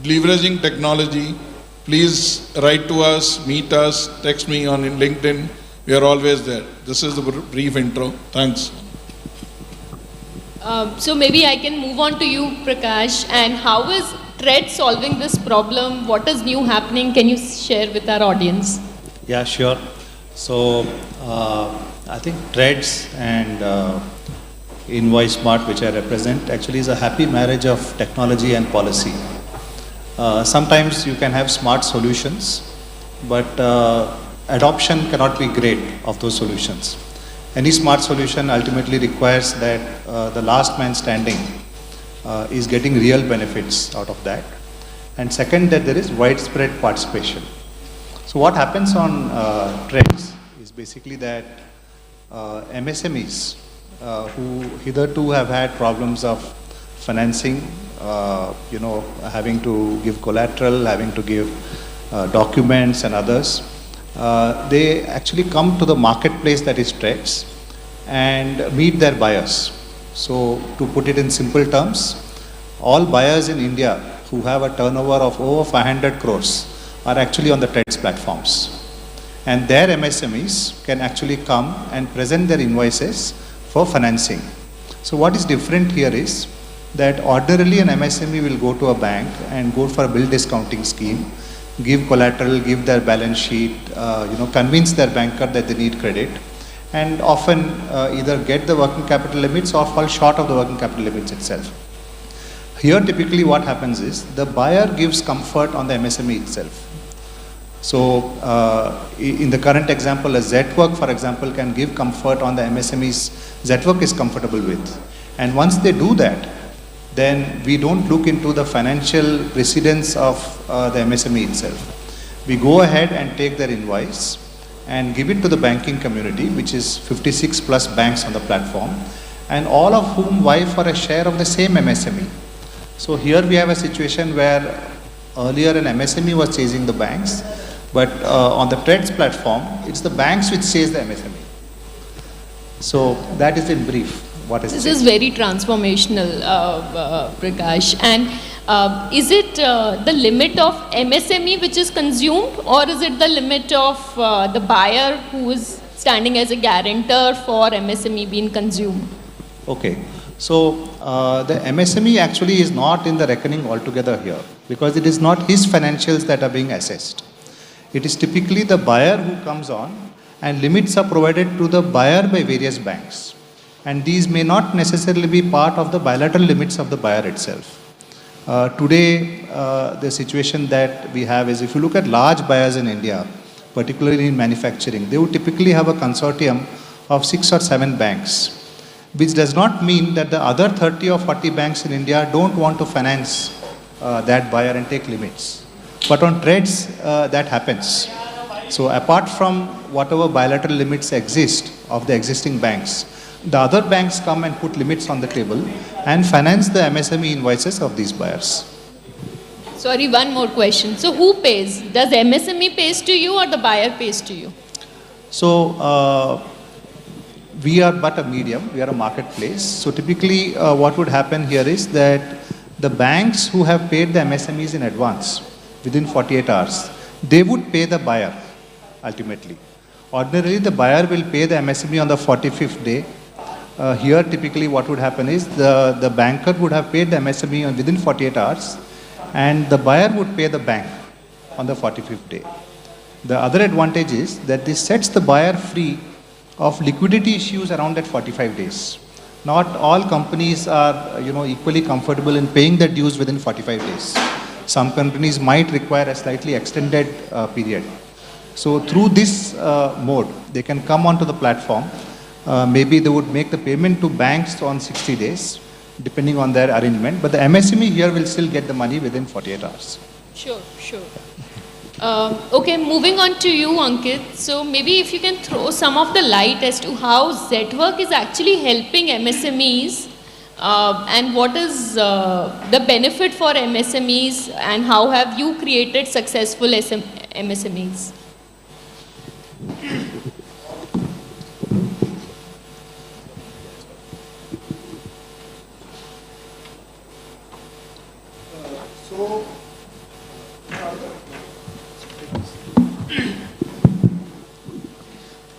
leveraging technology. Please write to us, meet us, text me on LinkedIn. We are always there. This is the brief intro. Thanks. So maybe I can move on to you, Prakash. And how is TRED solving this problem? What is new happening? Can you share with our audience? Yeah, sure. So I think TREDS and Invoice Smart, which I represent, actually is a happy marriage of technology and policy. Sometimes you can have smart solutions, but adoption cannot be great of those solutions. Any smart solution ultimately requires that the last man standing is getting real benefits out of that. And second, that there is widespread participation. So what happens on TREDS is basically that MSMEs who hitherto have had problems of financing, having to give collateral, having to give documents and others, they actually come to the marketplace that is TREDS and meet their buyers. So to put it in simple terms, all buyers in India who have a turnover of over 500 crores are actually on the TREDS platforms. And their MSMEs can actually come and present their invoices for financing. So what is different here is that ordinarily an MSME will go to a bank and go for a bill discounting scheme, give collateral, give their balance sheet, convince their banker that they need credit, and often either get the working capital limits or fall short of the working capital limits itself. Here typically what happens is the buyer gives comfort on the MSME itself. So in the current example, a Zetwerk, for example, can give comfort on the MSMEs Zetwerk is comfortable with. And once they do that, then we don't look into the financial precedence of the MSME itself. We go ahead and take their invoice and give it to the banking community, which is 56 plus banks on the platform, and all of whom vie for a share of the same MSME. So here we have a situation where earlier an MSME was chasing the banks, but on the TREDS platform, it's the banks which chase the MSME. So that is in brief. This is very transformational, Prakash. And is it the limit of MSME which is consumed, or is it the limit of the buyer who is standing as a guarantor for MSME being consumed? Okay. So the MSME actually is not in the reckoning altogether here, because it is not his financials that are being assessed. It is typically the buyer who comes on, and limits are provided to the buyer by various banks. And these may not necessarily be part of the bilateral limits of the buyer itself. Today, the situation that we have is, if you look at large buyers in India, particularly in manufacturing, they would typically have a consortium of 6 or 7 banks, which does not mean that the other 30 or 40 banks in India don't want to finance that buyer and take limits. But on trades, that happens. So apart from whatever bilateral limits exist of the existing banks, the other banks come and put limits on the table and finance the MSME invoices of these buyers. Sorry, one more question. So who pays? Does MSME pays to you or the buyer pays to you? So we are but a medium, we are a marketplace. So typically what would happen here is that the banks who have paid the MSMEs in advance within 48 hours, they would pay the buyer ultimately. Ordinarily, the buyer will pay the MSME on the 45th day. Here, typically what would happen is the banker would have paid the MSME within 48 hours, and the buyer would pay the bank on the 45th day. The other advantage is that this sets the buyer free of liquidity issues around that 45 days. Not all companies are equally comfortable in paying the dues within 45 days. Some companies might require a slightly extended period. So through this mode, they can come onto the platform. Maybe they would make the payment to banks on 60 days, depending on their arrangement. But the MSME here will still get the money within 48 hours. Sure. Okay, moving on to you, Ankit. So maybe if you can throw some of the light as to how Zetwerk is actually helping MSMEs, and what is the benefit for MSMEs, and how have you created successful MSMEs?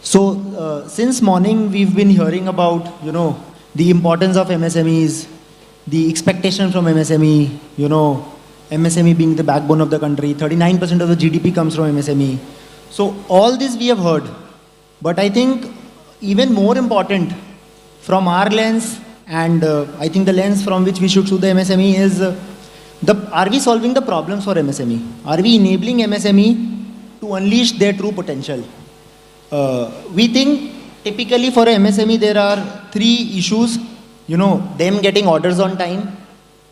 So since morning we've been hearing about the importance of MSMEs, the expectation from MSME, MSME being the backbone of the country, 39% of the GDP comes from MSME. So all this we have heard, but I think even more important from our lens, and I think the lens from which we should see the MSME is, are we solving the problems for MSME? Are we enabling MSME to unleash their true potential? We think typically for a MSME there are 3 issues, them getting orders on time,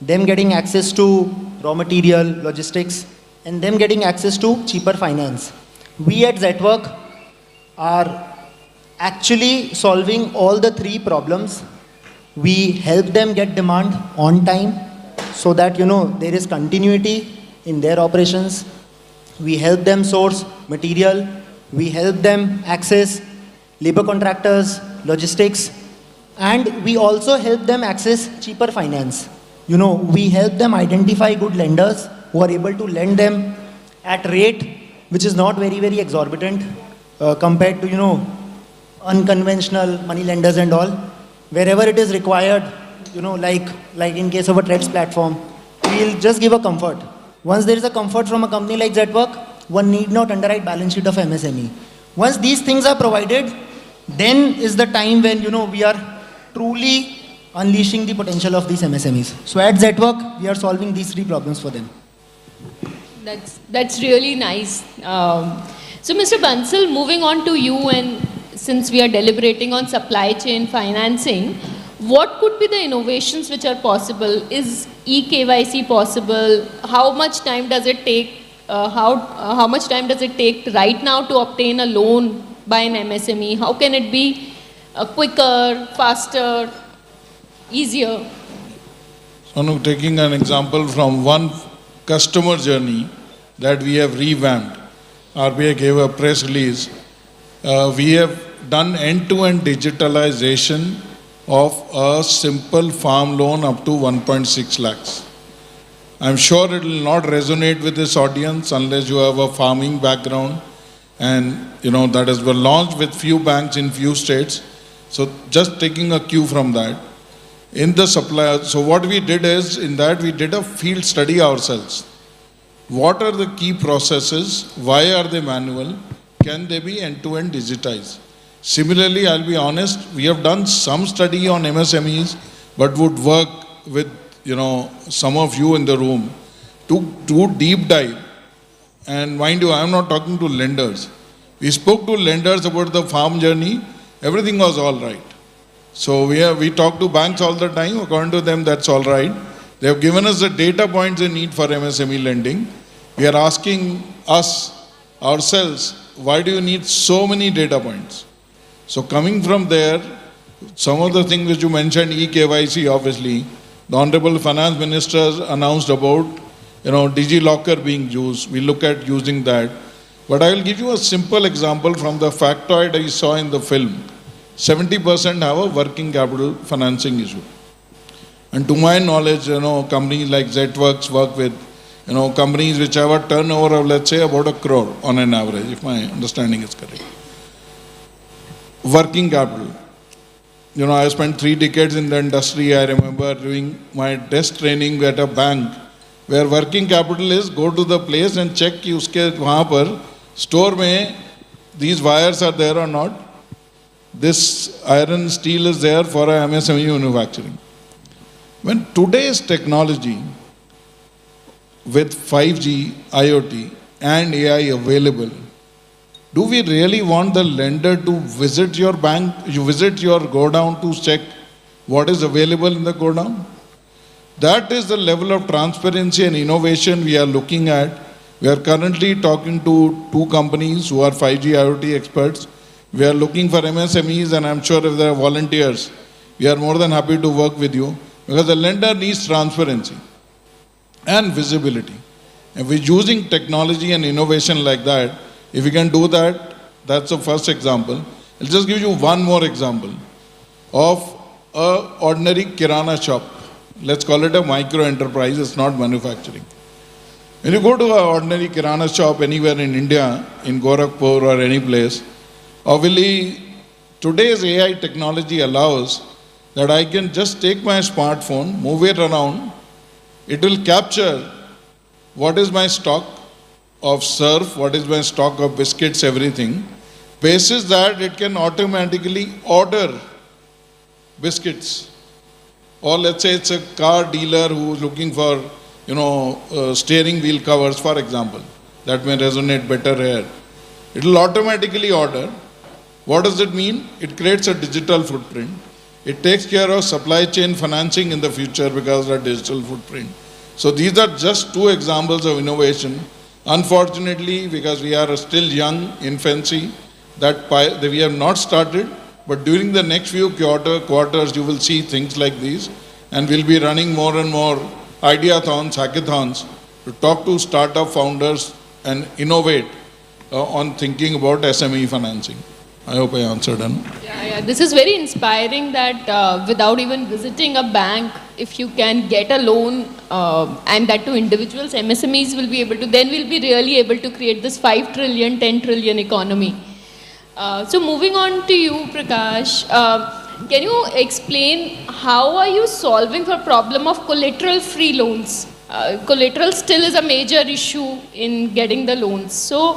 them getting access to raw material, logistics, and them getting access to cheaper finance. We at Zetwerk are actually solving all the 3 problems. We help them get demand on time so that there is continuity in their operations. We help them source material. We help them access labor contractors, logistics, and we also help them access cheaper finance. We help them identify good lenders who are able to lend them at rate which is not very, very exorbitant compared to, unconventional money lenders and all. Wherever it is required, like in case of a TREDS platform, we'll just give a comfort. Once there is a comfort from a company like Zetwerk, one need not underwrite balance sheet of MSME. Once these things are provided, then is the time when we are truly unleashing the potential of these MSMEs. So at Zetwerk, we are solving these 3 problems for them. That's really nice. So Mr. Bansal, moving on to you, and since we are deliberating on supply chain financing, what could be the innovations which are possible? Is e-KYC possible? How much time does it take? How much time does it take right now to obtain a loan by an MSME? How can it be quicker, faster, easier? So, taking an example from one customer journey that we have revamped, RBI gave a press release. We have done end-to-end digitalization of a simple farm loan up to 1.6 lakhs. I'm sure it will not resonate with this audience unless you have a farming background. and that has been launched with few banks in few states. So just taking a cue from that. In the supply, so what we did is, in that we did a field study ourselves. What are the key processes? Why are they manual? Can they be end-to-end digitized? Similarly, I'll be honest, we have done some study on MSMEs, but would work with some of you in the room to do deep dive. And mind you, I am not talking to lenders. We spoke to lenders about the farm journey. Everything was all right. So we talk to banks all the time. According to them, that's all right. They have given us the data points they need for MSME lending. We are asking ourselves, why do you need so many data points? So coming from there, some of the things which you mentioned, e-KYC obviously, the Honorable Finance Minister announced about DigiLocker being used. We look at using that. But I will give you a simple example from the Factoid I saw in the film. 70% have a working capital financing issue. And to my knowledge, companies like Zetwerks work with, companies which have a turnover of, let's say, about 1 crore on an average, if my understanding is correct. Working capital. I spent 3 decades in the industry. I remember doing my desk training at a bank, where working capital is go to the place and check कि उसके वहाँ पर store में these wires are there or not. This iron steel is there for a MSME manufacturing. When today's technology with 5G, IoT and AI available, do we really want the lender to visit your bank, you visit your godown to check what is available in the godown? That is the level of transparency and innovation we are looking at. We are currently talking to 2 companies who are 5G IoT experts. We are looking for MSMEs, and I'm sure if there are volunteers, we are more than happy to work with you, because the lender needs transparency and visibility. If we're using technology and innovation like that, if we can do that, that's the first example. I'll just give you one more example of an ordinary kirana shop. Let's call it a micro enterprise, it's not manufacturing. When you go to an ordinary kirana shop anywhere in India, in Gorakhpur or any place, obviously today's AI technology allows that I can just take my smartphone, move it around, it will capture what is my stock of surf, what is my stock of biscuits, everything. Basis that it can automatically order biscuits. Or let's say it's a car dealer who's looking for, steering wheel covers, for example. That may resonate better here. It will automatically order. What does it mean? It creates a digital footprint. It takes care of supply chain financing in the future because of the digital footprint. So these are just 2 examples of innovation. Unfortunately, because we are still young, infancy, that we have not started, but during the next few quarters, you will see things like these, and we'll be running more and more ideathons, hackathons, to talk to startup founders and innovate on thinking about SME financing. I hope I answered, Anu. Yeah. This is very inspiring that without even visiting a bank, if you can get a loan and that to individuals, MSMEs will be able to, then we'll be really able to create this 5 trillion, 10 trillion economy. So moving on to you, Prakash, can you explain how are you solving for problem of collateral-free loans? Collateral still is a major issue in getting the loans. So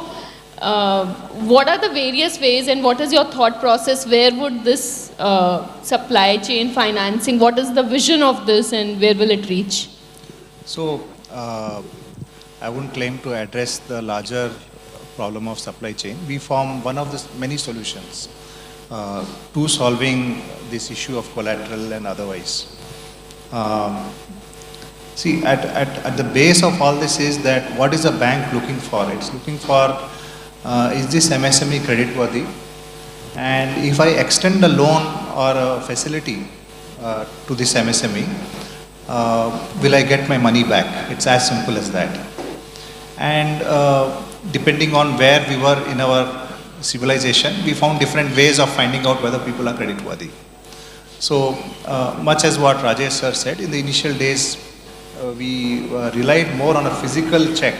what are the various ways and what is your thought process? Where would this supply chain financing, what is the vision of this and where will it reach? So I wouldn't claim to address the larger problem of supply chain. We form one of the many solutions to solving this issue of collateral and otherwise. See, at the base of all this is that what is a bank looking for? It's looking for, is this MSME creditworthy? And if I extend a loan or a facility to this MSME, will I get my money back? It's as simple as that. And depending on where we were in our civilization, we found different ways of finding out whether people are creditworthy. So much as what Rajesh sir said, in the initial days, we relied more on a physical check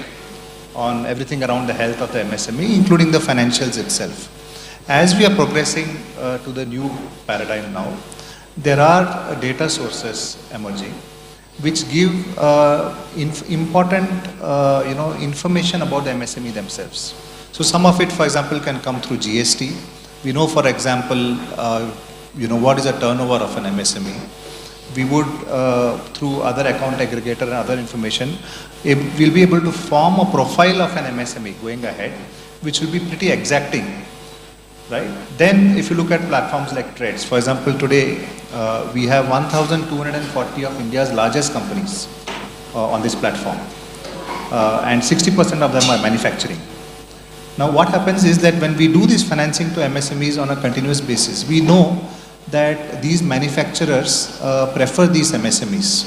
on everything around the health of the MSME, including the financials itself. As we are progressing to the new paradigm now, there are data sources emerging which give important information about the MSME themselves. So some of it, for example, can come through GST. We know, for example, what is the turnover of an MSME. We would, through other account aggregator and other information, we'll be able to form a profile of an MSME going ahead, which will be pretty exacting, right? Then if you look at platforms like Trades, for example, today we have 1,240 of India's largest companies on this platform, and 60% of them are manufacturing. Now what happens is that when we do this financing to MSMEs on a continuous basis, we know that these manufacturers prefer these MSMEs.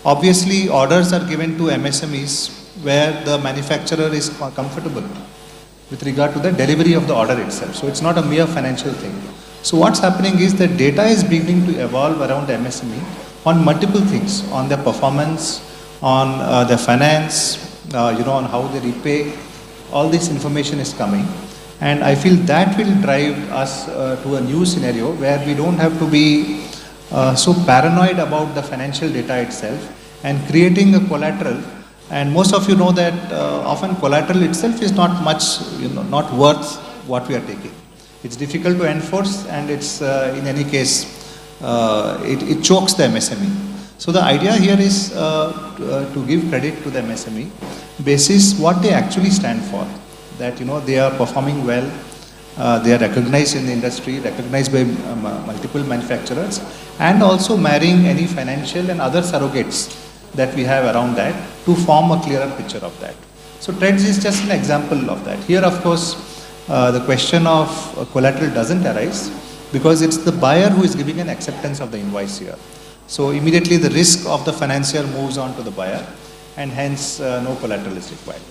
Obviously, orders are given to MSMEs where the manufacturer is comfortable with regard to the delivery of the order itself. So it's not a mere financial thing. So what's happening is that data is beginning to evolve around the MSME on multiple things, on their performance, on their finance, on how they repay. All this information is coming. And I feel that will drive us to a new scenario where we don't have to be so paranoid about the financial data itself and creating a collateral. And most of you know that often collateral itself is not much, not worth what we are taking. It's difficult to enforce, and it's in any case, it chokes the MSME. So the idea here is to give credit to the MSME basis what they actually stand for. That they are performing well, they are recognized in the industry, recognized by multiple manufacturers, and also marrying any financial and other surrogates that we have around that to form a clearer picture of that. So Trades is just an example of that. Here, of course, the question of collateral doesn't arise because it's the buyer who is giving an acceptance of the invoice here. So immediately the risk of the financier moves on to the buyer, and hence no collateral is required.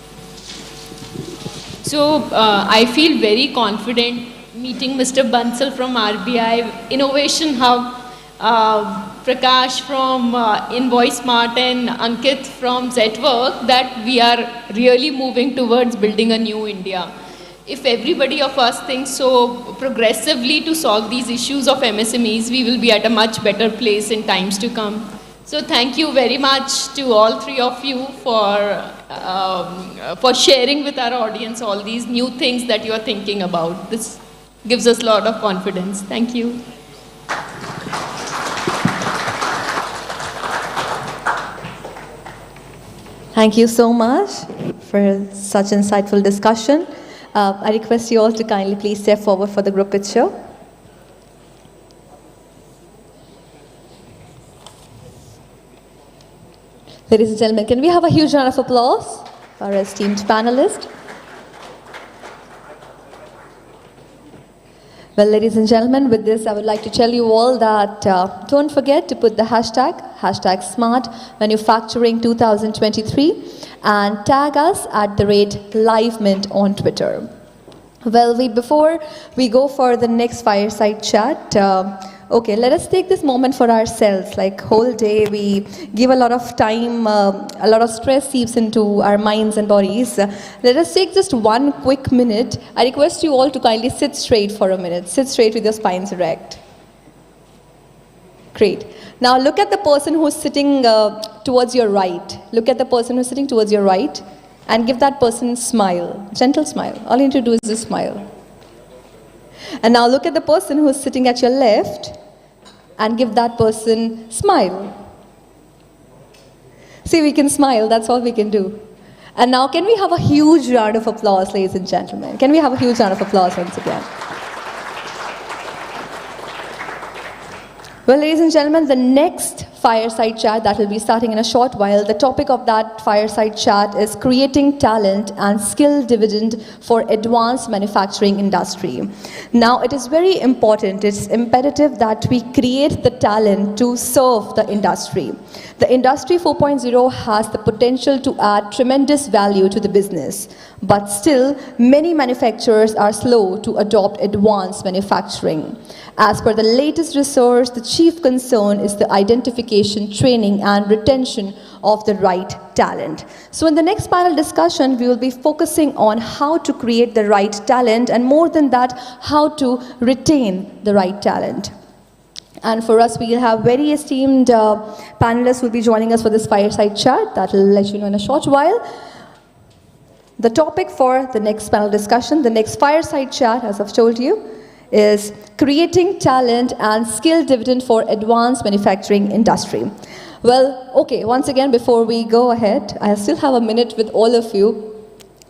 So I feel very confident meeting Mr. Bansal from RBI, Innovation Hub, Prakash from InvoiceSmart, and Ankit from Zetwerk, that we are really moving towards building a new India. If everybody of us thinks so progressively to solve these issues of MSMEs, we will be at a much better place in times to come. So thank you very much to all three of you for sharing with our audience all these new things that you are thinking about. This gives us a lot of confidence. Thank you. Thank you so much for such insightful discussion. I request you all to kindly please step forward for the group picture. Ladies and gentlemen, can we have a huge round of applause for our esteemed panelists? Well, ladies and gentlemen, with this, I would like to tell you all that don't forget to put the hashtag Smart Manufacturing 2023, and tag us at @LiveMint on Twitter. Well, before we go for the next fireside chat, okay, let us take this moment for ourselves. Like whole day we give a lot of time, a lot of stress seeps into our minds and bodies. Let us take just one quick minute. I request you all to kindly sit straight for a minute. Sit straight with your spines erect. Great. Now look at the person who's sitting towards your right. Look at the person who's sitting towards your right and give that person a smile. Gentle smile. All you need to do is just smile. And now look at the person who's sitting at your left and give that person smile. See, we can smile, that's all we can do. And now can we have a huge round of applause, ladies and gentlemen? Can we have a huge round of applause once again? Well, ladies and gentlemen, the next fireside chat that will be starting in a short while, the topic of that fireside chat is creating talent and skill dividend for advanced manufacturing industry. Now, it is very important, it's imperative that we create the talent to serve the industry. The Industry 4.0 has the potential to add tremendous value to the business, but still, many manufacturers are slow to adopt advanced manufacturing. As per the latest research, the chief concern is the identification, training, and retention of the right talent. So in the next panel discussion, we will be focusing on how to create the right talent, and more than that, how to retain the right talent. And for us, we'll have very esteemed panelists who will be joining us for this fireside chat. That will let you know in a short while. The topic for the next panel discussion, the next fireside chat, as I've told you, is creating talent and skill dividend for advanced manufacturing industry. Well, okay, once again, before we go ahead, I still have a minute with all of you.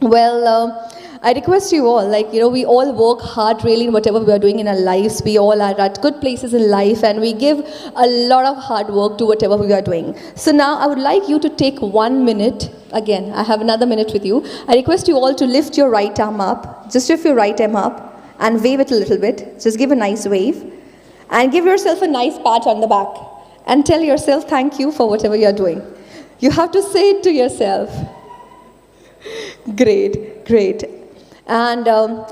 Well, I request you all, we all work hard really in whatever we are doing in our lives. We all are at good places in life, and we give a lot of hard work to whatever we are doing. So now I would like you to take 1 minute. Again, I have another minute with you. I request you all to lift your right arm up. Just lift your right arm up and wave it a little bit. Just give a nice wave. And give yourself a nice pat on the back. And tell yourself thank you for whatever you are doing. You have to say it to yourself. Great, great. And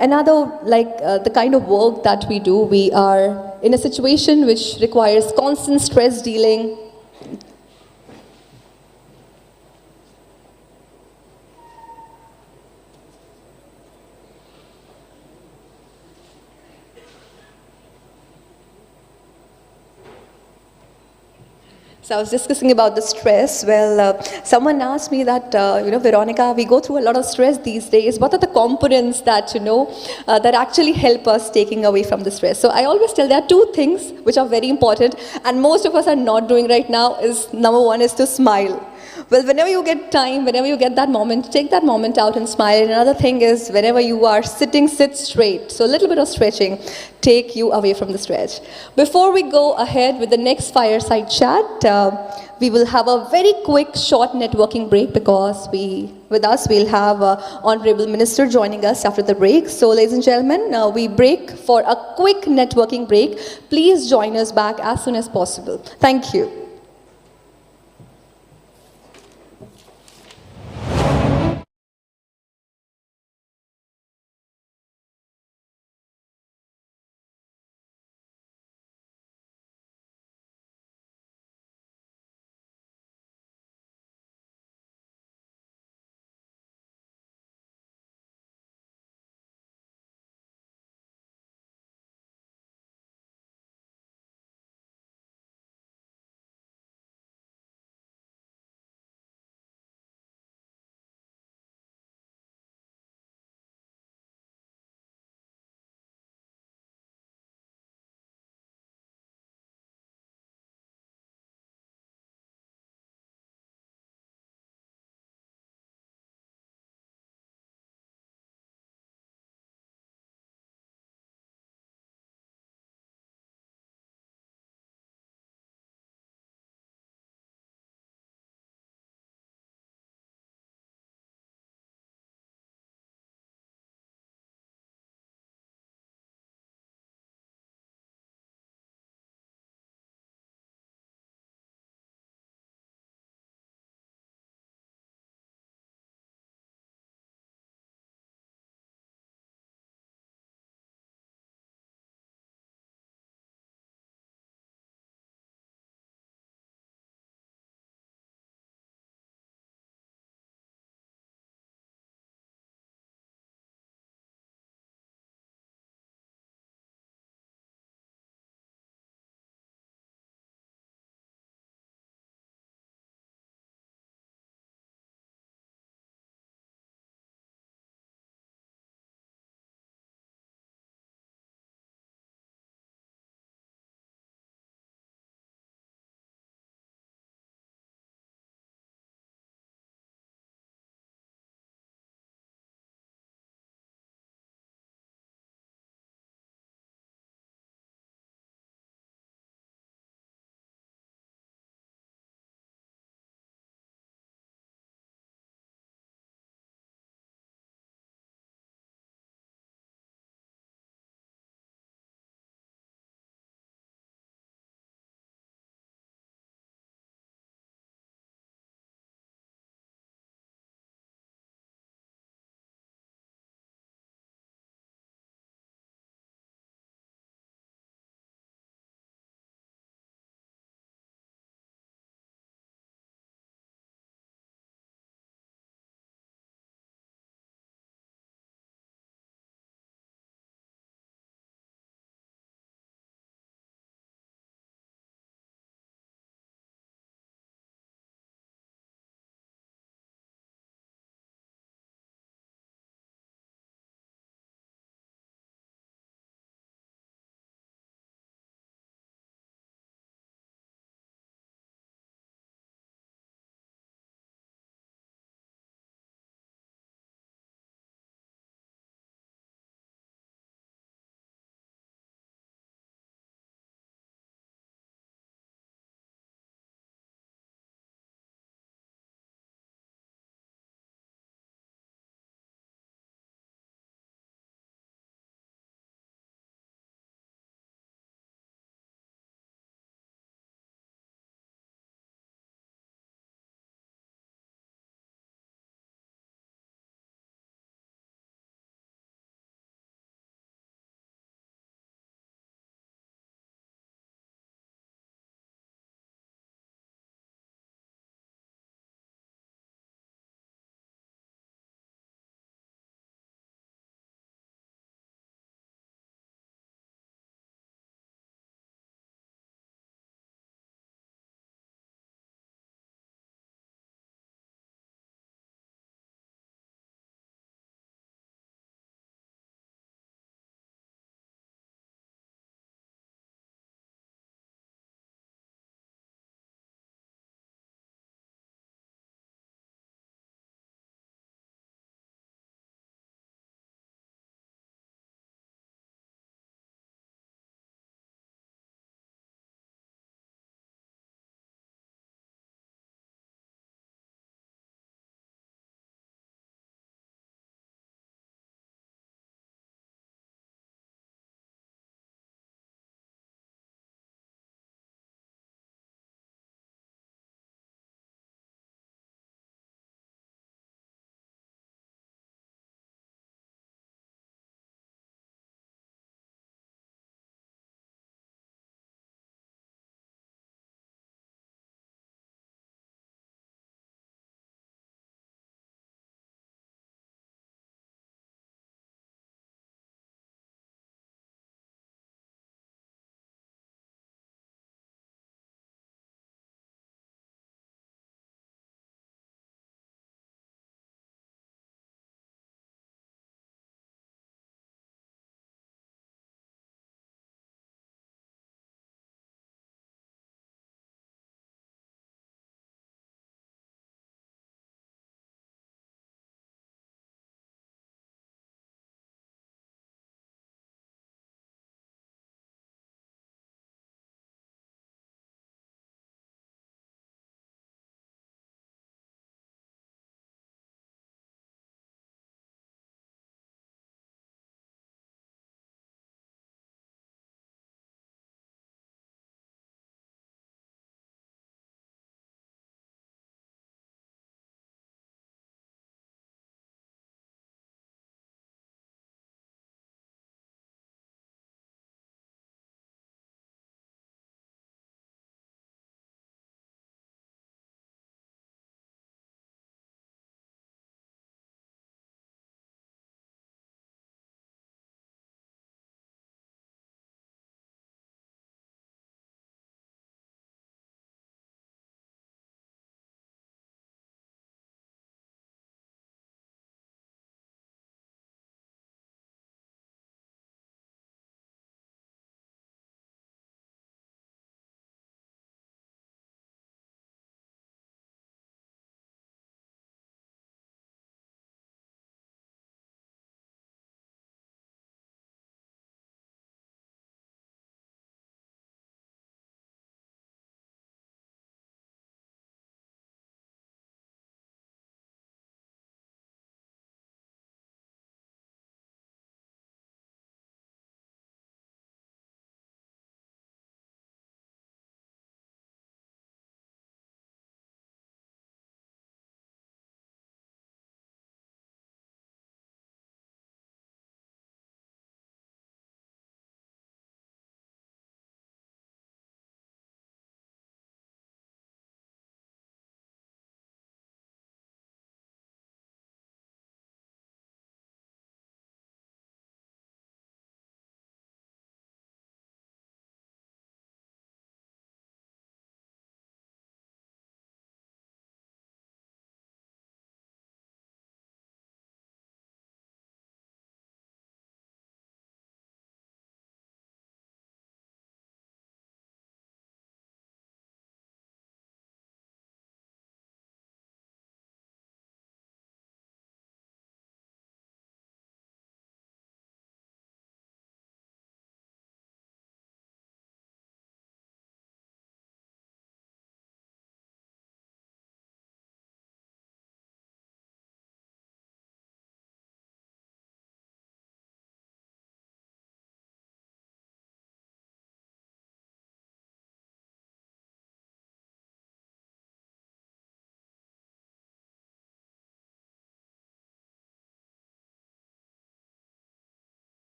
another, the kind of work that we do, we are in a situation which requires constant stress dealing. So I was discussing about the stress. Well, someone asked me that, Veronica, we go through a lot of stress these days. What are the components that, that actually help us taking away from the stress? So I always tell there are two things which are very important, and most of us are not doing right now. Number one is to smile. Well, whenever you get time, whenever you get that moment, take that moment out and smile. And another thing is, whenever you are sitting, sit straight. So a little bit of stretching take you away from the stretch. Before we go ahead with the next fireside chat, we will have a very quick, short networking break, because with us, we'll have Honorable Minister joining us after the break. So, ladies and gentlemen, we break for a quick networking break. Please join us back as soon as possible. Thank you.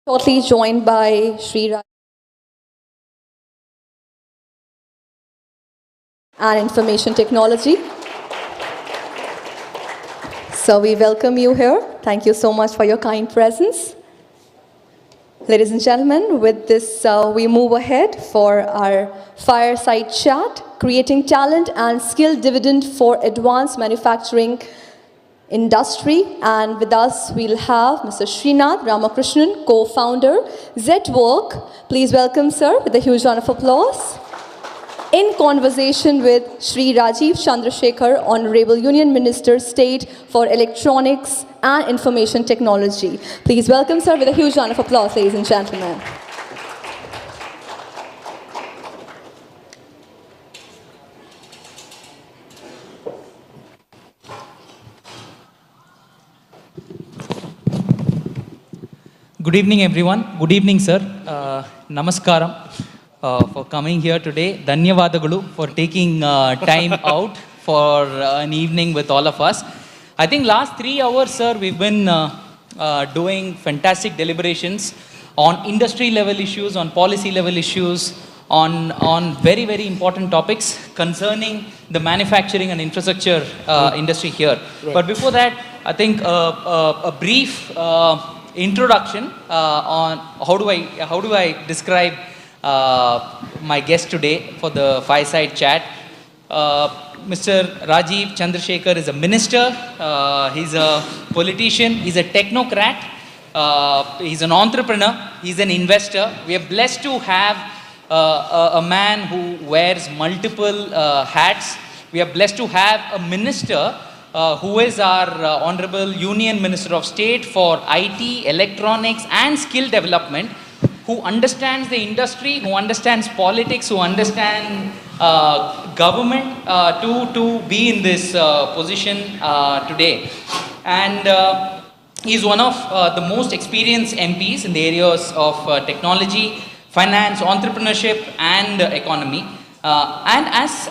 Shortly joined by Sri Raj and Information Technology. So we welcome you here. Thank you so much for your kind presence. Ladies and gentlemen, with this, we move ahead for our fireside chat, creating talent and skill dividend for advanced manufacturing industry. And with us, we'll have Mr. Srinath Ramakrishnan, co-founder, Zetwerk. Please welcome, sir, with a huge round of applause. In conversation with Shri Rajiv Chandrasekhar, Honorable Union Minister, State for Electronics and Information Technology. Please welcome, sir, with a huge round of applause, ladies and gentlemen. Good evening, everyone. Good evening, sir. Namaskaram for coming here today. Dhanyavadagalu for taking time out for an evening with all of us. I think last 3 hours, sir, we've been doing fantastic deliberations on industry level issues, on policy level issues, on very, very important topics concerning the manufacturing and infrastructure industry here. Right. But before that, I think a brief introduction on how do I describe my guest today for the Fireside chat. Mr. Rajiv Chandrasekhar is a minister, he's a politician, he's a technocrat, he's an entrepreneur, he's an investor. We are blessed to have a man who wears multiple hats. We are blessed to have a minister who is our Honorable Union Minister of State for IT, Electronics and Skill Development, who understands the industry, who understands politics, who understands government to be in this position today. And he's one of the most experienced MPs in the areas of technology, finance, entrepreneurship and economy. And as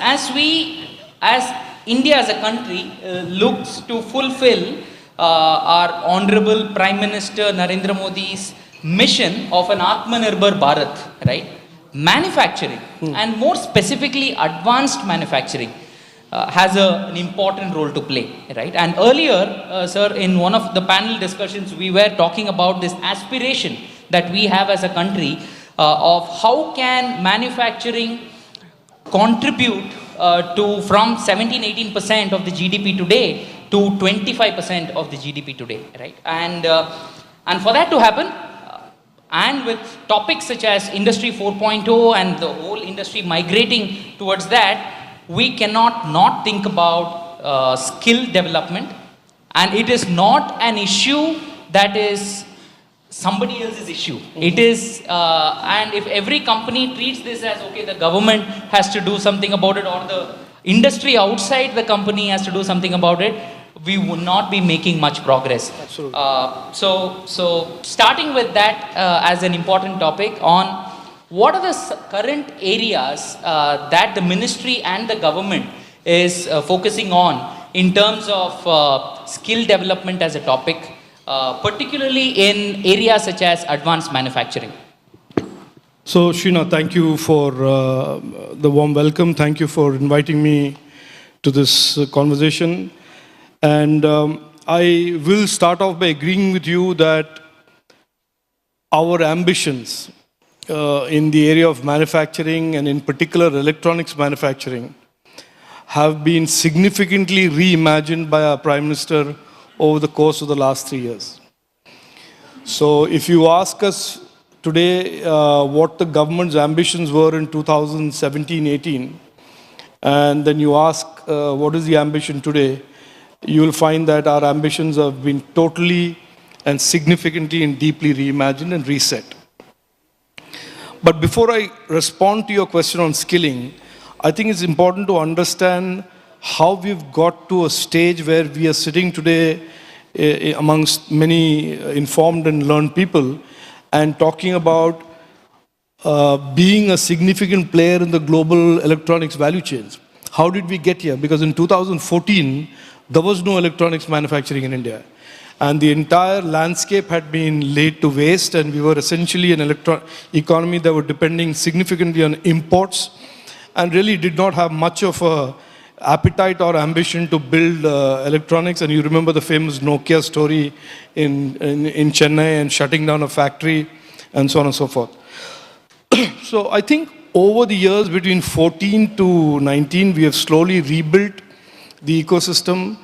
India as a country looks to fulfill our Honorable Prime Minister Narendra Modi's mission of an Atmanirbhar Bharat, right? Manufacturing, and more specifically advanced manufacturing, has an important role to play, right? And earlier, sir, in one of the panel discussions, we were talking about this aspiration that we have as a country of how can manufacturing contribute to from 17-18% of the GDP today to 25% of the GDP today, right? And for that to happen, and with topics such as Industry 4.0 and the whole industry migrating towards that, we cannot not think about skill development. And it is not an issue that is somebody else's issue. It is, and if every company treats this as, okay, the government has to do something about it, or the industry outside the company has to do something about it, we would not be making much progress. Absolutely. So starting with that as an important topic on what are the current areas that the ministry and the government is focusing on in terms of skill development as a topic, particularly in areas such as advanced manufacturing. So Srinath, thank you for the warm welcome. Thank you for inviting me to this conversation. And I will start off by agreeing with you that our ambitions in the area of manufacturing, and in particular electronics manufacturing, have been significantly reimagined by our Prime Minister over the course of the last 3 years. So if you ask us today what the government's ambitions were in 2017-18, and then you ask what is the ambition today, you will find that our ambitions have been totally and significantly and deeply reimagined and reset. But before I respond to your question on skilling, I think it's important to understand how we've got to a stage where we are sitting today amongst many informed and learned people and talking about being a significant player in the global electronics value chains. How did we get here? Because in 2014, there was no electronics manufacturing in India. and the entire landscape had been laid to waste, and we were essentially an economy that were depending significantly on imports and really did not have much of a appetite or ambition to build electronics. And you remember the famous Nokia story in Chennai and shutting down a factory and so on and so forth. So I think over the years between 14 to 19, we have slowly rebuilt the ecosystem,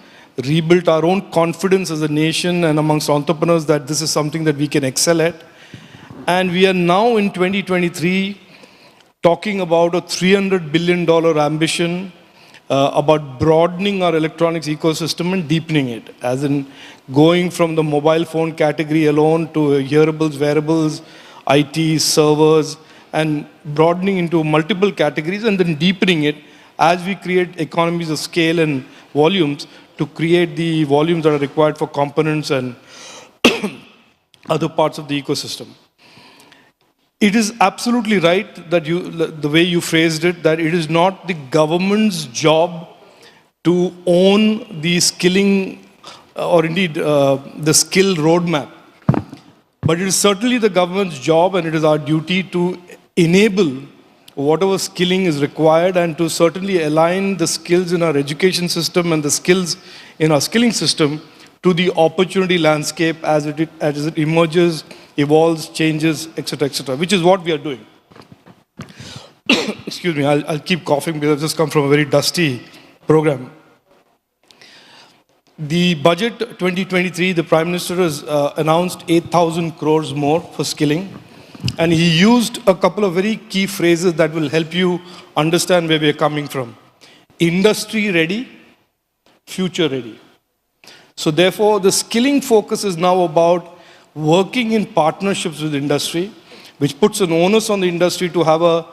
rebuilt our own confidence as a nation and amongst entrepreneurs that this is something that we can excel at. And we are now in 2023 talking about a $300 billion ambition about broadening our electronics ecosystem and deepening it, as in going from the mobile phone category alone to hearables, wearables, IT, servers, and broadening into multiple categories and then deepening it as we create economies of scale and volumes to create the volumes that are required for components and other parts of the ecosystem. It is absolutely right that the way you phrased it, that it is not the government's job to own the skilling or indeed the skill roadmap. But it is certainly the government's job, and it is our duty to enable whatever skilling is required and to certainly align the skills in our education system and the skills in our skilling system to the opportunity landscape as it emerges, evolves, changes, etc., which is what we are doing. Excuse me, I'll keep coughing because I've just come from a very dusty program. The budget 2023, the Prime Minister has announced 8,000 crores more for skilling. And he used a couple of very key phrases that will help you understand where we are coming from. Industry ready, future ready. So therefore, the skilling focus is now about working in partnerships with industry, which puts an onus on the industry to have a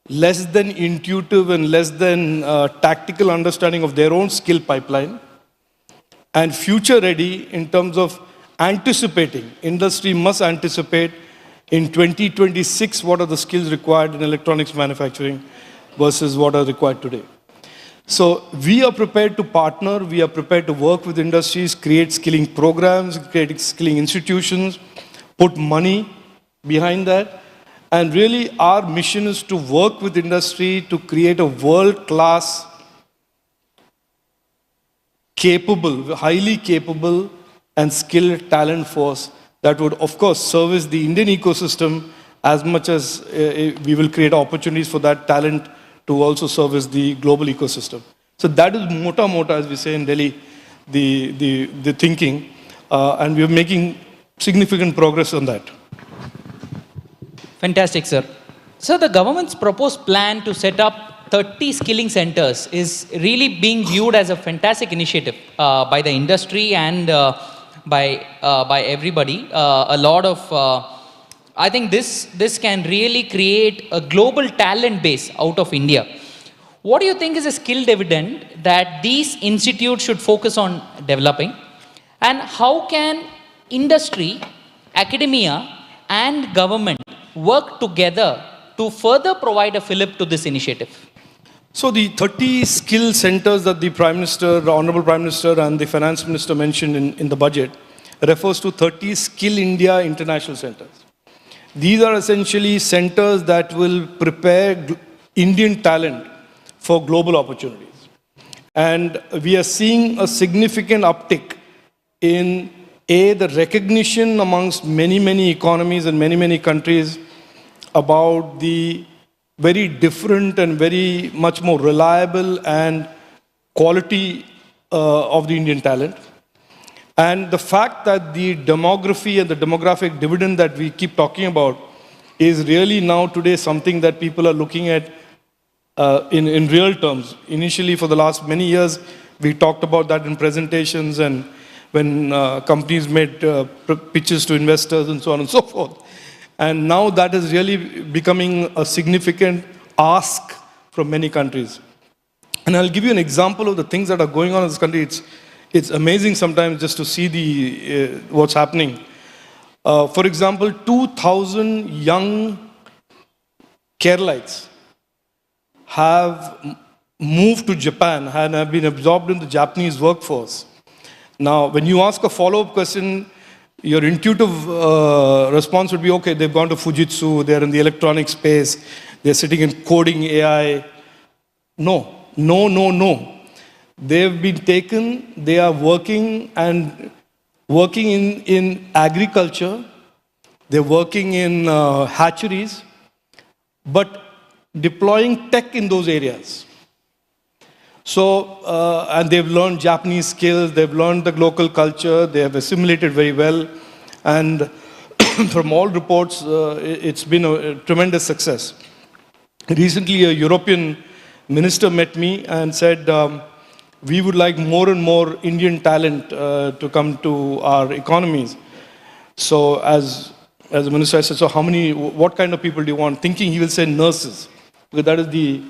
less than intuitive and less than tactical understanding of their own skill pipeline. And future ready in terms of anticipating. Industry must anticipate in 2026 what are the skills required in electronics manufacturing versus what are required today. So we are prepared to partner, we are prepared to work with industries, create skilling programs, create skilling institutions, put money behind that. And really our mission is to work with industry to create a world-class, capable, highly capable and skilled talent force that would, of course, service the Indian ecosystem as much as we will create opportunities for that talent to also service the global ecosystem. So that is mota, as we say in Delhi, the thinking, and we are making significant progress on that. Fantastic, sir. So the government's proposed plan to set up 30 skilling centers is really being viewed as a fantastic initiative by the industry and by everybody. A lot of, I think this can really create a global talent base out of India. What do you think is a skill dividend that these institutes should focus on developing? And how can industry, academia, and government work together to further provide a fillip to this initiative? So the 30 skill centers that the Prime Minister, the Honorable Prime Minister and the Finance Minister mentioned in the budget refers to 30 Skill India International Centers. These are essentially centers that will prepare Indian talent for global opportunities. And we are seeing a significant uptick in the recognition amongst many economies and many countries about the very different and very much more reliable and quality of the Indian talent. And the fact that the demography and the demographic dividend that we keep talking about is really now today something that people are looking at in real terms. Initially, for the last many years, we talked about that in presentations and when companies made pitches to investors and so on and so forth. And now that is really becoming a significant ask from many countries. And I'll give you an example of the things that are going on in this country. It's amazing sometimes just to see what's happening. For example, 2,000 young Keralites have moved to Japan and have been absorbed in the Japanese workforce. Now, when you ask a follow-up question, your intuitive response would be, okay, they've gone to Fujitsu, they're in the electronic space, they're sitting in coding AI. No. They've been taken, they are working in agriculture, they're working in hatcheries, but deploying tech in those areas. So, and they've learned Japanese skills, they've learned the local culture, they have assimilated very well, and from all reports, it's been a tremendous success. Recently, a European minister met me and said, we would like more and more Indian talent to come to our economies. So, as a minister, I said, so what kind of people do you want? Thinking he will say nurses, because that is the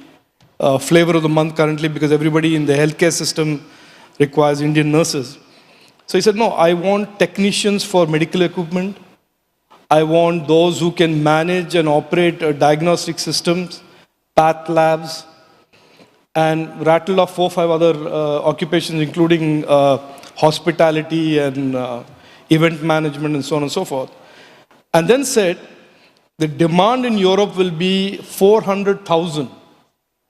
flavor of the month currently, because everybody in the healthcare system requires Indian nurses. So he said, no, I want technicians for medical equipment. I want those who can manage and operate diagnostic systems, path labs, and rattle off 4 or 5 other occupations, including hospitality and event management and so on and so forth. And then said, the demand in Europe will be 400,000.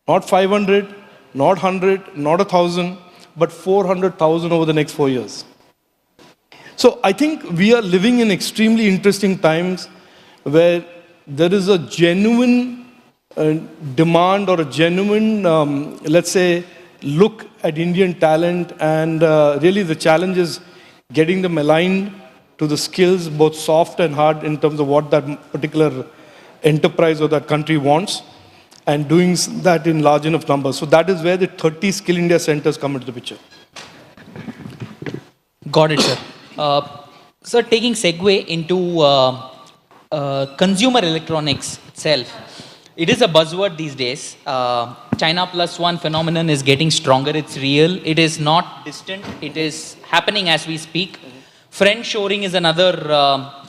Not 500, not 100, not 1,000, but 400,000 over the next 4 years. So I think we are living in extremely interesting times where there is a genuine demand or a genuine, let's say, look at Indian talent, and really the challenge is getting them aligned to the skills, both soft and hard, in terms of what that particular enterprise or that country wants, and doing that in large enough numbers. So that is where the 30 Skill India centers come into the picture. Got it, sir. Sir, taking segue into consumer electronics itself, it is a buzzword these days. China plus one phenomenon is getting stronger. It's real. It is not distant. It is happening as we speak. Friendshoring is another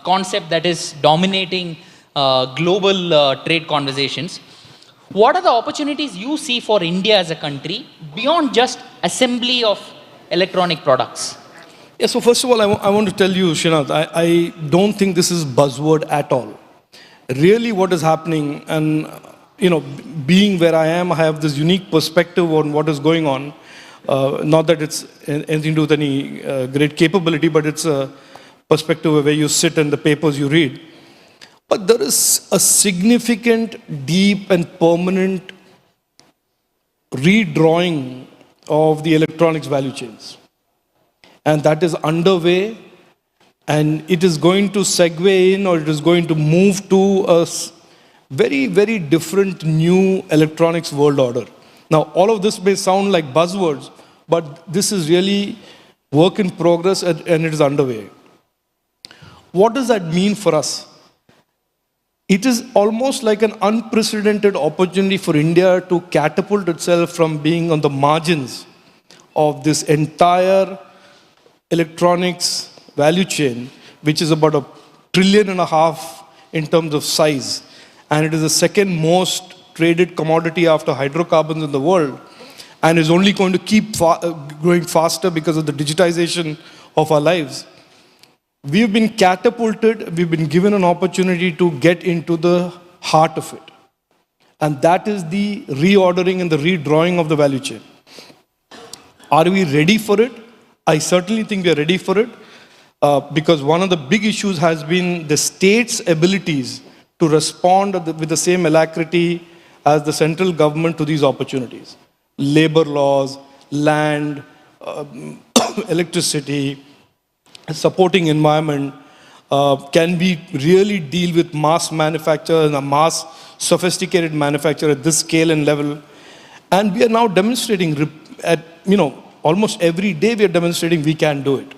concept that is dominating global trade conversations. What are the opportunities you see for India as a country beyond just assembly of electronic products? Yeah, so first of all, I want to tell you, Srinath, I don't think this is buzzword at all. Really what is happening, and being where I am, I have this unique perspective on what is going on. Not that it's anything to do with any great capability, but it's a perspective of where you sit and the papers you read. But there is a significant, deep and permanent redrawing of the electronics value chains. And that is underway, and it is going to segue in, or it is going to move to a very, very different new electronics world order. Now, all of this may sound like buzzwords, but this is really work in progress, and it is underway. What does that mean for us? It is almost like an unprecedented opportunity for India to catapult itself from being on the margins of this entire electronics value chain, which is about $1.5 trillion in terms of size. And it is the second most traded commodity after hydrocarbons in the world, and is only going to keep growing faster because of the digitization of our lives. We've been catapulted, we've been given an opportunity to get into the heart of it. And that is the reordering and the redrawing of the value chain. Are we ready for it? I certainly think we are ready for it, because one of the big issues has been the state's abilities to respond with the same alacrity as the central government to these opportunities. Labor laws, land, electricity, supporting environment. Can we really deal with mass manufacture and a mass sophisticated manufacture at this scale and level? And we are now demonstrating at, almost every day we are demonstrating we can do it.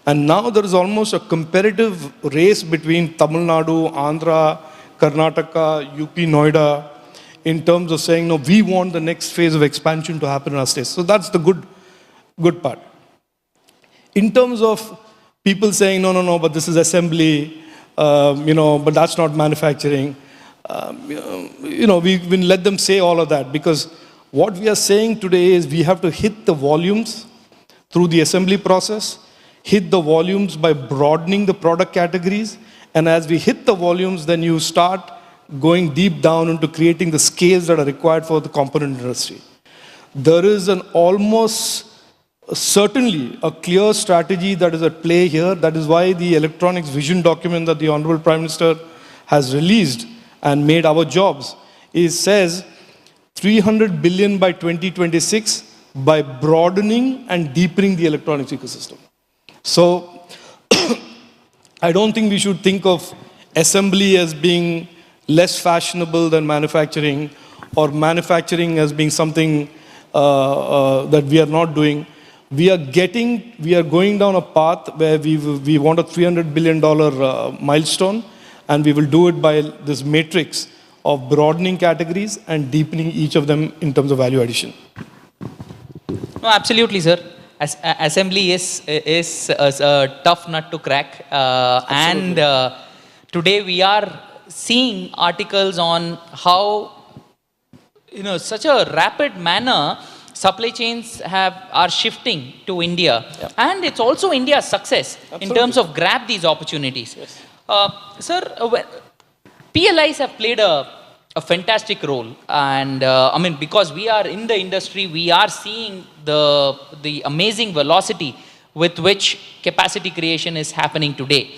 And now there is almost a competitive race between Tamil Nadu, Andhra, Karnataka, UP, Noida, in terms of saying, no, we want the next phase of expansion to happen in our states. So that's the good part. In terms of people saying, no, but this is assembly, but that's not manufacturing. We will let them say all of that, because what we are saying today is we have to hit the volumes, through the assembly process, hit the volumes by broadening the product categories, and as we hit the volumes, then you start going deep down into creating the scales that are required for the component industry. There is an almost certainly a clear strategy that is at play here. That is why the electronics vision document that the Honorable Prime Minister has released and made our jobs says 300 billion by 2026 by broadening and deepening the electronics ecosystem. So I don't think we should think of assembly as being less fashionable than manufacturing, or manufacturing as being something that we are not doing. We are going down a path where we want a $300 billion milestone, and we will do it by this matrix of broadening categories and deepening each of them in terms of value addition. No, absolutely, sir. Assembly is a tough nut to crack, and today we are seeing articles on how, such a rapid manner supply chains are shifting to India, and it's also India's success in terms of grab these opportunities. Yes. Sir, PLIs have played a fantastic role, and because we are in the industry, we are seeing the amazing velocity with which capacity creation is happening today.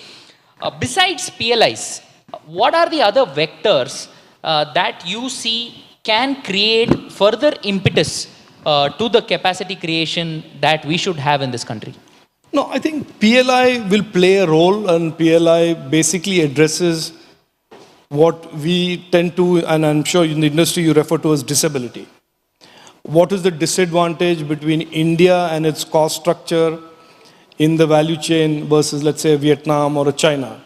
Besides PLIs, what are the other vectors that you see can create further impetus to the capacity creation that we should have in this country? No, I think PLI will play a role, and PLI basically addresses what we tend to, and I'm sure in the industry you refer to as disability. What is the disadvantage between India and its cost structure in the value chain versus, let's say, Vietnam or China?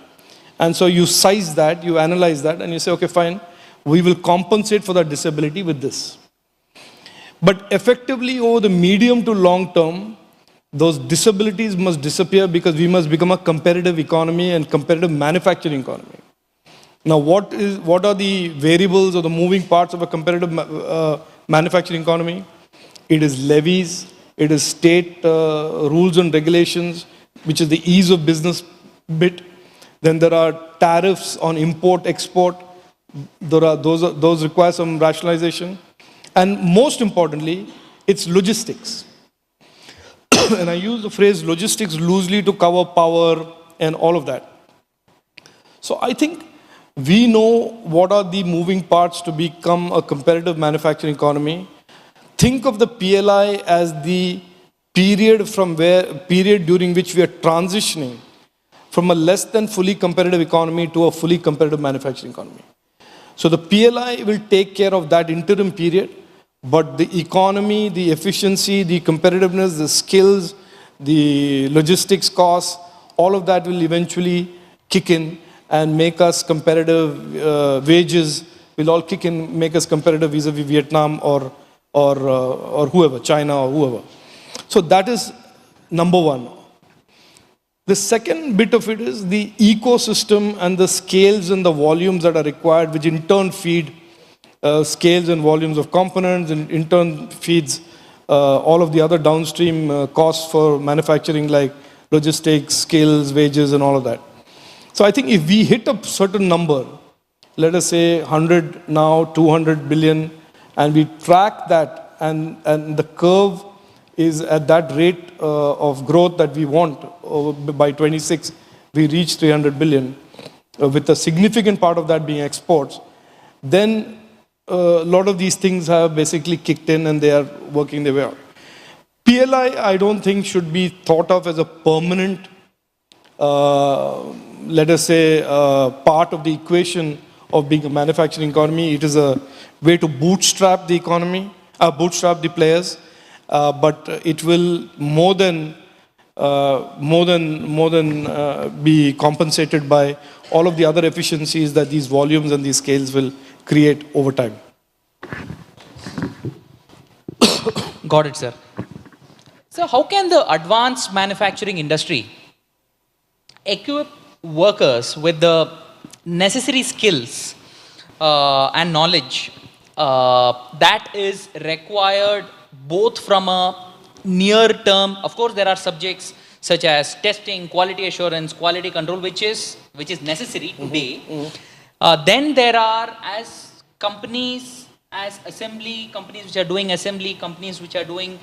And so you size that, you analyze that, and you say, okay, fine, we will compensate for that disability with this. But effectively, over the medium to long term, those disabilities must disappear because we must become a competitive economy and competitive manufacturing economy. Now, what are the variables or the moving parts of a competitive manufacturing economy? It is levies, it is state rules and regulations, which is the ease of business bit. Then there are tariffs on import, export. Those require some rationalization. And most importantly, it's logistics. And I use the phrase logistics loosely to cover power and all of that. So I think we know what are the moving parts to become a competitive manufacturing economy. Think of the PLI as the period during which we are transitioning from a less than fully competitive economy to a fully competitive manufacturing economy. So the PLI will take care of that interim period, but the economy, the efficiency, the competitiveness, the skills, the logistics costs, all of that will eventually kick in and make us competitive. Wages will all kick in, make us competitive vis-a-vis Vietnam or whoever, China or whoever. So that is number one. The second bit of it is the ecosystem and the scales and the volumes that are required, which in turn feed scales and volumes of components, and in turn feeds all of the other downstream costs for manufacturing, like logistics, skills, wages, and all of that. So I think if we hit a certain number, let us say 100 now, 200 billion, and we track that, and the curve is at that rate of growth that we want, by 26, we reach 300 billion, with a significant part of that being exports, then a lot of these things have basically kicked in and they are working their way out. PLI, I don't think should be thought of as a permanent, let us say, part of the equation of being a manufacturing economy. It is a way to bootstrap the economy, bootstrap the players, but it will more than be compensated by all of the other efficiencies that these volumes and these scales will create over time. Got it, sir. So how can the advanced manufacturing industry equip workers with the necessary skills and knowledge that is required both from a near term. Of course, there are subjects such as testing, quality assurance, quality control, which is necessary today. Then there are, as companies, as assembly companies which are doing assembly, companies which are doing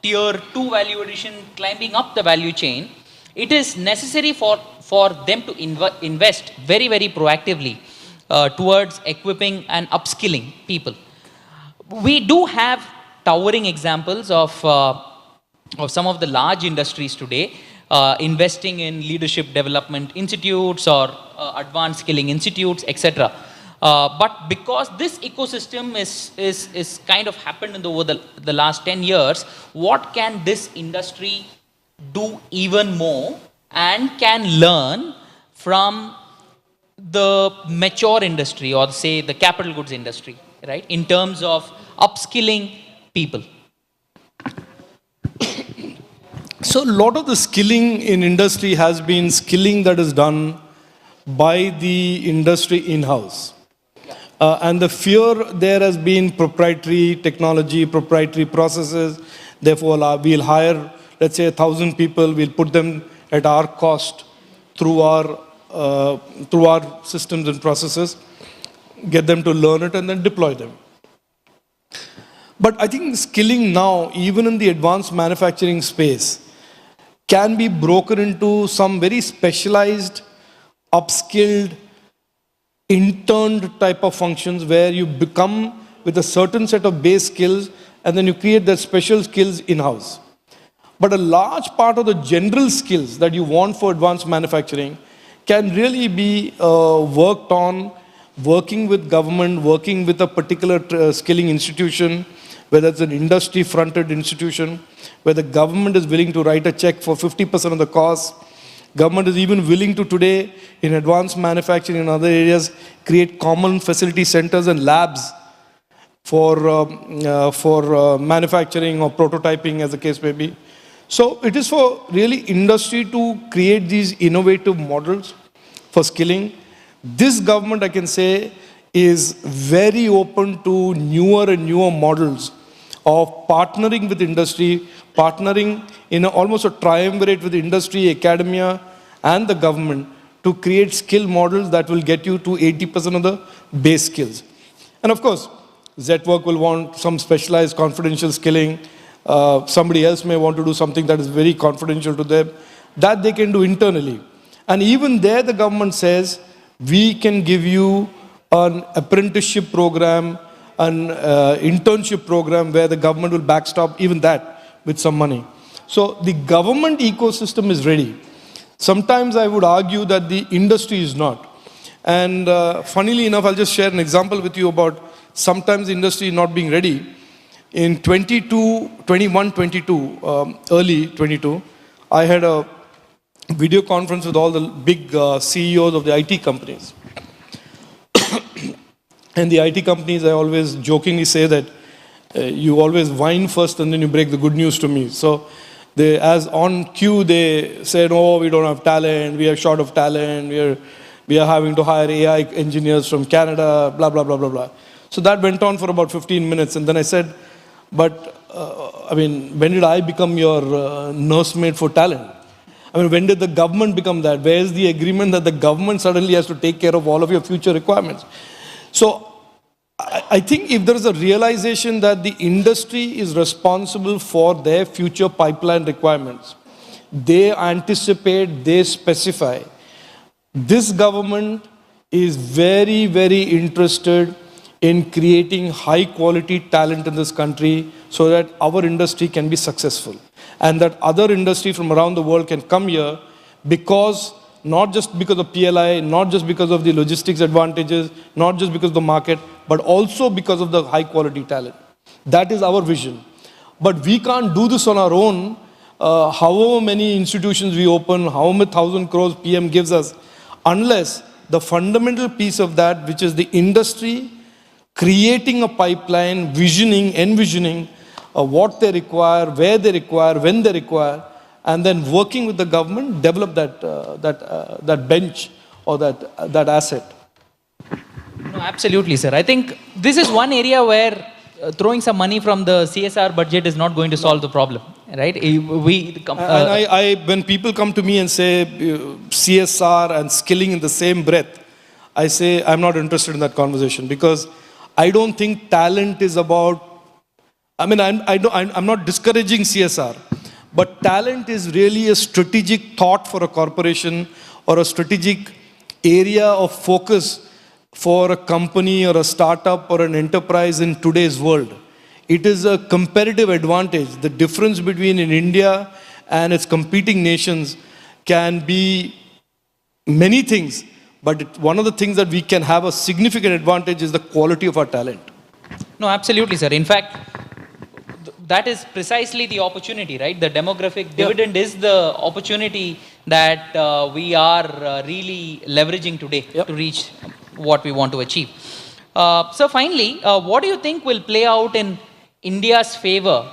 tier 2 value addition, climbing up the value chain. It is necessary for them to invest very, very proactively towards equipping and upskilling people. We do have towering examples of some of the large industries today investing in leadership development institutes or advanced skilling institutes, etc. But because this ecosystem is kind of happened over the last 10 years, what can this industry do even more and can learn from the mature industry, or say the capital goods industry, right, in terms of upskilling people? So a lot of the skilling in industry has been skilling that is done by the industry in-house. And the fear there has been proprietary technology, proprietary processes. Therefore, we'll hire, let's say, 1,000 people. We'll put them at our cost through our systems and processes, get them to learn it, and then deploy them. But I think skilling now, even in the advanced manufacturing space, can be broken into some very specialized, upskilled, interned type of functions where you become with a certain set of base skills and then you create that special skills in-house. But a large part of the general skills that you want for advanced manufacturing can really be worked on, working with government, working with a particular skilling institution, whether it's an industry-fronted institution, where the government is willing to write a check for 50% of the cost. Government is even willing to today, in advanced manufacturing and other areas, create common facility centers and labs for manufacturing or prototyping, as the case may be. So it is for really industry to create these innovative models for skilling. This government, I can say, is very open to newer and newer models of partnering with industry, partnering in almost a triumvirate with industry, academia, and the government to create skill models that will get you to 80% of the base skills. And of course, Zetwerk will want some specialized confidential skilling. Somebody else may want to do something that is very confidential to them, that they can do internally. And even there, the government says, we can give you an apprenticeship program, an internship program where the government will backstop even that with some money. So the government ecosystem is ready. Sometimes I would argue that the industry is not. And funnily enough, I'll just share an example with you about sometimes the industry not being ready. In 21-22, early 22, I had a video conference with all the big CEOs of the IT companies. And the IT companies, I always jokingly say that you always whine first and then you break the good news to me. So they, as on cue, they said, oh, we don't have talent, we are short of talent, we are having to hire AI engineers from Canada, blah, blah, blah, blah, blah. So that went on for about 15 minutes. And then I said, but, when did I become your nursemaid for talent? When did the government become that? Where is the agreement that the government suddenly has to take care of all of your future requirements? So I think if there is a realization that the industry is responsible for their future pipeline requirements, they anticipate, they specify. This government is very, very interested in creating high quality talent in this country so that our industry can be successful and that other industry from around the world can come here because, not just because of PLI, not just because of the logistics advantages, not just because of the market, but also because of the high quality talent. That is our vision. But we can't do this on our own. However many institutions we open, how many 1,000 crores PM gives us, unless the fundamental piece of that, which is the industry creating a pipeline, envisioning what they require, where they require, when they require, and then working with the government, develop that bench or that asset. No, absolutely, sir. I think this is one area where throwing some money from the CSR budget is not going to solve the problem, right? When people come to me and say CSR and skilling in the same breath, I say I'm not interested in that conversation, because I don't think talent is about, I'm not discouraging CSR, but talent is really a strategic thought for a corporation or a strategic area of focus for a company or a startup or an enterprise in today's world. It is a competitive advantage. The difference between in India and its competing nations can be many things, but one of the things that we can have a significant advantage is the quality of our talent. No, absolutely, sir. In fact, that is precisely the opportunity, right? The demographic dividend is the opportunity that we are really leveraging today to reach what we want to achieve. So finally, what do you think will play out in India's favor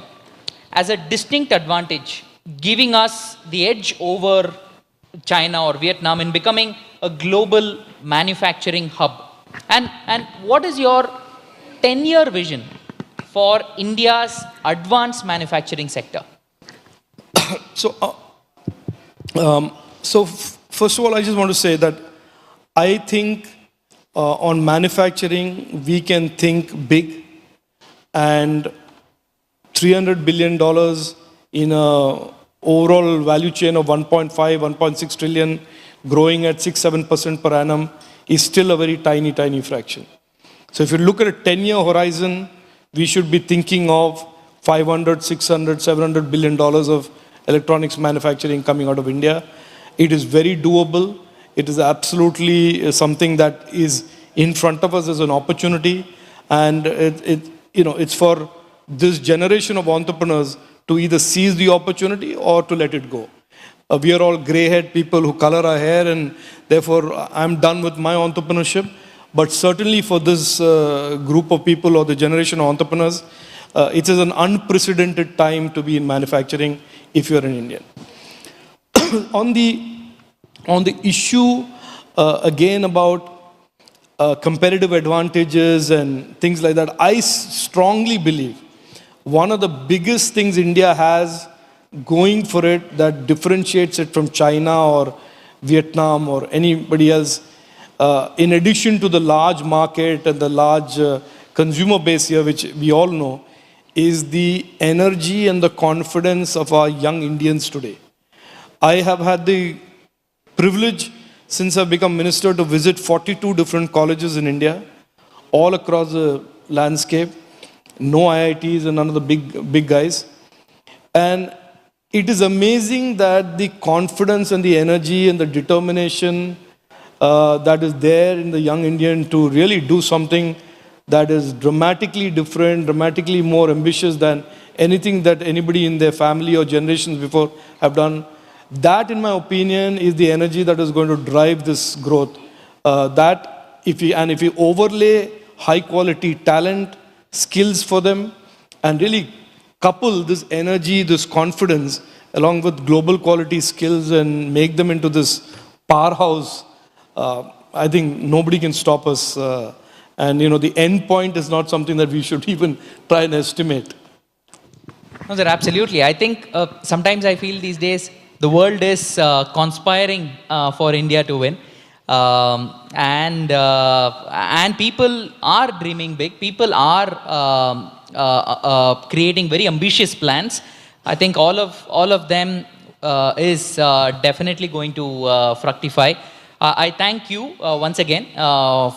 as a distinct advantage, giving us the edge over China or Vietnam in becoming a global manufacturing hub? And what is your 10-year vision for India's advanced manufacturing sector? First of all, I just want to say that I think on manufacturing, we can think big, and $300 billion in a overall value chain of 1.5, 1.6 trillion, growing at 6-7% per annum is still a very tiny, tiny fraction. So if you look at a 10-year horizon, we should be thinking of 500, 600, 700 billion dollars of electronics manufacturing coming out of India. It is very doable. It is absolutely something that is in front of us as an opportunity, and it's for this generation of entrepreneurs to either seize the opportunity or to let it go. We are all grey-haired people who color our hair, and therefore I'm done with my entrepreneurship. But certainly for this group of people or the generation of entrepreneurs, it is an unprecedented time to be in manufacturing if you're an Indian. On the issue, again, about competitive advantages and things like that, I strongly believe one of the biggest things India has going for it that differentiates it from China or Vietnam or anybody else, in addition to the large market and the large consumer base here, which we all know, is the energy and the confidence of our young Indians today. I have had the privilege, since I've become minister, to visit 42 different colleges in India, all across the landscape. No IITs and none of the big guys. And it is amazing that the confidence and the energy and the determination that is there in the young Indian to really do something that is dramatically different, dramatically more ambitious than anything that anybody in their family or generations before have done. That, in my opinion, is the energy that is going to drive this growth. If you overlay high quality talent, skills for them, and really couple this energy, this confidence, along with global quality skills and make them into this powerhouse, I think nobody can stop us. And the end point is not something that we should even try and estimate. No, sir, absolutely. I think sometimes I feel these days the world is conspiring for India to win. And people are dreaming big. People are creating very ambitious plans. I think all of them is definitely going to fructify. I thank you once again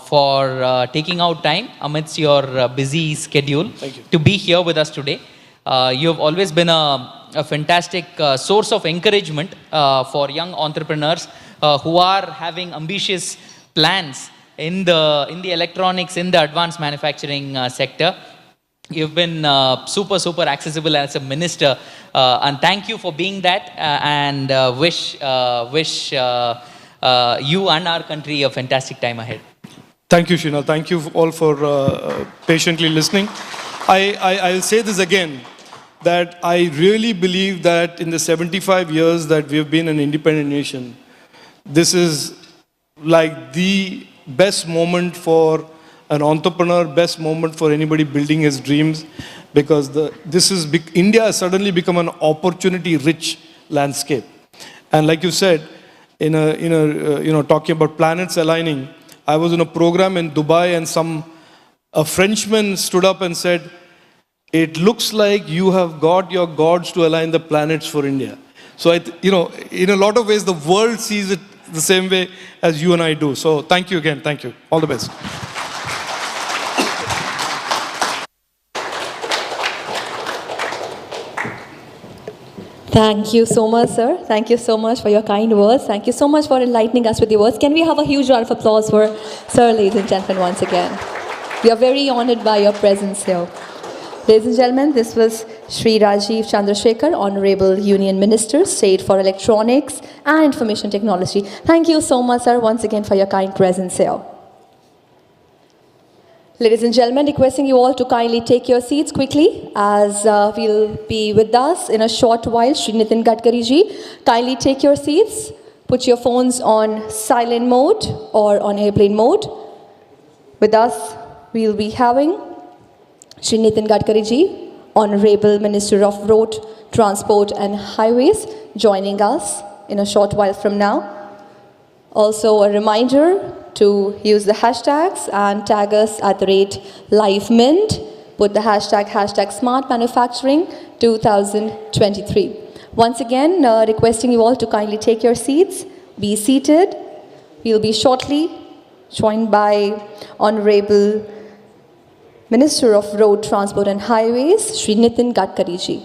for taking out time amidst your busy schedule to be here with us today. You have always been a fantastic source of encouragement for young entrepreneurs who are having ambitious plans in the electronics, in the advanced manufacturing sector. You've been super accessible as a minister, and thank you for being that, and wish you and our country a fantastic time ahead. Thank you, Srinath. Thank you all for patiently listening. I'll say this again, that I really believe that in the 75 years that we've been an independent nation, this is like the best moment for an entrepreneur, best moment for anybody building his dreams, because India has suddenly become an opportunity-rich landscape. And like you said, talking about planets aligning, I was in a program in Dubai, and a Frenchman stood up and said, "It looks like you have got your gods to align the planets for India." So, in a lot of ways, the world sees it the same way as you and I do. So, thank you again. Thank you. All the best. Thank you so much, sir. Thank you so much for your kind words. Thank you so much for enlightening us with your words. Can we have a huge round of applause for Sir, ladies and gentlemen, once again? We are very honored by your presence here. Ladies and gentlemen, this was Shri Rajiv Chandrasekhar, Honorable Union Minister, State for Electronics and Information Technology. Thank you so much, sir, once again for your kind presence here. Ladies and gentlemen, requesting you all to kindly take your seats quickly, as we'll be with us in a short while. Shri Nitin Gadkari ji, kindly take your seats. Put your phones on silent mode or on airplane mode. With us, we'll be having Shri Nitin Gadkari ji, Honorable Minister of Road, Transport and Highways, joining us in a short while from now. Also, a reminder to use the hashtags and tag us at @LiveMint. Put the hashtag Smart Manufacturing 2023. Once again, requesting you all to kindly take your seats, be seated. We'll be shortly joined by Honorable Minister of Road, Transport and Highways, Shri Nitin Gadkari ji.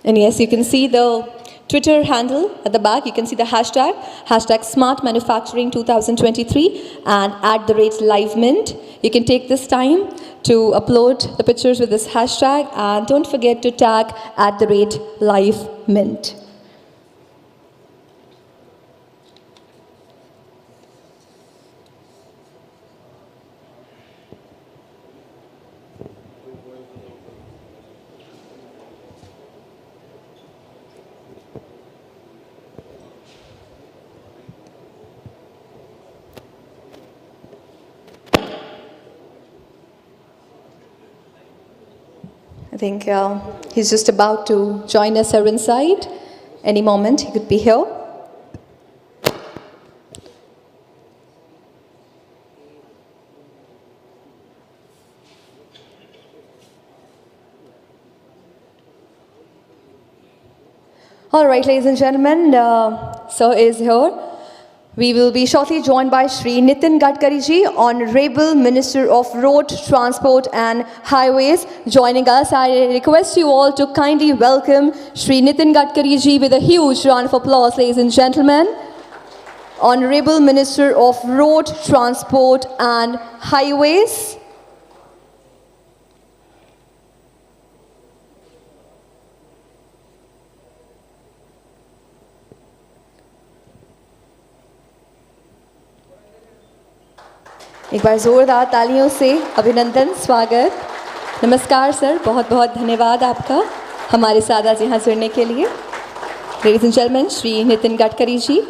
And yes, you can see the Twitter handle at the back. You can see the hashtag Smart Manufacturing 2023 and @LiveMint. You can take this time to upload the pictures with this hashtag, and don't forget to tag @LiveMint. I think he's just about to join us here inside. Any moment he could be here. All right, ladies and gentlemen, sir is here. We will be shortly joined by Shri Nitin Gadkari ji, Honorable Minister of Road, Transport and Highways, joining us. I request you all to kindly welcome Shri Nitin Gadkari ji with a huge round of applause, ladies and gentlemen. Honorable Minister of Road, Transport and Highways. एक बार जोरदार तालियों से अभिनंदन, स्वागत, नमस्कार sir, बहुत बहुत धन्यवाद आपका हमारे साथ आज यहाँ जुड़ने के लिए. Ladies and gentlemen, Shri Nitin Gadkari ji.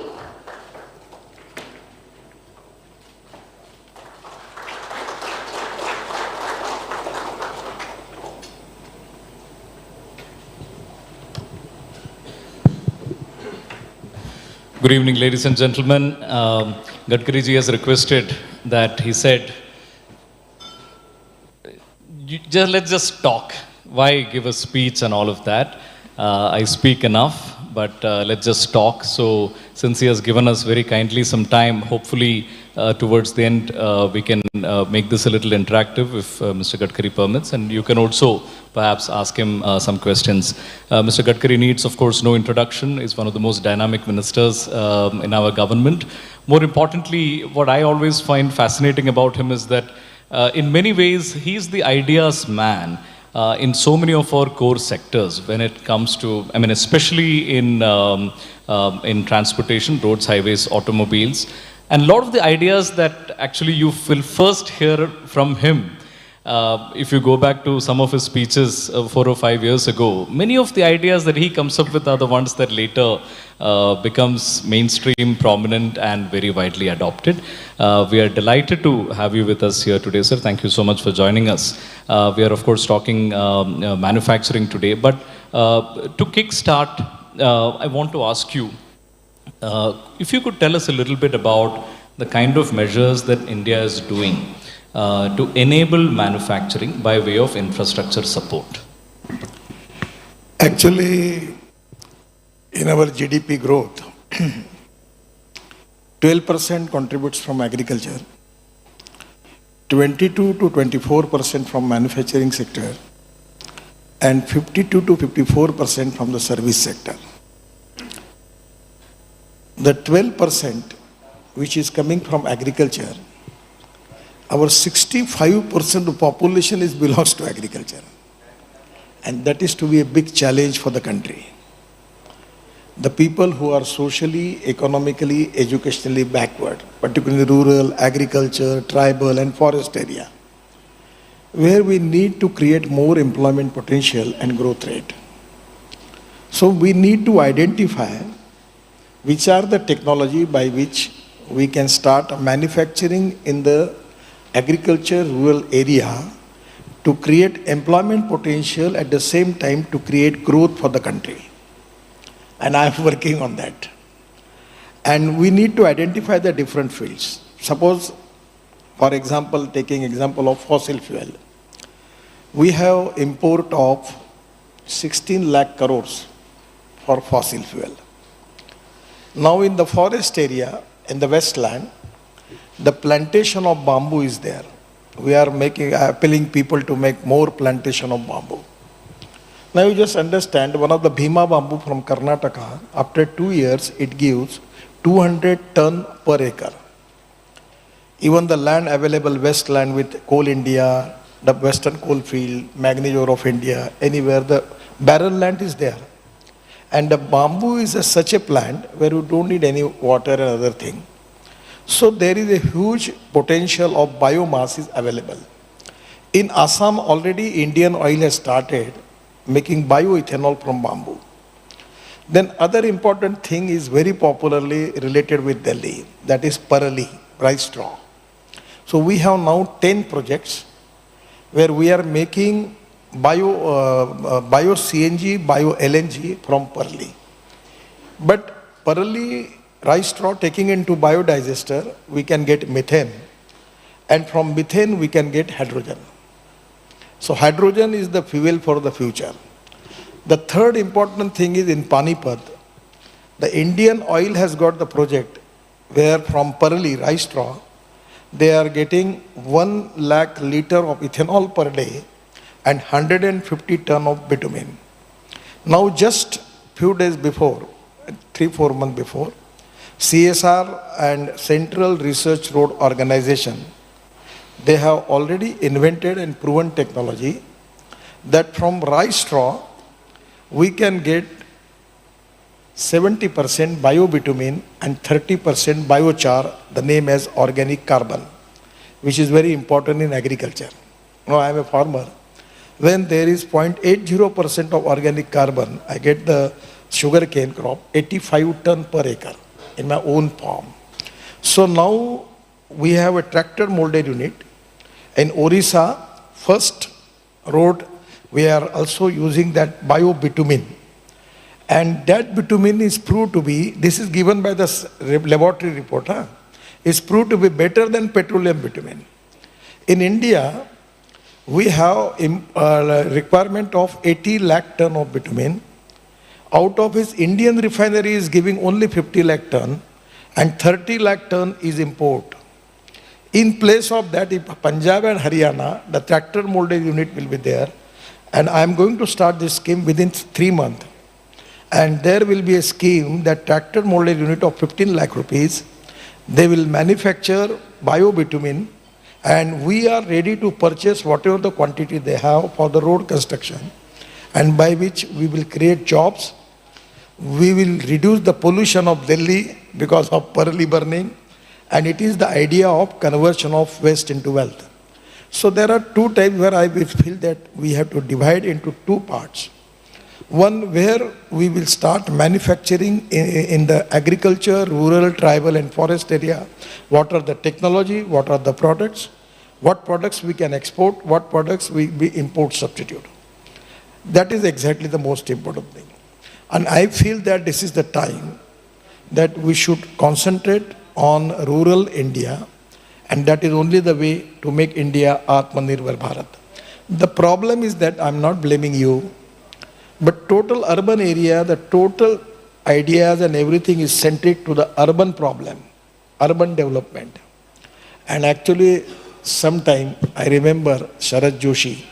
Good evening, ladies and gentlemen. Gadkari ji has requested that he said, let's just talk. Why give a speech and all of that? I speak enough, but let's just talk. So since he has given us very kindly some time, hopefully towards the end we can make this a little interactive if Mr. Gadkari permits, and you can also perhaps ask him some questions. Mr. Gadkari needs, of course, no introduction. He's one of the most dynamic ministers in our government. More importantly, what I always find fascinating about him is that in many ways, he's the ideas man in so many of our core sectors when it comes to, I mean, especially in transportation, roads, highways, automobiles. And a lot of the ideas that actually you will first hear from him if you go back to some of his speeches 4 or 5 years ago, many of the ideas that he comes up with are the ones that later becomes mainstream, prominent, and very widely adopted. We are delighted to have you with us here today, sir. Thank you so much for joining us. We are, of course, talking manufacturing today. But to kickstart, I want to ask you, if you could tell us a little bit about the kind of measures that India is doing to enable manufacturing by way of infrastructure support. Actually, in our GDP growth, 12% contributes from agriculture, 22 to 24% from manufacturing sector, and 52 to 54% from the service sector. The 12% which is coming from agriculture, our 65% of population belongs to agriculture. And that is to be a big challenge for the country. The people who are socially, economically, educationally backward, particularly rural, agriculture, tribal and forest area, where we need to create more employment potential and growth rate. So we need to identify which are the technology by which we can start manufacturing in the agriculture rural area to create employment potential at the same time to create growth for the country. And I am working on that. And we need to identify the different fields. Suppose, for example, taking example of fossil fuel. We have import of 16 lakh crores for fossil fuel. Now in the forest area, in the westland, the plantation of bamboo is there. We are appealing people to make more plantation of bamboo. Now you just understand, one of the Bhima bamboo from Karnataka, after 2 years, it gives 200 ton per acre. Even the land available westland with Coal India, the western coal field, manganese ore of India, anywhere the barren land is there. And the bamboo is such a plant where you don't need any water and other thing. So there is a huge potential of biomass is available. In Assam already Indian Oil has started making bioethanol from bamboo. Then other important thing is very popularly related with Delhi, that is parali, rice straw. So we have now 10 projects where we are making bio CNG, bio LNG from parali. But parali rice straw taking into biodigester, we can get methane. And from methane, we can get hydrogen. So hydrogen is the fuel for the future. The third important thing is in Panipat, the Indian Oil has got the project where from parali, rice straw, they are getting 1 lakh liter of ethanol per day and 150 ton of bitumen. Now just few days before, 3-4 months before, CSR and Central Research Road Organization, they have already invented and proven technology that from rice straw, we can get 70% biobitumen and 30% biochar, the name as organic carbon, which is very important in agriculture. Now I am a farmer. When there is 0.80% of organic carbon, I get the sugarcane crop, 85 ton per acre in my own farm. So now we have a tractor molded unit. In Orissa, first road, we are also using that bio-bitumen. And that bitumen is proved to be, this is given by the laboratory report, is proved to be better than petroleum bitumen. In India, we have a requirement of 80 lakh ton of bitumen. Out of his Indian refinery is giving only 50 lakh ton and 30 lakh ton is import. In place of that, if Punjab and Haryana, the tractor molded unit will be there. And I am going to start this scheme within 3 months. And there will be a scheme that tractor molded unit of 15 lakh rupees, they will manufacture bio-bitumen and we are ready to purchase whatever the quantity they have for the road construction, and by which we will create jobs. We will reduce the pollution of Delhi because of parali burning, and it is the idea of conversion of waste into wealth. So there are two types where I will feel that we have to divide into two parts. One where we will start manufacturing in the agriculture, rural, tribal and forest area. What are the technology, what are the products, what products we can export, what products we import substitute. That is exactly the most important thing. And I feel that this is the time that we should concentrate on rural India, and that is only the way to make India Atmanirbhar Bharat. The problem is that I'm not blaming you, but total urban area, the total ideas and everything is centric to the urban problem, urban development. And actually, sometime I remember Sharad Joshi,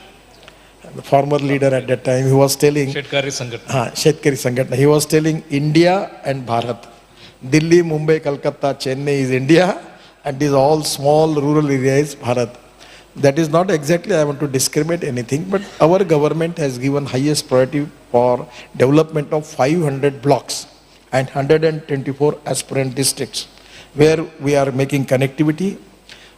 the former leader at that time, he was telling Shetkari Sangatna. Shetkari Sangatna. He was telling India and Bharat. Delhi, Mumbai, Kolkata, Chennai is India, and these all small rural areas Bharat. That is not exactly I want to discriminate anything, but our government has given highest priority for development of 500 blocks and 124 aspirant districts, where we are making connectivity.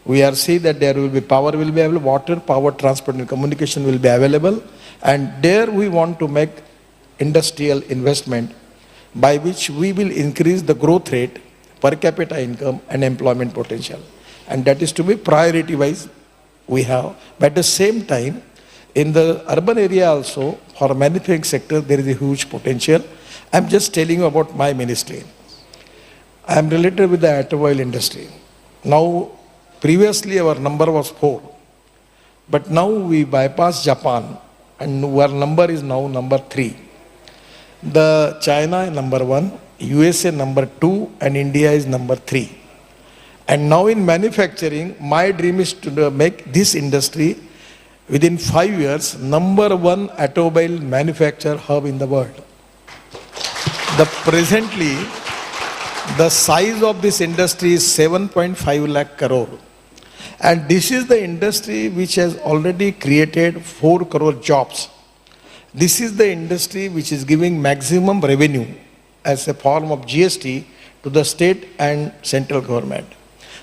We are saying that there will be power will be available, water, power, transport and communication will be available, and there we want to make industrial investment by which we will increase the growth rate, per capita income and employment potential. And that is to be priority wise we have. But at the same time, in the urban area also, for manufacturing sector, there is a huge potential. I'm just telling you about my ministry. I am related with the automobile industry. Now, previously our number was 4, but now we bypassed Japan and our number is now number 3. The China number 1, USA number 2 and India is number 3. And now in manufacturing, my dream is to make this industry within 5 years number 1 automobile manufacturer hub in the world. Presently, the size of this industry is 7.5 lakh crore. And this is the industry which has already created 4 crore jobs. This is the industry which is giving maximum revenue as a form of GST to the state and central government.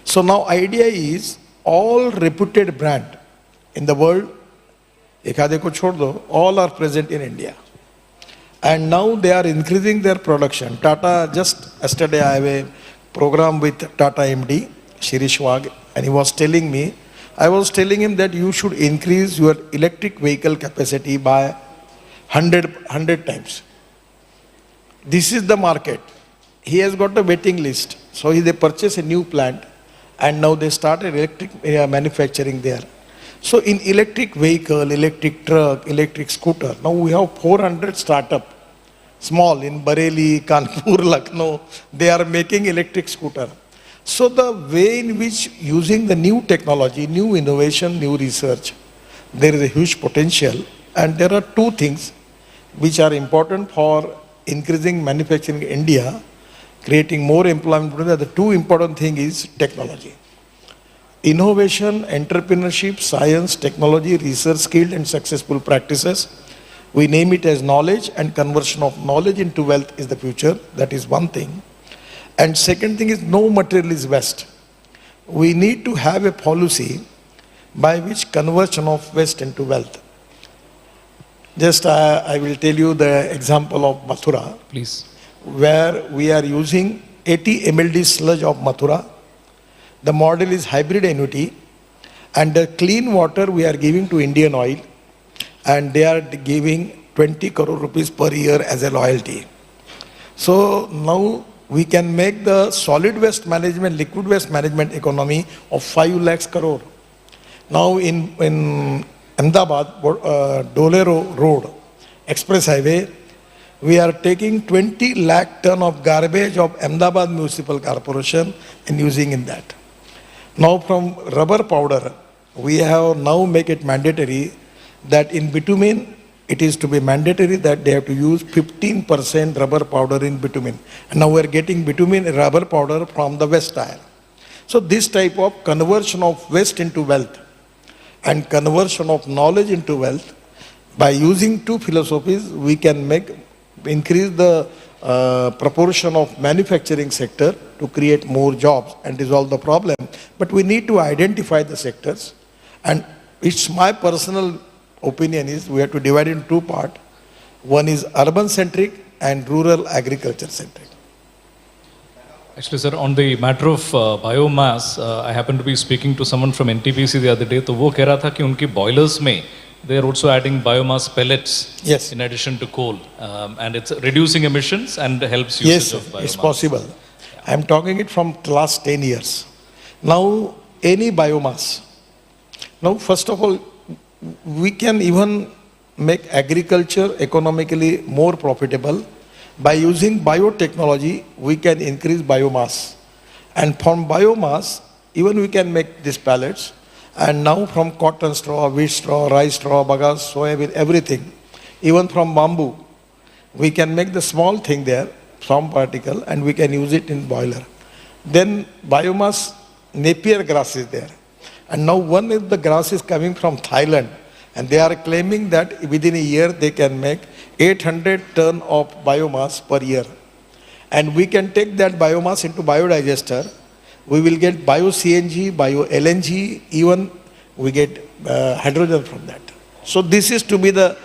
So now idea is all reputed brand in the world, ekade ko chhod do, all are present in India. And now they are increasing their production. Tata, just yesterday I have a program with Tata MD, Shirish Wag, and he was telling me, I was telling him that you should increase your electric vehicle capacity by 100 times. This is the market. He has got a waiting list. So they purchased a new plant and now they started electric manufacturing there. So in electric vehicle, electric truck, electric scooter, now we have 400 startup, small in Bareilly, Kanpur, Lucknow, they are making electric scooter. So the way in which using the new technology, new innovation, new research, there is a huge potential, and there are two things which are important for increasing manufacturing in India, creating more employment. The two important things is technology. Innovation, entrepreneurship, science, technology, research, skilled and successful practices. We name it as knowledge, and conversion of knowledge into wealth is the future. That is one thing. And second thing is no material is waste. We need to have a policy by which conversion of waste into wealth. Just I will tell you the example of Mathura. Please. Where we are using 80 mld sludge of Mathura. The model is hybrid annuity, and the clean water we are giving to Indian Oil, and they are giving 20 crore rupees per year as a loyalty. So now we can make the solid waste management, liquid waste management economy of 5 lakhs crore. Now in Ahmedabad, Dolero Road, Express Highway, we are taking 20 lakh ton of garbage of Ahmedabad Municipal Corporation and using in that. Now from rubber powder, we have now make it mandatory that in bitumen, it is to be mandatory that they have to use 15% rubber powder in bitumen. And now we are getting bitumen rubber powder from the waste tire. So this type of conversion of waste into wealth and conversion of knowledge into wealth, by using two philosophies, we can increase the proportion of manufacturing sector to create more jobs and resolve the problem. But we need to identify the sectors, and it's my personal opinion is we have to divide in two parts. One is urban centric and rural agriculture centric. Actually, sir, on the matter of biomass, I happened to be speaking to someone from NTPC the other day. तो वो कह रहा था कि उनकी boilers में they are also adding biomass pellets in addition to coal, and it's reducing emissions and helps usage of biomass. It's possible. I am talking it from last 10 years. Now, any biomass. Now, first of all, we can even make agriculture economically more profitable. By using biotechnology, we can increase biomass. And from biomass, even we can make these pellets. And now from cotton straw, wheat straw, rice straw, bagasse, soybean, everything, even from bamboo, we can make the small thing there, from particle, and we can use it in boiler. Then biomass, Napier grass is there. And now one is the grass is coming from Thailand, and they are claiming that within a year they can make 800 ton of biomass per year. And we can take that biomass into biodigester. We will get bio-CNG, bio-LNG, even we get hydrogen from that. So this is to be the,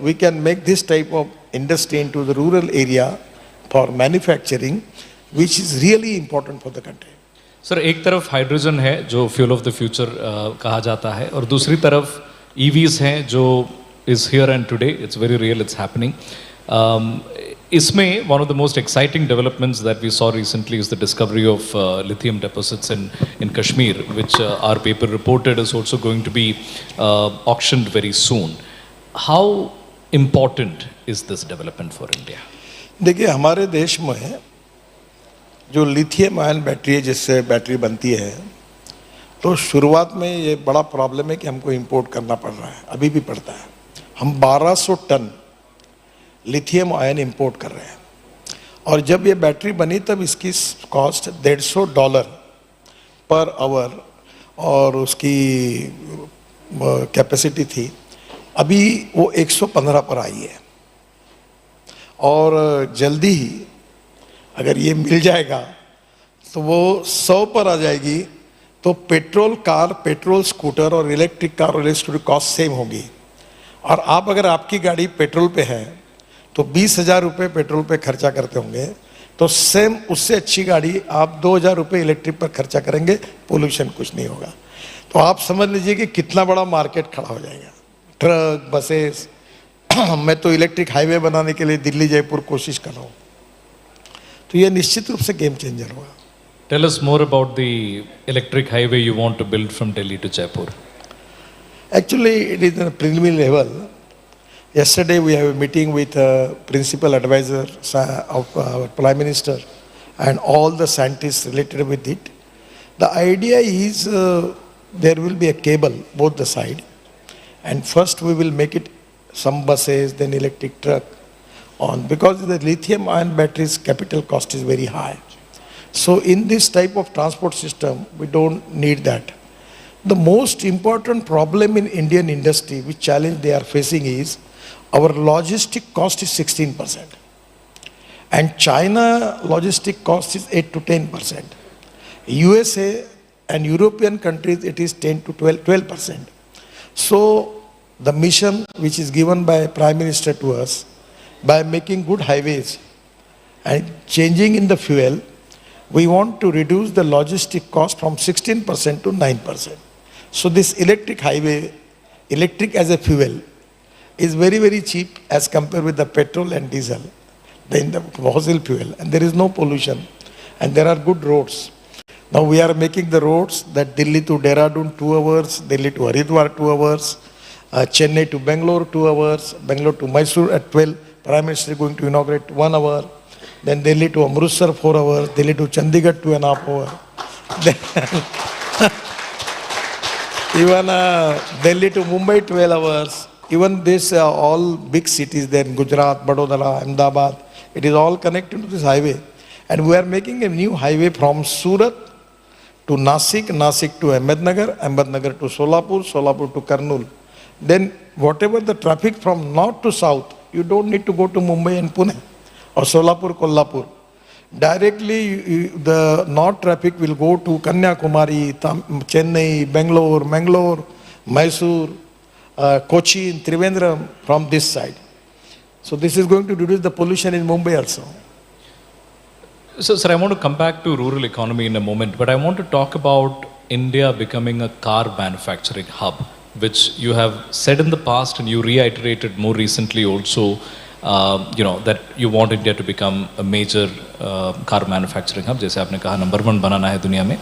we can make this type of industry into the rural area for manufacturing, which is really important for the country. Sir, एक तरफ hydrogen है जो fuel of the future कहा जाता है, और दूसरी तरफ EVs हैं जो is here and today. It's very real, it's happening. इसमें one of the most exciting developments that we saw recently is the discovery of lithium deposits in Kashmir, which our paper reported is also going to be auctioned very soon. How important is this development for India? देखिए, हमारे देश में जो lithium ion battery है, जिससे battery बनती है, तो शुरुआत में ये बड़ा प्रॉब्लम है कि हमको इंपोर्ट करना पड़ रहा है, अभी भी पड़ता है. हम 1200 टन लिथियम आयन इंपोर्ट कर रहे हैं, और जब ये बैटरी बनी तब इसकी कॉस्ट $150 पर आवर और उसकी कैपेसिटी थी. अभी वो 115 पर आई है, और जल्दी ही अगर ये मिल जाएगा तो वो 100 पर आ जाएगी. तो पेट्रोल कार, पेट्रोल स्कूटर और इलेक्ट्रिक कार और इलेक्ट्रिक कॉस्ट सेम होगी. और आप अगर आपकी गाड़ी पेट्रोल पे है तो 20,000 रुपये पेट्रोल पे खर्चा करते होंगे, तो सेम उससे अच्छी गाड़ी आप 2,000 रुपये इलेक्ट्रिक पर खर्चा करेंगे, पोल्यूशन कुछ नहीं होगा. तो आप समझ लीजिए कि कितना बड़ा मार्केट खड़ा हो जाएगा. ट्रक, बसेस, मैं तो इलेक्ट्रिक हाईवे बनाने के लिए दिल्ली जयपुर कोशिश कर रहा हूँ. तो ये निश्चित रूप से गेम चेंजर होगा. Tell us more about the electric highway you want to build from Delhi to Jaipur. Actually, it is on a preliminary level. Yesterday, we have a meeting with principal advisor of our Prime Minister and all the scientists related with it. The idea is there will be a cable both the side, and first we will make it some buses, then electric truck on, because the lithium ion batteries capital cost is very high. So in this type of transport system, we don't need that. The most important problem in Indian industry, which challenge they are facing, is our logistic cost is 16%. And China logistic cost is 8 to 10%. USA and European countries, it is 10 to 12%. So the mission which is given by Prime Minister to us, by making good highways and changing in the fuel, we want to reduce the logistic cost from 16% to 9%. So this electric highway, electric as a fuel, is very, very cheap as compared with the petrol and diesel, the fossil fuel, and there is no pollution, and there are good roads. Now we are making the roads that Delhi to Dehradun 2 hours, Delhi to Haridwar 2 hours, Chennai to Bangalore 2 hours, Bangalore to Mysore at 12. Prime Minister is going to inaugurate 1 hour. Then Delhi to Amritsar 4 hours, Delhi to Chandigarh 2.5 hours. Even Delhi to Mumbai 12 hours. Even this all big cities there in Gujarat, Vadodara, Ahmedabad, it is all connected to this highway. And we are making a new highway from Surat to Nasik, Nasik to Ahmednagar, Ahmednagar to Solapur, Solapur to Kurnool. Then whatever the traffic from north to south, you don't need to go to Mumbai and Pune or Solapur, Kolhapur. Directly the north traffic will go to Kanyakumari, Chennai, Bangalore, Mysore, Cochin, Trivandrum from this side. So this is going to reduce the pollution in Mumbai also. So, sir, I want to come back to rural economy in a moment, but I want to talk about India becoming a car manufacturing hub, which you have said in the past and you reiterated more recently also, that you want India to become a major car manufacturing hub, जैसे आपने कहा number 1 बनाना है दुनिया में.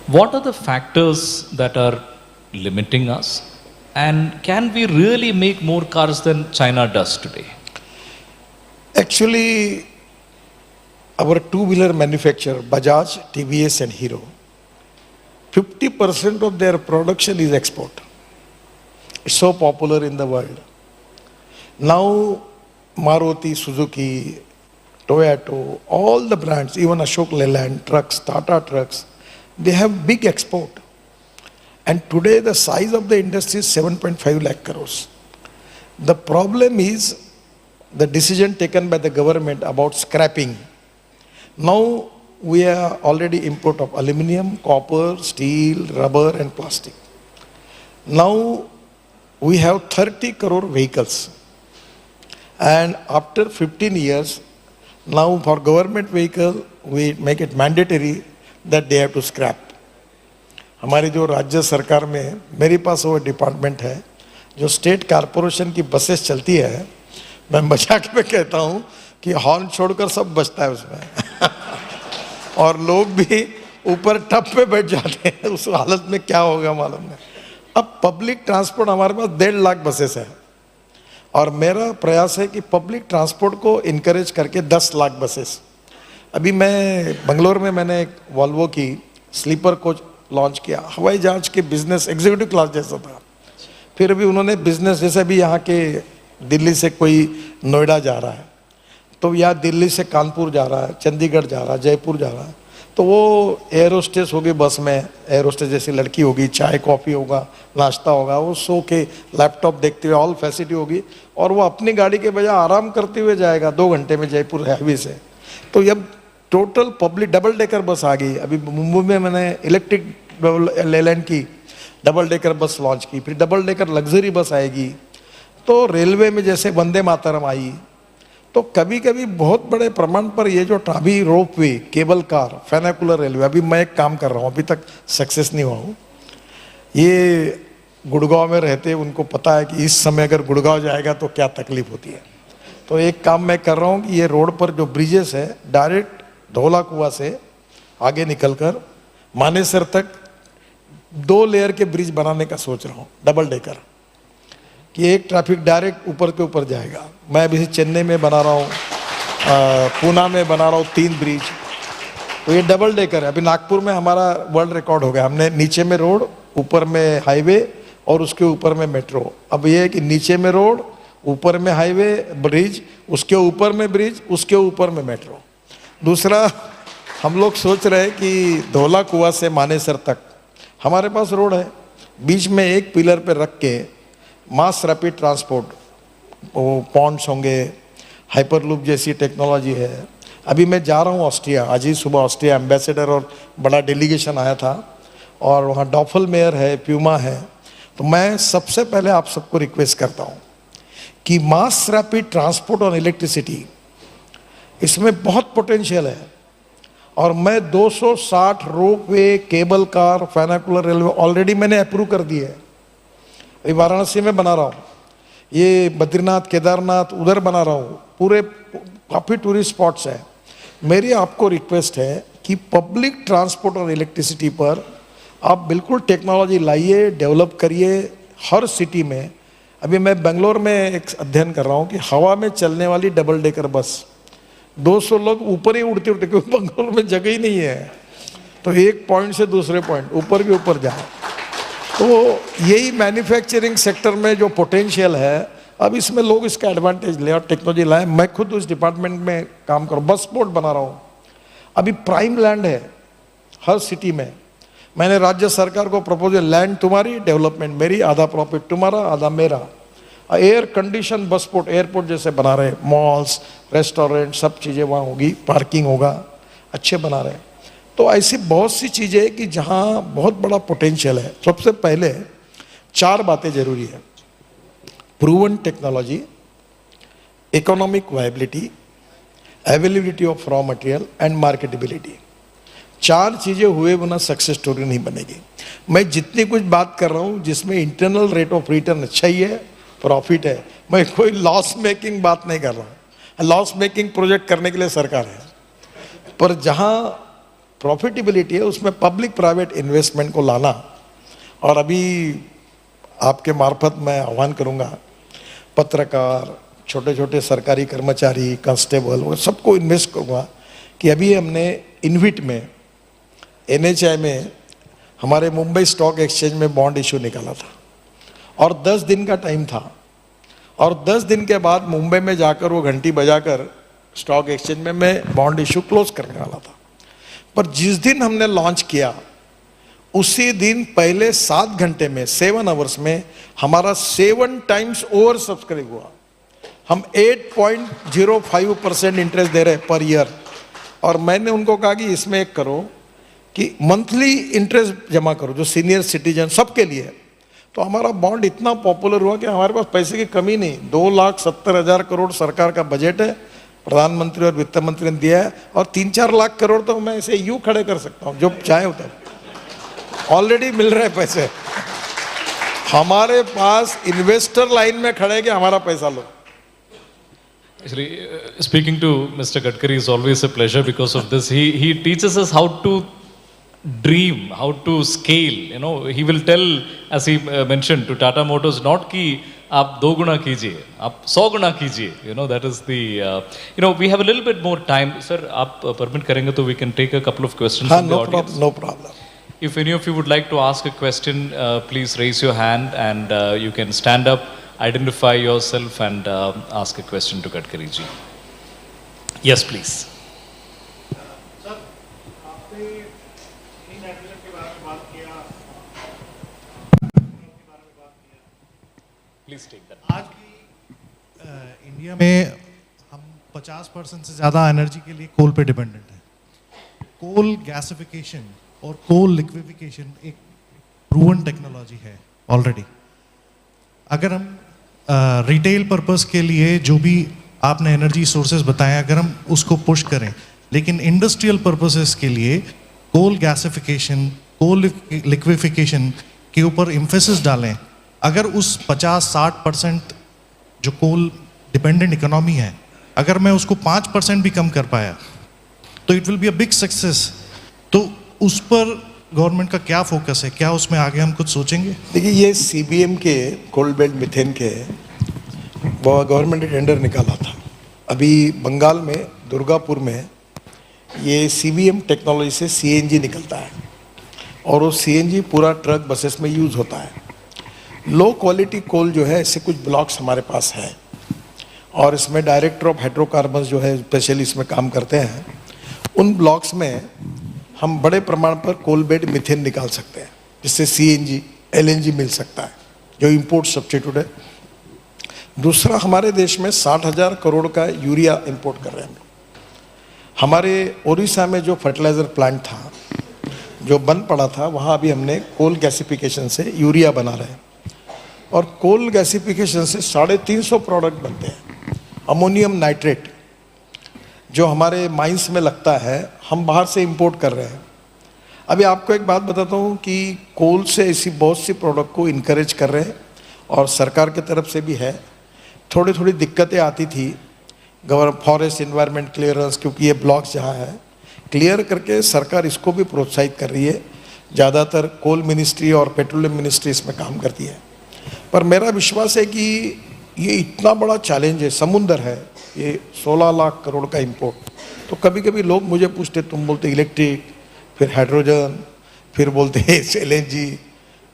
What are the factors that are limiting us? And can we really make more cars than China does today? Actually, our two-wheeler manufacturer, Bajaj, TVS and Hero, 50% of their production is export. It's so popular in the world. Now, Maruti, Suzuki, Toyota, all the brands, even Ashok Leyland trucks, Tata trucks, they have big export. And today the size of the industry is 7.5 lakh crores. The problem is the decision taken by the government about scrapping. Now we are already import of aluminium, copper, steel, rubber and plastic. Now we have 30 crore vehicles. And after 15 years, now for government vehicle, we make it mandatory that they have to scrap. हमारी जो राज्य सरकार में मेरे पास वो department है जो state corporation की बसेस चलती है, मैं मजाक में कहता हूँ कि हॉर्न छोड़कर सब बचता है उसमें और लोग भी ऊपर टप पे बैठ जाते हैं, उस हालत में क्या होगा मालूम नहीं. अब पब्लिक ट्रांसपोर्ट हमारे पास 1.5 लाख बसेस है और मेरा प्रयास है कि पब्लिक ट्रांसपोर्ट को इनकरेज करके 10 लाख बसेस. अभी मैं बंगलोर में मैंने एक वॉल्वो की स्लीपर कोच लॉन्च किया, हवाई जहाज के बिजनेस एग्जीक्यूटिव क्लास जैसा था. फिर अभी उन्होंने बिजनेस जैसे भी यहाँ के दिल्ली से कोई नोएडा जा रहा है तो या दिल्ली से कानपुर जा रहा है, चंडीगढ़ जा रहा है, जयपुर जा रहा है, तो वो एयर होस्टेस होगी बस में, एयर होस्टेस जैसी लड़की होगी, चाय कॉफ़ी होगा, नाश्ता होगा, वो सो के लैपटॉप देखते हुए ऑल फैसिलिटी होगी और वो अपनी गाड़ी के बजाय आराम करते हुए जाएगा 2 घंटे में जयपुर हाईवे से. तो अब total public double decker bus आ गई. अभी मुंबई में मैंने इलेक्ट्रिक लेलैंड की डबल डेकर बस लॉन्च की, फिर डबल डेकर लग्जरी बस आएगी. तो रेलवे में जैसे वंदे मातरम आई, तो कभी कभी बहुत बड़े प्रमाण पर ये जो अभी रोप वे, केबल कार, फेनाकुलर रेलवे, अभी मैं एक काम कर रहा हूँ, अभी तक सक्सेस नहीं हुआ हूँ. ये गुड़गांव में रहते उनको पता है कि इस समय अगर गुड़गांव जाएगा तो क्या तकलीफ होती है. तो एक काम मैं कर रहा हूँ कि ये रोड पर जो ब्रिजेस है डायरेक्ट धौला कुआं से आगे निकलकर मानेसर तक 2 लेयर के ब्रिज बनाने का सोच रहा हूँ, डबल डेकर, कि एक ट्रैफिक डायरेक्ट ऊपर के ऊपर जाएगा. मैं अभी चेन्नई में बना रहा हूँ, पूना में बना रहा हूँ 3 ब्रिज, तो ये डबल डेकर है. अभी नागपुर में हमारा वर्ल्ड रिकॉर्ड हो गया, हमने नीचे में रोड, ऊपर में हाईवे और उसके ऊपर में मेट्रो. अब ये है कि नीचे में रोड, ऊपर में हाईवे ब्रिज, उसके ऊपर में ब्रिज, उसके ऊपर में मेट्रो. दूसरा हम लोग सोच रहे हैं कि धौला कुआं से मानेसर तक हमारे पास रोड है, बीच में एक पिलर पे रख के मास रैपिड ट्रांसपोर्ट, वो पॉन्ड्स होंगे, हाइपरलूप जैसी टेक्नोलॉजी है. अभी मैं जा रहा हूँ ऑस्ट्रिया, आज ही सुबह ऑस्ट्रिया एम्बेसडर और बड़ा डेलीगेशन आया था और वहाँ डॉफल मेयर है, प्यूमा है. तो मैं सबसे पहले आप सबको रिक्वेस्ट करता हूँ कि मास रैपिड ट्रांसपोर्ट और इलेक्ट्रिसिटी, इसमें बहुत पोटेंशियल है और मैं 260 रोप वे, केबल कार, फेनाकुलर रेलवे ऑलरेडी मैंने अप्रूव कर दिए है. अभी वाराणसी में बना रहा हूँ, ये बद्रीनाथ, केदारनाथ उधर बना रहा हूँ, पूरे काफ़ी टूरिस्ट स्पॉट्स हैं. मेरी आपको रिक्वेस्ट है कि पब्लिक ट्रांसपोर्ट और इलेक्ट्रिसिटी पर आप बिल्कुल टेक्नोलॉजी लाइए, डेवलप करिए हर सिटी में. अभी मैं बेंगलोर में एक अध्ययन कर रहा हूँ कि हवा में चलने वाली डबल डेकर बस 200 लोग ऊपर ही उड़ते उड़ते, क्योंकि बेंगलोर में जगह ही नहीं है, तो एक पॉइंट से दूसरे पॉइंट ऊपर के ऊपर जाए. तो यही मैन्युफैक्चरिंग सेक्टर में जो पोटेंशियल है, अब इसमें लोग इसका एडवांटेज लें और टेक्नोलॉजी लाएं. मैं खुद उस डिपार्टमेंट में काम करूँ, बस पोर्ट बना रहा हूँ. अभी प्राइम लैंड है हर सिटी में. मैंने राज्य सरकार को प्रपोजल, लैंड तुम्हारी, डेवलपमेंट मेरी, आधा प्रॉफिट तुम्हारा, आधा मेरा. Air condition bus port, airport जैसे बना रहे, मॉल्स, रेस्टोरेंट, सब चीज़ें वहाँ होगी, पार्किंग होगा, अच्छे बना रहे. तो ऐसी बहुत सी चीज़ें कि जहाँ बहुत बड़ा पोटेंशियल है. सबसे पहले 4 बातें जरूरी है: proven technology, economic viability, availability of raw material and marketability. 4 चीजें हुए बिना सक्सेस स्टोरी नहीं बनेगी। मैं जितनी कुछ बात कर रहा हूं जिसमें इंटरनल रेट ऑफ रिटर्न अच्छा ही है, प्रॉफिट है, मैं कोई लॉस मेकिंग बात नहीं कर रहा हूं। लॉस मेकिंग प्रोजेक्ट करने के लिए सरकार है, पर जहां प्रॉफिटेबिलिटी है उसमें पब्लिक प्राइवेट इन्वेस्टमेंट को लाना। और अभी आपके मार्फत मैं आह्वान करूंगा, पत्रकार, छोटे छोटे सरकारी कर्मचारी, कांस्टेबल, वो सबको इन्वेस्ट करूंगा कि अभी हमने इनविट में, NHI में, हमारे मुंबई स्टॉक एक्सचेंज में बॉन्ड इशू निकाला था और 10 दिन का टाइम था। और 10 दिन के बाद मुंबई में जाकर वो घंटी बजाकर स्टॉक एक्सचेंज में मैं बॉन्ड इशू क्लोज करने वाला था। पर जिस दिन हमने लॉन्च किया उसी दिन पहले 7 घंटे में, 7 आवर्स में हमारा 7 टाइम्स ओवर सब्सक्राइब हुआ। हम 8.05% इंटरेस्ट दे रहे हैं पर ईयर। और मैंने उनको कहा कि इसमें एक करो कि मंथली इंटरेस्ट जमा करो, जो सीनियर सिटीजन सबके लिए। तो हमारा बॉन्ड इतना पॉपुलर हुआ कि हमारे पास पैसे की कमी नहीं। 2,70,000 करोड़ सरकार का बजट है, प्रधानमंत्री और वित्त मंत्री ने दिया है, और 3-4 लाख करोड़ तो मैं ऐसे यूं खड़े कर सकता हूं, जो चाहे होता है। ऑलरेडी मिल रहे पैसे हमारे पास, इन्वेस्टर लाइन में खड़े कि हमारा पैसा लो। Actually, speaking to Mr. Gadkari is always a pleasure because of this. He teaches us how to dream, how to scale. You know, he will tell, as he mentioned to Tata Motors, not कि आप 2 गुना कीजिए, आप 100 गुना कीजिए. You know, that is the. You know, we have a little bit more time, sir. आप permit करेंगे तो we can take a couple of questions from the audience. No problem. If any of you would like to ask a question, please raise your hand and you can stand up, identify yourself and ask a question to Gadkari ji. Yes, please. Sir, आपने इन hydrogen के बारे में बात किया, Please take that. आज की India में हम 50% से ज़्यादा एनर्जी के लिए कोल पे डिपेंडेंट है। कोल गैसिफिकेशन और कोल लिक्विफिकेशन एक प्रूवन टेक्नोलॉजी है ऑलरेडी। अगर हम रिटेल पर्पस के लिए जो भी आपने एनर्जी सोर्सेज बताए, अगर हम उसको पुश करें, लेकिन इंडस्ट्रियल पर्पसेस के लिए कोल गैसिफिकेशन, कोल लिक्विफिकेशन के ऊपर एम्फेसिस डालें, अगर उस 50-60% जो कोल डिपेंडेंट इकोनॉमी है, अगर मैं उसको 5% भी कम कर पाया तो it will be a big success. तो उस पर गवर्नमेंट का क्या फोकस है, क्या उसमें आगे हम कुछ सोचेंगे? देखिए, ये CBM के कोल बेल्ट मिथेन के गवर्नमेंट ने टेंडर निकाला था। अभी बंगाल में दुर्गापुर में ये CBM टेक्नोलॉजी से CNG निकलता है और वो CNG पूरा ट्रक बसेस में यूज़ होता है। लो क्वालिटी कोल जो है, ऐसे कुछ ब्लॉक्स हमारे पास हैं और इसमें डायरेक्टर ऑफ हाइड्रोकार्बन्स जो है स्पेशली इसमें काम करते हैं। उन ब्लॉक्स में हम बड़े प्रमाण पर कोल बेड मिथेन निकाल सकते हैं, जिससे CNG, LNG मिल सकता है, जो इंपोर्ट सब्स्टिट्यूट है। दूसरा, हमारे देश में 60,000 करोड़ का यूरिया इंपोर्ट कर रहे हैं। हमारे उड़ीसा में जो फर्टिलाइजर प्लांट था जो बंद पड़ा था, वहाँ अभी हमने कोल गैसिफिकेशन से यूरिया बना रहे हैं और कोल गैसिफिकेशन से 350 प्रोडक्ट बनते हैं। अमोनियम नाइट्रेट जो हमारे माइंस में लगता है, हम बाहर से इंपोर्ट कर रहे हैं। अभी आपको एक बात बताता हूँ कि कोल से ऐसी बहुत सी प्रोडक्ट को इनकरेज कर रहे हैं और सरकार की तरफ से भी है। थोड़ी थोड़ी दिक्कतें आती थी फॉरेस्ट इन्वायरमेंट क्लियरेंस, क्योंकि ये ब्लॉक्स जहाँ है क्लियर करके सरकार इसको भी प्रोत्साहित कर रही है। ज़्यादातर कोल मिनिस्ट्री और पेट्रोलियम मिनिस्ट्री इसमें काम करती है। पर मेरा विश्वास है कि ये इतना बड़ा चैलेंज है, समुंदर है, ये 16 लाख करोड़ का इंपोर्ट। तो कभी कभी लोग मुझे पूछते, तुम बोलते इलेक्ट्रिक, फिर हाइड्रोजन, फिर बोलते LNG,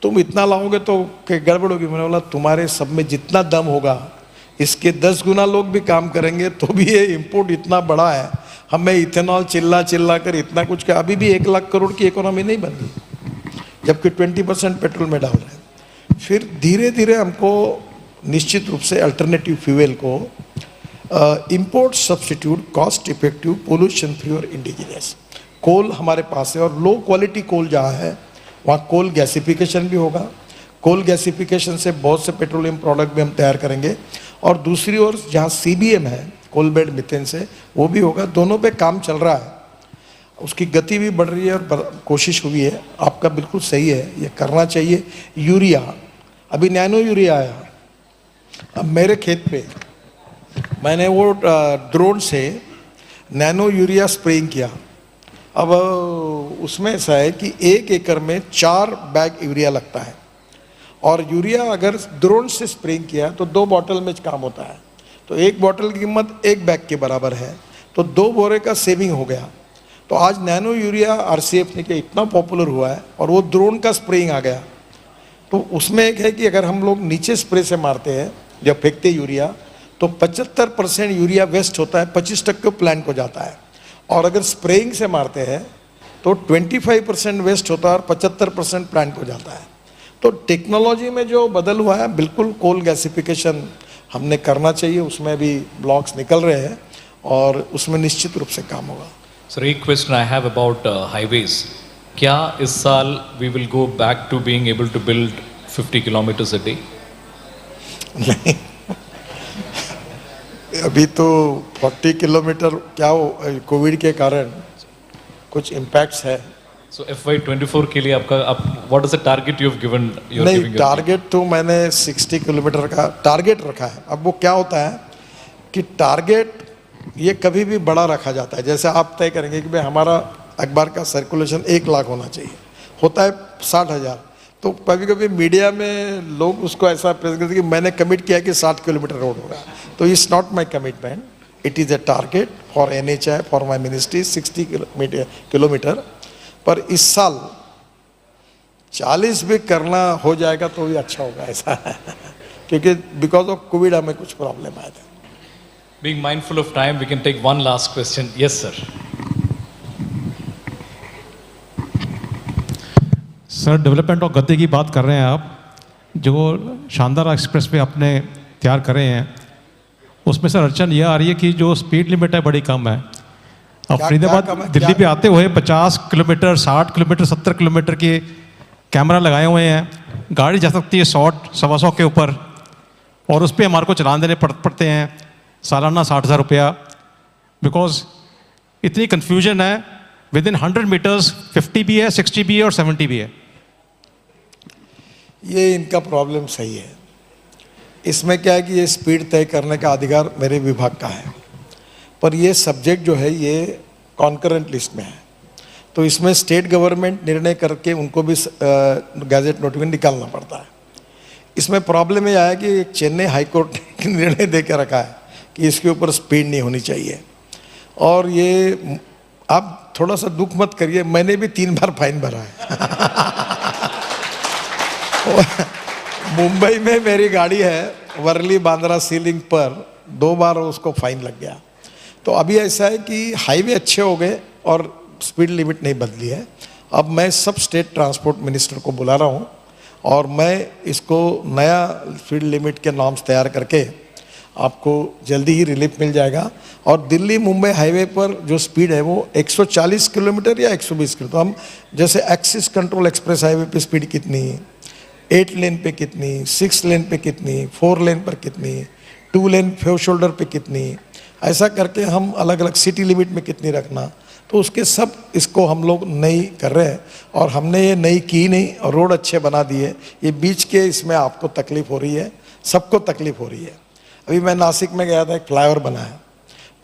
तुम इतना लाओगे तो गड़बड़ होगी। मैंने बोला, तुम्हारे सब में जितना दम होगा इसके 10 गुना लोग भी काम करेंगे तो भी ये इंपोर्ट इतना बड़ा है। हमें इथेनॉल चिल्ला कर इतना कुछ का, अभी भी 1 लाख करोड़ की इकोनॉमी नहीं बन गई, जबकि 20% पेट्रोल में डाल रहे हैं। फिर धीरे धीरे हमको निश्चित रूप से अल्टरनेटिव फ्यूल को import substitute, cost effective, pollution free और इंडिजिनियस कोल हमारे पास है। और लो क्वालिटी कोल जहाँ है वहाँ कोल गैसिफिकेशन भी होगा, कोल गैसिफिकेशन से बहुत से पेट्रोलियम प्रोडक्ट भी हम तैयार करेंगे, और दूसरी ओर जहाँ CBM है, कोल बेड मीथेन से, वो भी होगा। दोनों पे काम चल रहा है, उसकी गति भी बढ़ रही है और कोशिश हुई है। आपका बिल्कुल सही है, ये करना चाहिए। यूरिया, अभी नैनो यूरिया आया, अब मेरे खेत पे मैंने वो ड्रोन से नैनो यूरिया स्प्रेइंग किया। अब उसमें ऐसा है कि 1 एकड़ में 4 बैग यूरिया लगता है, और यूरिया अगर ड्रोन से स्प्रेइंग किया तो 2 बॉटल में काम होता है, तो 1 बॉटल की कीमत 1 बैग के बराबर है, तो 2 बोरे का सेविंग हो गया। तो आज नैनो यूरिया RCF ने किया, इतना पॉपुलर हुआ है, और वो ड्रोन का स्प्रेइंग आ गया। तो उसमें एक है कि अगर हम लोग नीचे स्प्रे से मारते हैं, जब फेंकते यूरिया, तो 75% यूरिया वेस्ट होता है, 25% प्लांट को जाता है। और अगर स्प्रेइंग से मारते हैं तो 25% वेस्ट होता है और 75% प्लांट को जाता है। तो टेक्नोलॉजी में जो बदल हुआ है, बिल्कुल कोल गैसिफिकेशन हमने करना चाहिए, उसमें भी ब्लॉक्स निकल रहे हैं और उसमें निश्चित रूप से काम होगा। सर, एक question I have about highways. क्या इस साल we will go back to being able to build 50 kilometres a day? नहीं, अभी तो 40 किलोमीटर क्या हो, कोविड के कारण कुछ इम्पैक्ट्स है। सो FY24 के लिए आपका what is the target you have given? नहीं, टारगेट तो मैंने 60 किलोमीटर का टारगेट रखा है। अब वो क्या होता है कि टारगेट ये कभी भी बड़ा रखा जाता है। जैसे आप तय करेंगे कि भाई हमारा अखबार का सर्कुलेशन 1 लाख होना चाहिए, होता है 60,000। तो कभी कभी मीडिया में लोग उसको ऐसा प्रेजेंट करते हैं कि मैंने कमिट किया कि 60 किलोमीटर रोड होगा। तो it's not my commitment, it is a target for NHI, for my ministry, 60 kilometre. पर इस साल 40 भी करना हो जाएगा तो भी अच्छा होगा, ऐसा है क्योंकि बिकॉज ऑफ कोविड हमें कुछ प्रॉब्लम आया था। Being mindful of time, we can take one last question. Yes, sir. Sir, development और गति की बात कर रहे हैं आप, जो शानदार एक्सप्रेस वे आपने तैयार करे हैं, उसमें सर अड़चन ये आ रही है कि जो स्पीड लिमिट है बड़ी कम है। अब फरीदाबाद दिल्ली पे आते हुए 50 किलोमीटर, 60 किलोमीटर, 70 किलोमीटर के कैमरा लगाए हुए हैं, गाड़ी जा सकती है 100-125 के ऊपर, और उस पर हमारे को चलान देने पड़ते हैं सालाना 60,000 रुपया, बिकॉज इतनी कन्फ्यूजन है। विद इन 100 मीटर्स 50 भी है, 60 भी है और 70 भी है। ये इनका प्रॉब्लम सही है। इसमें क्या है कि ये स्पीड तय करने का अधिकार मेरे विभाग का है, पर ये सब्जेक्ट जो है ये कॉन्करेंट लिस्ट में है, तो इसमें स्टेट गवर्नमेंट निर्णय करके उनको भी गैजेट नोटिफिकेशन निकालना पड़ता है। इसमें प्रॉब्लम ये आया कि चेन्नई हाईकोर्ट ने निर्णय दे के रखा है कि इसके ऊपर स्पीड नहीं होनी चाहिए, और ये आप थोड़ा सा दुख मत करिए, मैंने भी 3 बार फाइन भरा है। मुंबई में मेरी गाड़ी है, वर्ली बांद्रा सीलिंग पर 2 बार उसको फाइन लग गया। तो अभी ऐसा है कि हाईवे अच्छे हो गए और स्पीड लिमिट नहीं बदली है। अब मैं सब स्टेट ट्रांसपोर्ट मिनिस्टर को बुला रहा हूँ और मैं इसको नया स्पीड लिमिट के नॉर्म्स तैयार करके आपको जल्दी ही रिलीफ मिल जाएगा। और दिल्ली मुंबई हाईवे पर जो स्पीड है वो 140 किलोमीटर या 120 किलोमीटर। तो हम जैसे एक्सिस कंट्रोल एक्सप्रेस हाईवे पे स्पीड कितनी, 8 लेन पे कितनी, 6 लेन पे कितनी, 4 लेन पर कितनी, 2 लेन फेव शोल्डर पे कितनी, ऐसा करके हम अलग अलग सिटी लिमिट में कितनी रखना, तो उसके सब इसको हम लोग नई कर रहे हैं। और हमने ये नई की नहीं और रोड अच्छे बना दिए। ये बीच के इसमें आपको तकलीफ हो रही है, सबको तकलीफ हो रही है। अभी मैं नासिक में गया था, एक फ्लाईओवर बना है।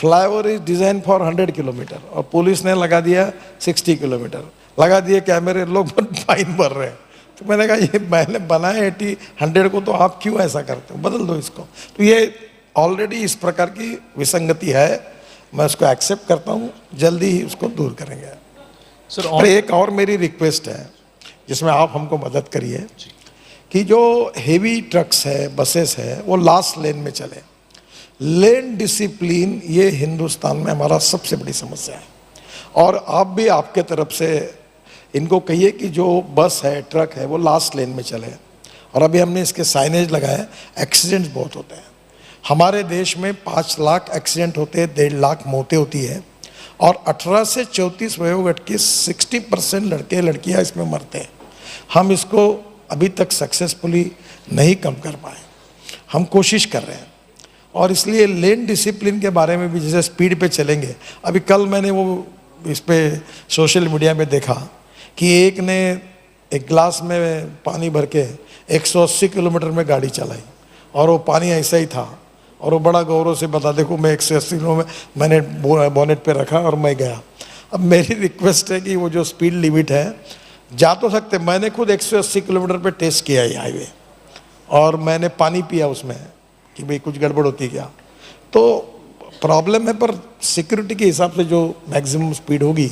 Flyover is design for 100 kilometre और पुलिस ने लगा दिया 60 किलोमीटर, लगा दिए कैमरे, लोग फाइन भर रहे हैं। तो मैंने कहा ये मैंने बनाया 100 को, तो आप क्यों ऐसा करते हो, बदल दो इसको। तो ये ऑलरेडी इस प्रकार की विसंगति है, मैं उसको एक्सेप्ट करता हूँ, जल्दी ही उसको दूर करेंगे। सर, और एक और मेरी रिक्वेस्ट है जिसमें आप हमको मदद करिए कि जो हेवी ट्रक्स है, बसेस है, वो लास्ट लेन में चले। लेन डिसिप्लिन ये हिंदुस्तान में हमारा सबसे बड़ी समस्या है, और आप भी आपके तरफ से इनको कहिए कि जो बस है, ट्रक है, वो लास्ट लेन में चले। और अभी हमने इसके साइनेज लगाए। एक्सीडेंट्स बहुत होते हैं हमारे देश में, 5 लाख एक्सीडेंट होते हैं, 1.5 लाख मौतें होती है, और 18 से 34 वयोवर्ग के 60% लड़के लड़कियां इसमें मरते हैं। हम इसको अभी तक सक्सेसफुली नहीं कम कर पाए। हम कोशिश कर रहे हैं और इसलिए लेन डिसिप्लिन के बारे में भी जैसे स्पीड पे चलेंगे। अभी कल मैंने वो इस पे सोशल मीडिया में देखा कि एक ने एक गिलास में पानी भर के 180 किलोमीटर में गाड़ी चलाई और वो पानी ऐसा ही था और वो बड़ा गौरव से बता, देखो मैं 180 किलो में मैंने बोनेट पे रखा और मैं गया। अब मेरी रिक्वेस्ट है कि वो जो स्पीड लिमिट है जा तो सकते, मैंने खुद 180 किलोमीटर पे टेस्ट किया ये हाईवे और मैंने पानी पिया उसमें कि भाई कुछ गड़बड़ होती क्या। तो प्रॉब्लम है, पर सिक्योरिटी के हिसाब से जो मैक्सिमम स्पीड होगी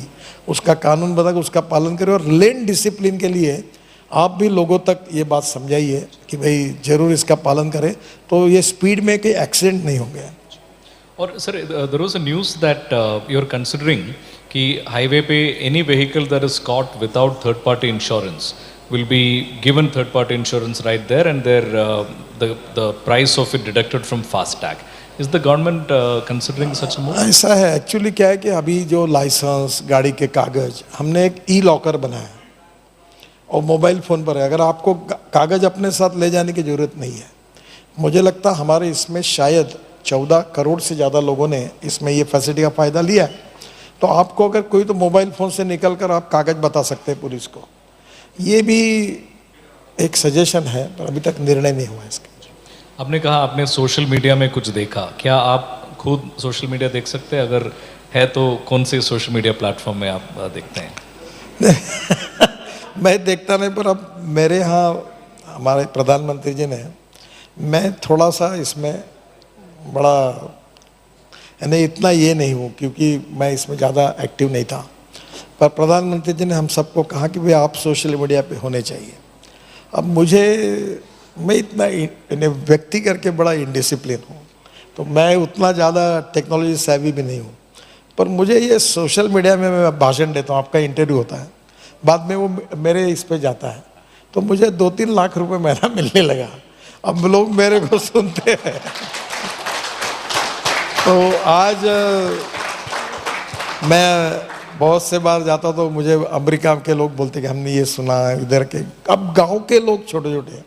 उसका कानून बता के उसका पालन करें। और लेन डिसिप्लिन के लिए आप भी लोगों तक ये बात समझाइए कि भाई जरूर इसका पालन करें, तो ये स्पीड में कोई एक्सीडेंट नहीं होंगे। और sir there was a news that you are considering कि हाईवे पे any vehicle that is caught without third party insurance will be given third party insurance right there and their the price of it deducted from FASTag. Is the government considering such a move? ऐसा है, actually क्या है कि अभी जो licence, गाड़ी के कागज, हमने एक ई लॉकर बनाया और मोबाइल फ़ोन पर है। अगर आपको कागज अपने साथ ले जाने की ज़रूरत नहीं है। मुझे लगता है हमारे इसमें शायद 14 करोड़ से ज़्यादा लोगों ने इसमें ये फैसिलिटी का फ़ायदा लिया है। तो आपको अगर कोई तो मोबाइल फ़ोन से निकल कर आप कागज बता सकते हैं पुलिस को। ये भी एक सजेशन है, पर अभी तक निर्णय नहीं हुआ इसका। आपने कहा आपने सोशल मीडिया में कुछ देखा, क्या आप खुद सोशल मीडिया देख सकते हैं? अगर है तो कौन से सोशल मीडिया प्लेटफॉर्म में आप देखते हैं? मैं देखता नहीं, पर अब मेरे यहाँ हमारे प्रधानमंत्री जी ने, मैं थोड़ा सा इसमें बड़ा यानी इतना ये नहीं हूँ क्योंकि मैं इसमें ज़्यादा एक्टिव नहीं था, पर प्रधानमंत्री जी ने हम सबको कहा कि भाई आप सोशल मीडिया पे होने चाहिए। अब मैं इतना व्यक्ति करके बड़ा इनडिसिप्लिन हूँ, तो मैं उतना ज़्यादा टेक्नोलॉजी सेवी भी नहीं हूँ, पर मुझे ये सोशल मीडिया में मैं भाषण देता हूँ, आपका इंटरव्यू होता है, बाद में वो मेरे इस पे जाता है, तो मुझे 2-3 लाख रुपए महीना मिलने लगा। अब लोग मेरे को सुनते हैं। तो आज मैं बहुत से बार जाता तो मुझे अमेरिका के लोग बोलते कि हमने ये सुना है, इधर के, अब गांव के लोग छोटे छोटे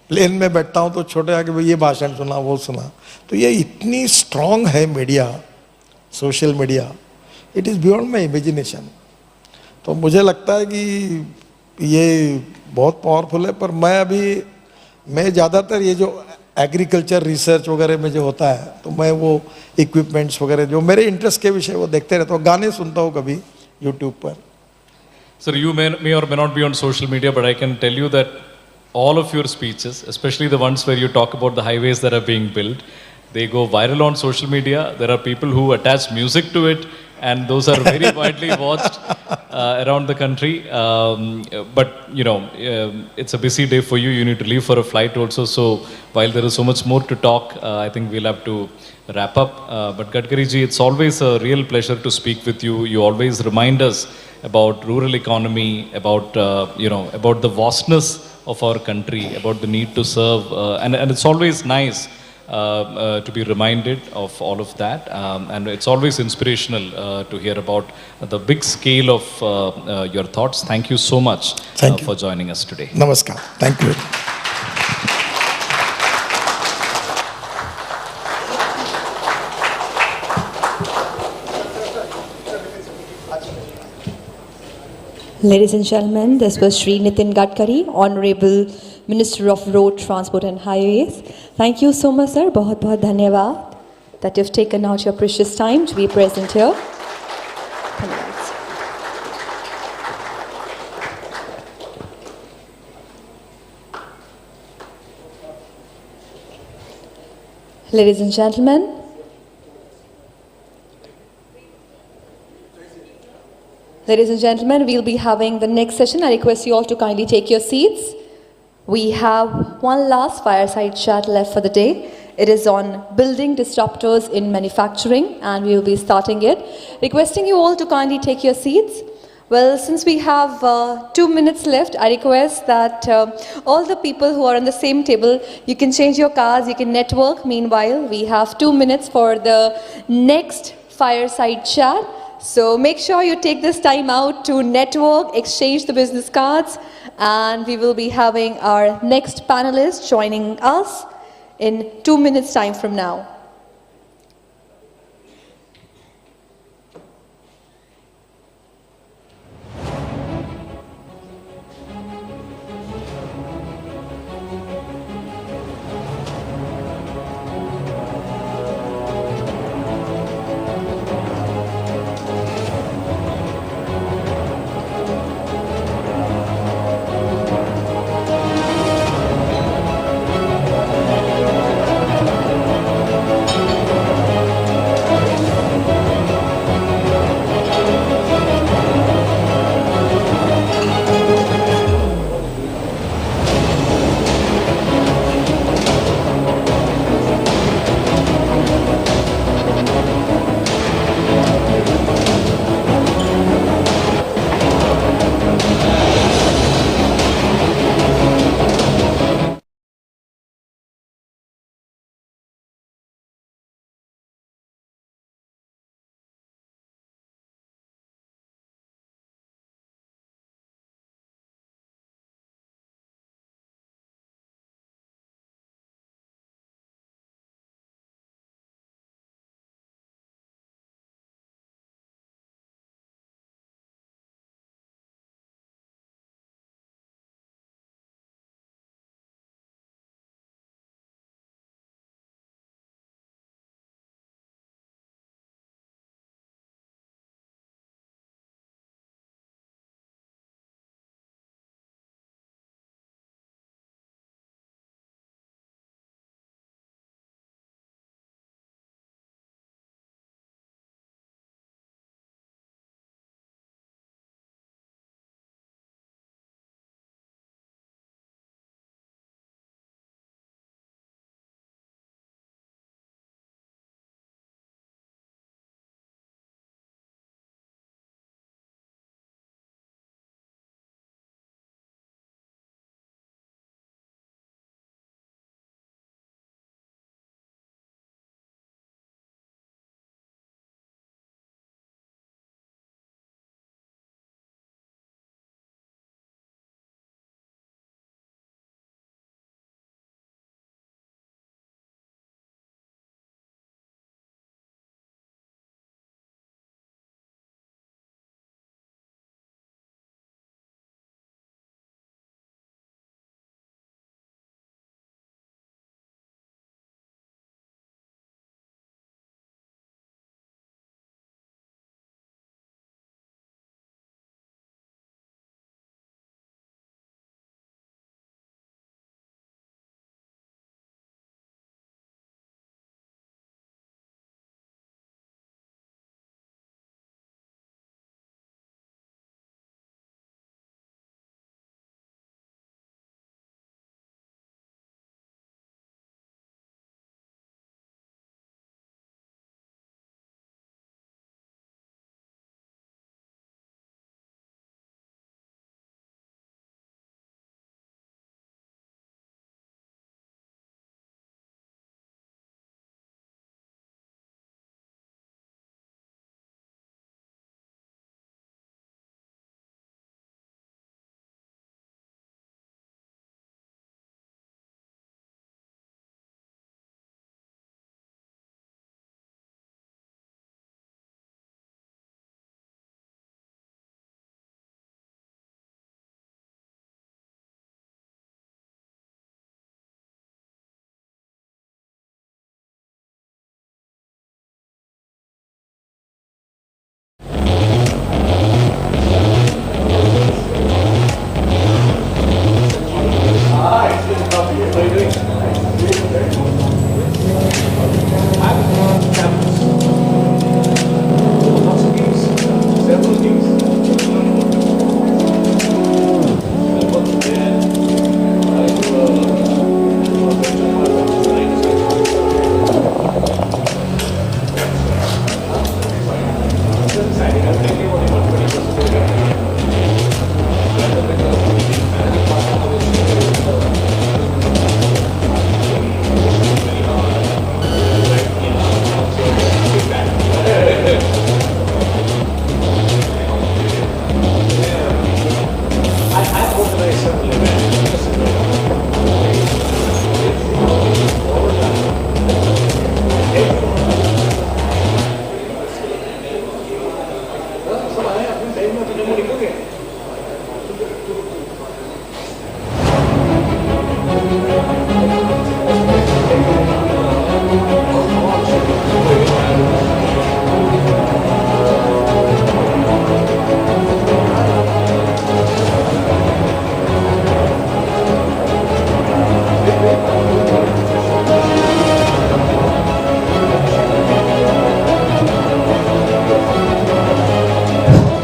प्लेन में बैठता हूँ तो छोटे आके भाई ये भाषण सुना, वो सुना। तो ये इतनी स्ट्रांग है media, social media, it is beyond my imagination. तो मुझे लगता है कि ये बहुत पावरफुल है, पर मैं ज़्यादातर ये जो एग्रीकल्चर रिसर्च वगैरह में जो होता है, तो मैं वो इक्विपमेंट्स वगैरह जो मेरे इंटरेस्ट के विषय वो देखते रहता हूँ। गाने सुनता हूँ कभी यूट्यूब पर। Sir, you may or may not be on social media, but I can tell you that all of your speeches, especially the ones where you talk about the highways that are being built, they go viral on social media. There are people who attach music to it, and those are very widely watched around the country. But you know, it's a busy day for you. You need to leave for a flight also. So while there is so much more to talk, I think we'll have to wrap up. But Gadkari ji, it's always a real pleasure to speak with you. You always remind us about rural economy, about about the vastness of our country, about the need to serve, and it's always nice to be reminded of all of that, and it's always inspirational to hear about the big scale of your thoughts. Thank you so much for joining us today. Namaskar. Thank you. Ladies and gentlemen, this was Shri Nitin Gadkari, Honorable Minister of Road Transport and Highways. Thank you so much, sir. बहुत बहुत धन्यवाद that you've taken out your precious time to be present here. Ladies and gentlemen, we'll be having the next session. I request you all to kindly take your seats. We have one last fireside chat left for the day. It is on building disruptors in manufacturing, and we will be starting it. Requesting you all to kindly take your seats. Well, since we have 2 minutes left, I request that all the people who are on the same table, you can change your cards, you can network. Meanwhile, we have 2 minutes for the next fireside chat. So make sure you take this time out to network, exchange the business cards, And we will be having our next panelist joining us in 2 minutes' time from now.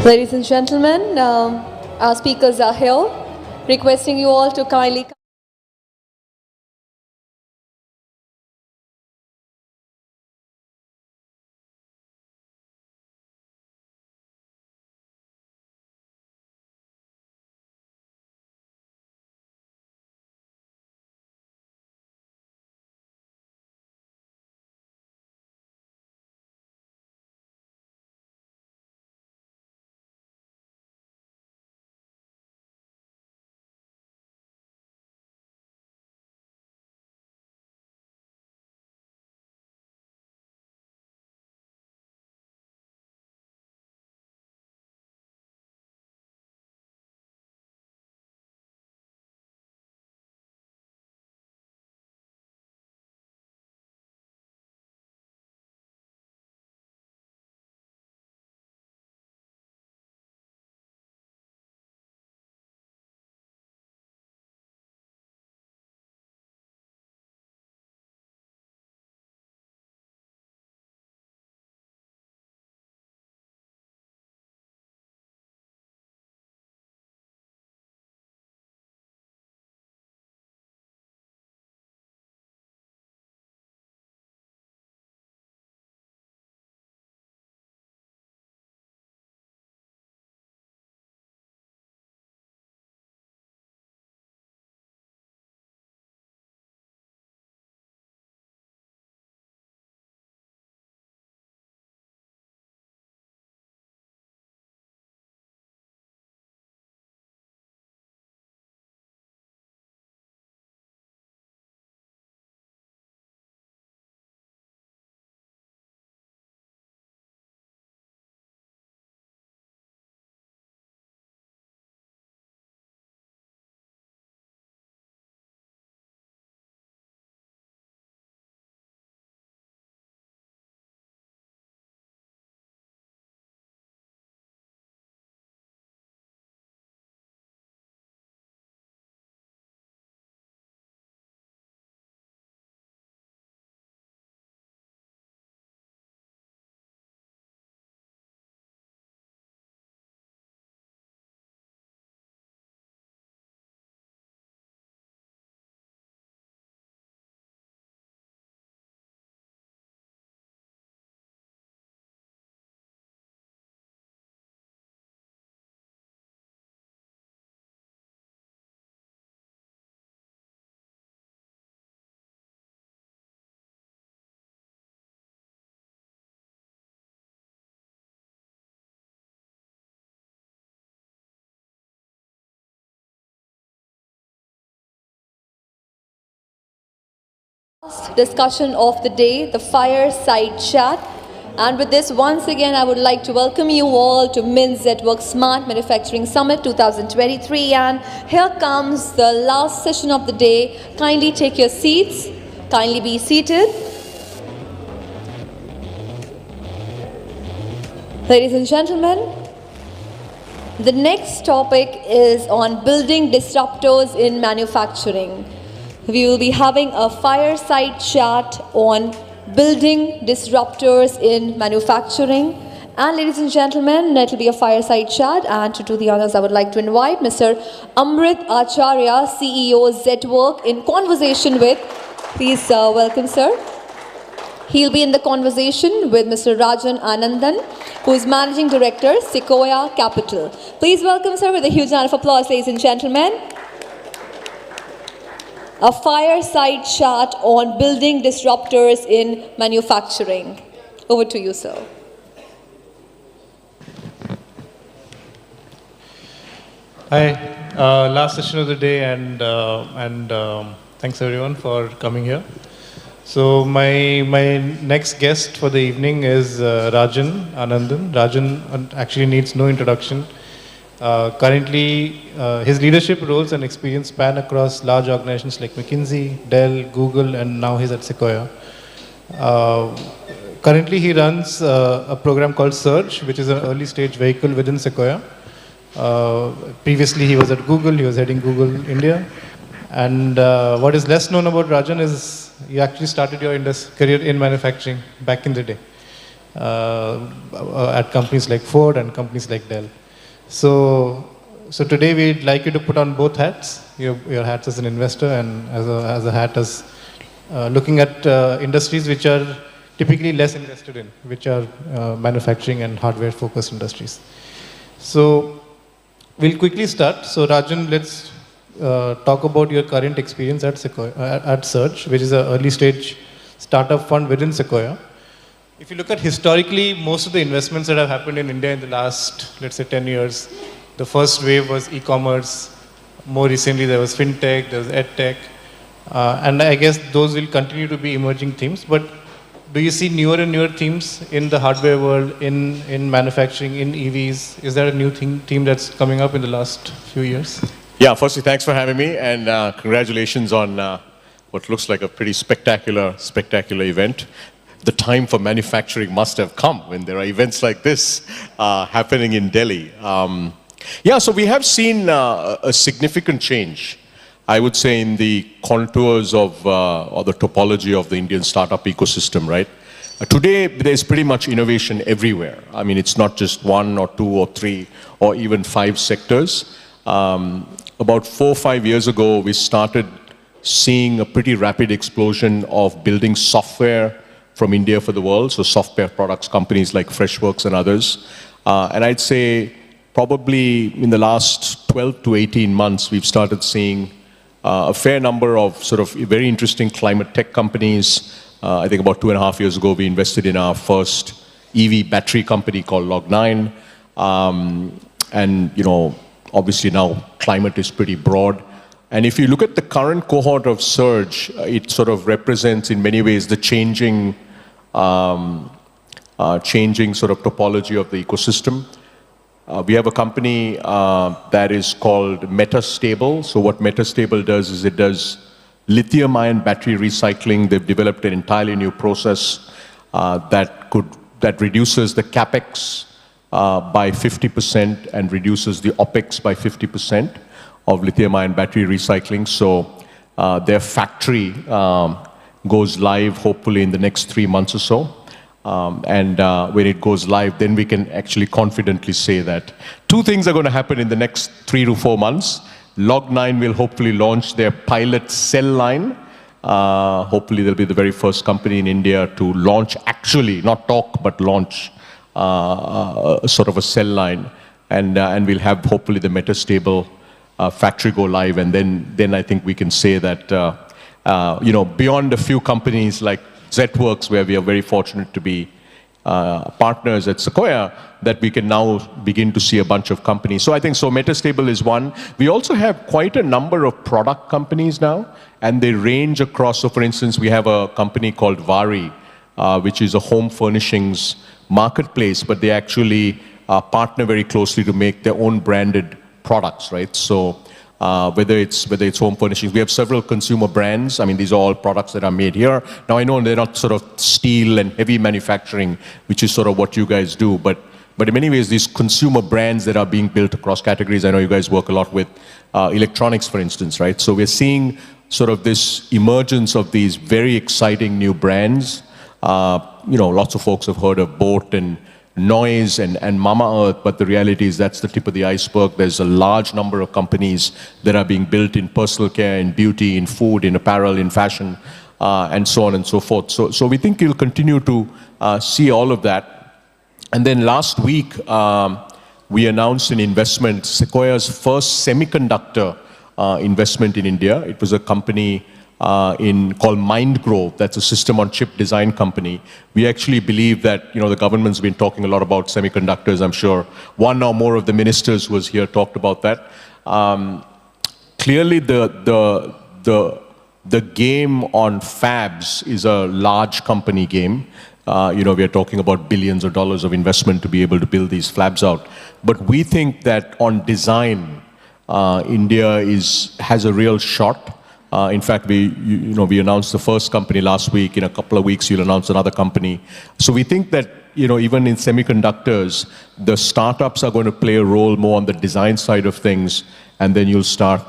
Ladies and gentlemen, our speakers are here, requesting you all to kindly come. Discussion of the day, the Fireside Chat. And with this, once again, I would like to welcome you all to Mint-Zetwerk Smart Manufacturing Summit 2023. And here comes the last session of the day. Kindly take your seats. Kindly be seated. Ladies and gentlemen, the next topic is on building disruptors in manufacturing. We will be having a fireside chat on building disruptors in manufacturing. And ladies and gentlemen, it will be a fireside chat. And to do the honors, I would like to invite Mr. Amrit Acharya, CEO Zetwerk, in conversation with, please welcome sir. He'll be in the conversation with Mr. Rajan Anandan, who is Managing Director, Sequoia Capital. Please welcome sir with a huge round of applause, ladies and gentlemen. A fireside chat on building disruptors in manufacturing. Over to you, sir. Hi, last session of the day, and thanks everyone for coming here. So my next guest for the evening is Rajan Anandan. Rajan actually needs no introduction. Currently, his leadership roles and experience span across large organizations like McKinsey, Dell, Google, and now he's at Sequoia. Currently, he runs a program called Surge, which is an early stage vehicle within Sequoia. Previously, he was at Google. He was heading Google India. And what is less known about Rajan is you actually started your career in manufacturing back in the day. at companies like Ford and companies like Dell. So today we'd like you to put on both hats, your hats as an investor and as a hat as looking at industries which are typically less invested in, which are manufacturing and hardware focused industries. So we'll quickly start. So Rajan, let's talk about your current experience at Surge, which is an early stage startup fund within Sequoia. If you look at historically, most of the investments that have happened in India in the last, let's say 10 years, the first wave was e-commerce. More recently, there was fintech, there was edtech. And I guess those will continue to be emerging themes. But do you see newer and newer themes in the hardware world, in manufacturing, in EVs? Is there a new theme that's coming up in the last few years? Yeah, firstly, thanks for having me, and congratulations on what looks like a pretty spectacular event. The time for manufacturing must have come when there are events like this happening in Delhi. Yeah, so we have seen a significant change, I would say, in the contours of or the topology of the Indian startup ecosystem, right? Today, there's pretty much innovation everywhere. I mean, it's not just 1 or 2 or 3 or even 5 sectors. About 4 or 5 years ago, we started seeing a pretty rapid explosion of building software from India for the world, so software products, companies like Freshworks and others. And I'd say probably in the last 12 to 18 months, we've started seeing a fair number of sort of very interesting climate tech companies. I think about 2.5 years ago, we invested in our first EV battery company called Log9. And, you know, obviously now climate is pretty broad. And if you look at the current cohort of Surge, it sort of represents in many ways the changing sort of topology of the ecosystem. We have a company that is called Metastable. So what Metastable does is it does lithium-ion battery recycling. They've developed an entirely new process that reduces the capex by 50% and reduces the OPEX by 50% of lithium-ion battery recycling. So their factory goes live hopefully in the next 3 months or so. And when it goes live, then we can actually confidently say that 2 things are going to happen in the next 3 to 4 months. Log9 will hopefully launch their pilot cell line. Hopefully they'll be the very first company in India to launch, actually, not talk, but launch sort of a cell line. And we'll have hopefully the Metastable factory go live. And then I think we can say that, you know, beyond a few companies like Zetwerks, where we are very fortunate to be partners at Sequoia, that we can now begin to see a bunch of companies. So I think Metastable is one. We also have quite a number of product companies now, and they range across. So for instance, we have a company called Vari, which is a home furnishings marketplace, but they actually partner very closely to make their own branded products, right? So whether it's home furnishings, we have several consumer brands. I mean, these are all products that are made here. Now I know they're not sort of steel and heavy manufacturing, which is sort of what you guys do, but in many ways, these consumer brands that are being built across categories. I know you guys work a lot with electronics, for instance, right? So we're seeing sort of this emergence of these very exciting new brands. You know, lots of folks have heard of Boat and Noise and Mama Earth, but the reality is that's the tip of the iceberg. There's a large number of companies that are being built in personal care, in beauty, in food, in apparel, in fashion, and so on and so forth. So we think you'll continue to see all of that. And then last week, we announced an investment, Sequoia's first semiconductor investment in India. It was a company called MindGrow. That's a system-on-chip design company. We actually believe that, you know, the government's been talking a lot about semiconductors. I'm sure one or more of the ministers who was here talked about that. Clearly, the game on fabs is a large company game. You know, we are talking about billions of dollars of investment to be able to build these fabs out. But we think that on design, India has a real shot. In fact, we announced the first company last week. In a couple of weeks, you'll announce another company. So we think that, you know, even in semiconductors, the startups are going to play a role more on the design side of things, and then you'll start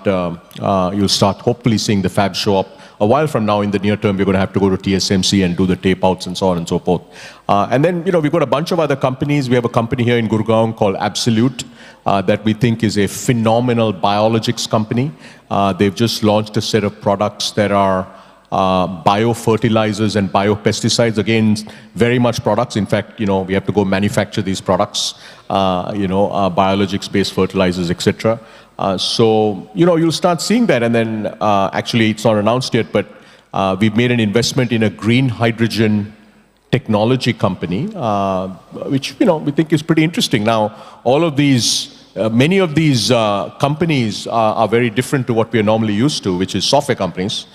hopefully seeing the fab show up a while from now, in the near term, we're going to have to go to TSMC and do the tape outs and so on and so forth. And then, we've got a bunch of other companies. We have a company here in Gurgaon called Absolute that we think is a phenomenal biologics company. They've just launched a set of products that are biofertilizers and biopesticides. Again, very much products. In fact, we have to go manufacture these products, biologics-based fertilizers, etc. So, you'll start seeing that. And then, actually, it's not announced yet, but we've made an investment in a green hydrogen technology company, which, we think is pretty interesting. Now, all of these, many of these companies are very different to what we are normally used to, which is software companies.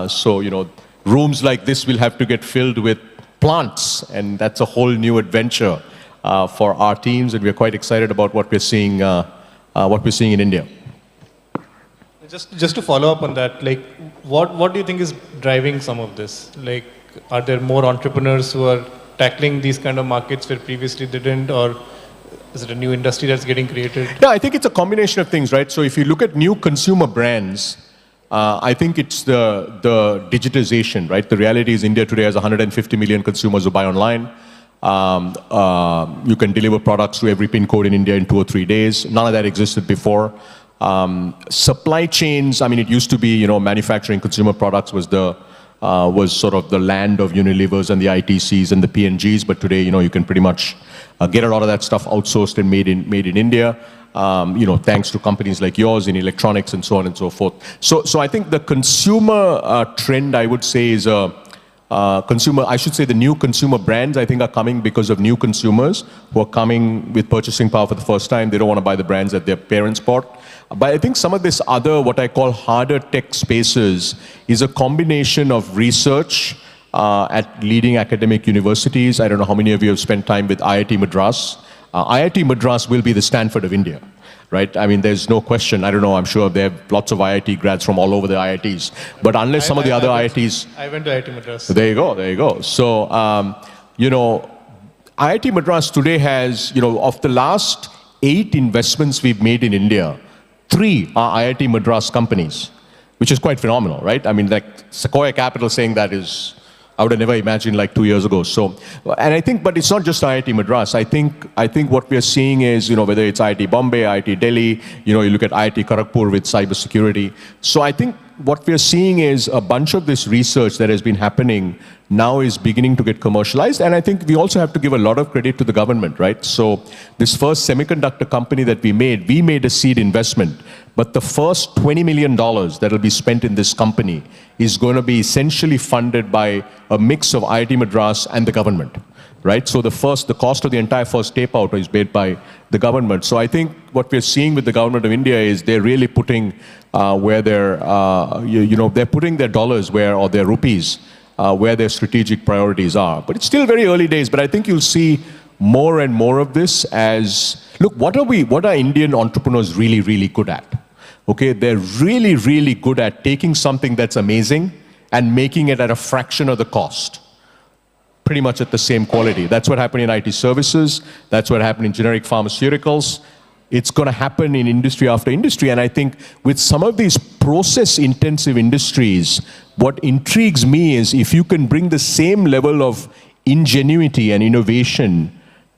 So, rooms like this will have to get filled with plants, and that's a whole new adventure for our teams, and we're quite excited about what we're seeing in India. Just to follow up on that, like, what do you think is driving some of this? Like, are there more entrepreneurs who are tackling these kind of markets where previously they didn't, or is it a new industry that's getting created? Yeah, I think it's a combination of things, right? So if you look at new consumer brands, I think it's the digitization, right? The reality is India today has 150 million consumers who buy online. You can deliver products to every pin code in India in 2 or 3 days. None of that existed before. Supply chains, I mean, it used to be, manufacturing consumer products was sort of the land of Unilevers and the ITCs and the P&Gs, but today, you can pretty much get a lot of that stuff outsourced and made in India. Thanks to companies like yours in electronics and so on and so forth. So I think the consumer trend, I would say, is the new consumer brands, I think, are coming because of new consumers who are coming with purchasing power for the first time. They don't want to buy the brands that their parents bought. But I think some of this other, what I call harder tech spaces, is a combination of research at leading academic universities. I don't know how many of you have spent time with IIT Madras. IIT Madras will be the Stanford of India, right? I mean, there's no question. I don't know, I'm sure there are lots of IIT grads from all over the IITs. But unless some of the other IITs... I went to IIT Madras. There you go. So, IIT Madras today has, of the last 8 investments we've made in India, 3 are IIT Madras companies, which is quite phenomenal, right? I mean, like Sequoia Capital saying that is... I would have never imagined like 2 years ago. So, and I think, but it's not just IIT Madras. I think what we are seeing is, whether it's IIT Bombay, IIT Delhi, you look at IIT Kharagpur with cybersecurity. So I think what we are seeing is a bunch of this research that has been happening now is beginning to get commercialized. And I think we also have to give a lot of credit to the government, right? So this first semiconductor company that we made a seed investment. But the first $20 million that will be spent in this company is going to be essentially funded by a mix of IIT Madras and the government, right? So the cost of the entire first tape out is paid by the government. So I think what we're seeing with the government of India is they're really putting where they're putting their dollars or their rupees where their strategic priorities are. But it's still very early days. But I think you'll see more and more of this as, look, what are Indian entrepreneurs really, really good at? Okay, they're really, really good at taking something that's amazing and making it at a fraction of the cost. Pretty much at the same quality. That's what happened in IT services. That's what happened in generic pharmaceuticals. It's going to happen in industry after industry. And I think with some of these process-intensive industries, what intrigues me is if you can bring the same level of ingenuity and innovation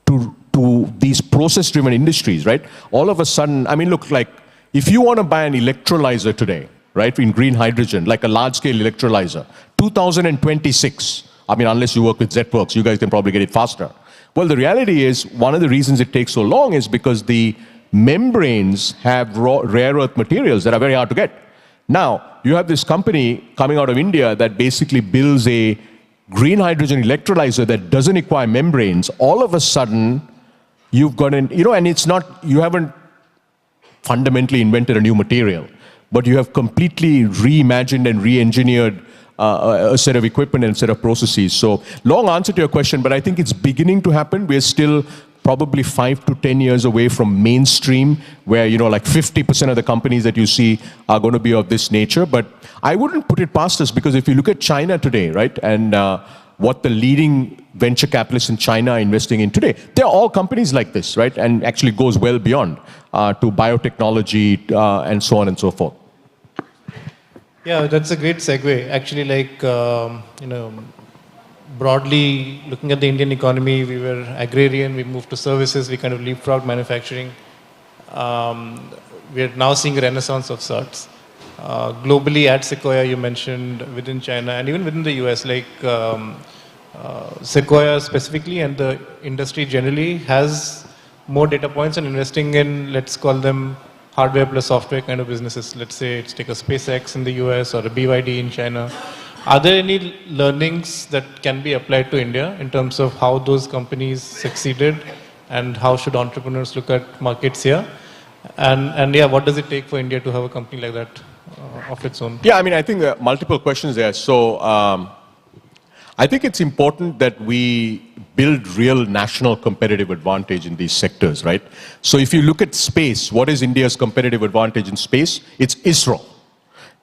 to these process-driven industries, right? All of a sudden, I mean, look, like, if you want to buy an electrolyzer today, right, in green hydrogen, like a large-scale electrolyzer, 2026, I mean, unless you work with Zetwerks, you guys can probably get it faster. Well, the reality is, one of the reasons it takes so long is because the membranes have rare earth materials that are very hard to get. Now, you have this company coming out of India that basically builds a green hydrogen electrolyzer that doesn't require membranes. All of a sudden, you've got an, and it's not, you haven't fundamentally invented a new material, but you have completely reimagined and re-engineered a set of equipment and a set of processes. So, long answer to your question, but I think it's beginning to happen. We're still probably 5 to 10 years away from mainstream, where, like 50% of the companies that you see are going to be of this nature. But I wouldn't put it past us, because if you look at China today, right, and what the leading venture capitalists in China are investing in today, they're all companies like this, right, and actually goes well beyond to biotechnology and so on and so forth. Yeah, that's a great segue. Actually, like, broadly looking at the Indian economy, we were agrarian, we moved to services, we kind of leapfrogged manufacturing. We are now seeing a renaissance of sorts. Globally, at Sequoia, you mentioned, within China, and even within the US, like Sequoia specifically and the industry generally has more data points and investing in, let's call them, hardware plus software kind of businesses. Let's say it's take a SpaceX in the US or a BYD in China. Are there any learnings that can be applied to India in terms of how those companies succeeded and how should entrepreneurs look at markets here? And yeah, what does it take for India to have a company like that of its own? Yeah, I mean, I think there are multiple questions there. So I think it's important that we build real national competitive advantage in these sectors, right? So if you look at space, what is India's competitive advantage in space? It's ISRO,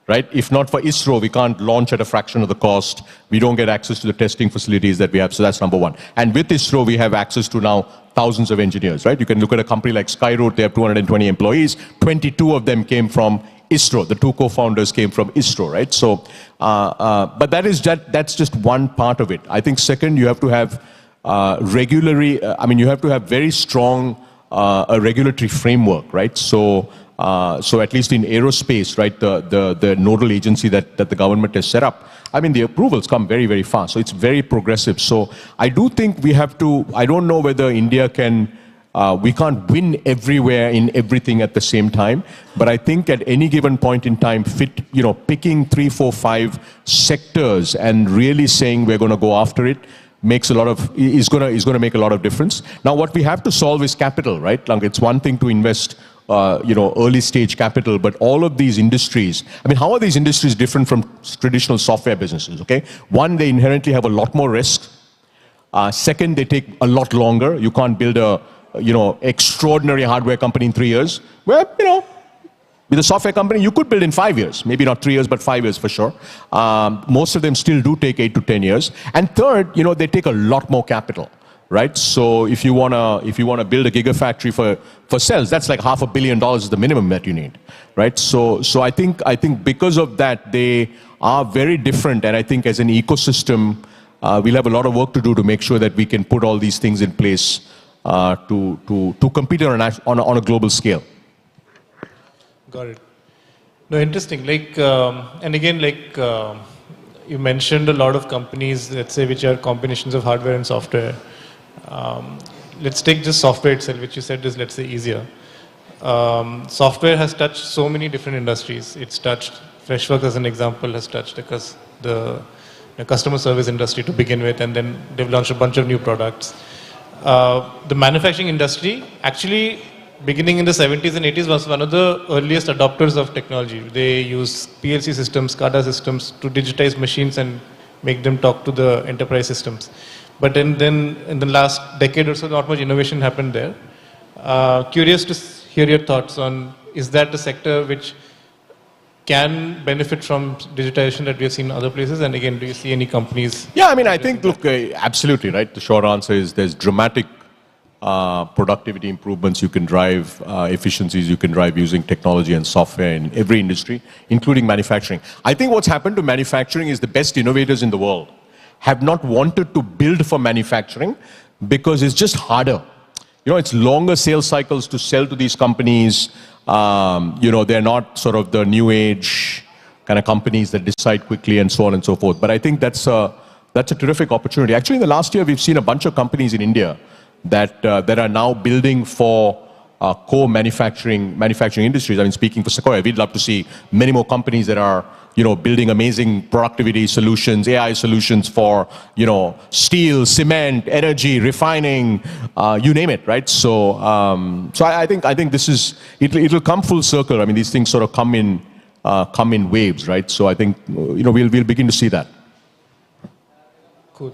right? If not for ISRO, we can't launch at a fraction of the cost. We don't get access to the testing facilities that we have. So that's number one. And with ISRO, we have access to now thousands of engineers, right? You can look at a company like Skyroot, they have 220 employees. 22 of them came from ISRO. The two co-founders came from ISRO, right? So, but that's just one part of it. I think second, you have to have you have to have very strong a regulatory framework, right? So at least in aerospace, right, the nodal agency that the government has set up, I mean, the approvals come very, very fast. So it's very progressive. So I do think we have to, I don't know whether India can, we can't win everywhere in everything at the same time. But I think at any given point in time, picking 3, 4, 5 sectors and really saying we're going to go after it, is going to make a lot of difference. Now, what we have to solve is capital, right? Like, it's one thing to invest, early stage capital, but all of these industries, I mean, how are these industries different from traditional software businesses? Okay, one, they inherently have a lot more risk. Second, they take a lot longer. You can't build a extraordinary hardware company in 3 years. Well, with a software company, you could build in 5 years, maybe not 3 years, but 5 years for sure. Most of them still do take 8 to 10 years. And third, they take a lot more capital, right? So if you wanna build a gigafactory for cells, that's like $500 million is the minimum that you need, right? So I think because of that, they are very different. And I think as an ecosystem, we'll have a lot of work to do to make sure that we can put all these things in place to compete on a global scale. Got it. No, interesting. Like, and again, like you mentioned a lot of companies, let's say, which are combinations of hardware and software. Let's take just software itself, which you said is, let's say, easier. Software has touched so many different industries. It's touched, Freshworks as an example, has touched the customer service industry to begin with, and then they've launched a bunch of new products. The manufacturing industry, actually, beginning in the 70s and 80s, was one of the earliest adopters of technology. They use PLC systems, SCADA systems to digitize machines and make them talk to the enterprise systems. But then in the last decade or so, not much innovation happened there. Curious to hear your thoughts on, is that a sector which can benefit from digitization that we have seen in other places? And again, do you see any companies? Yeah, I mean, I think, look, absolutely, right? The short answer is there's dramatic productivity improvements you can drive, efficiencies you can drive using technology and software in every industry, including manufacturing. I think what's happened to manufacturing is the best innovators in the world have not wanted to build for manufacturing because it's just harder. It's longer sales cycles to sell to these companies. They're not sort of the new age kind of companies that decide quickly and so on and so forth. But I think that's a terrific opportunity. Actually, in the last year, we've seen a bunch of companies in India that are now building for core manufacturing industries. I mean, speaking for Sequoia, we'd love to see many more companies that are building amazing productivity solutions, AI solutions for steel, cement, energy, refining, you name it, right? So I think this is it'll come full circle. I mean, these things sort of come in waves, right? So I think we'll begin to see that. Cool.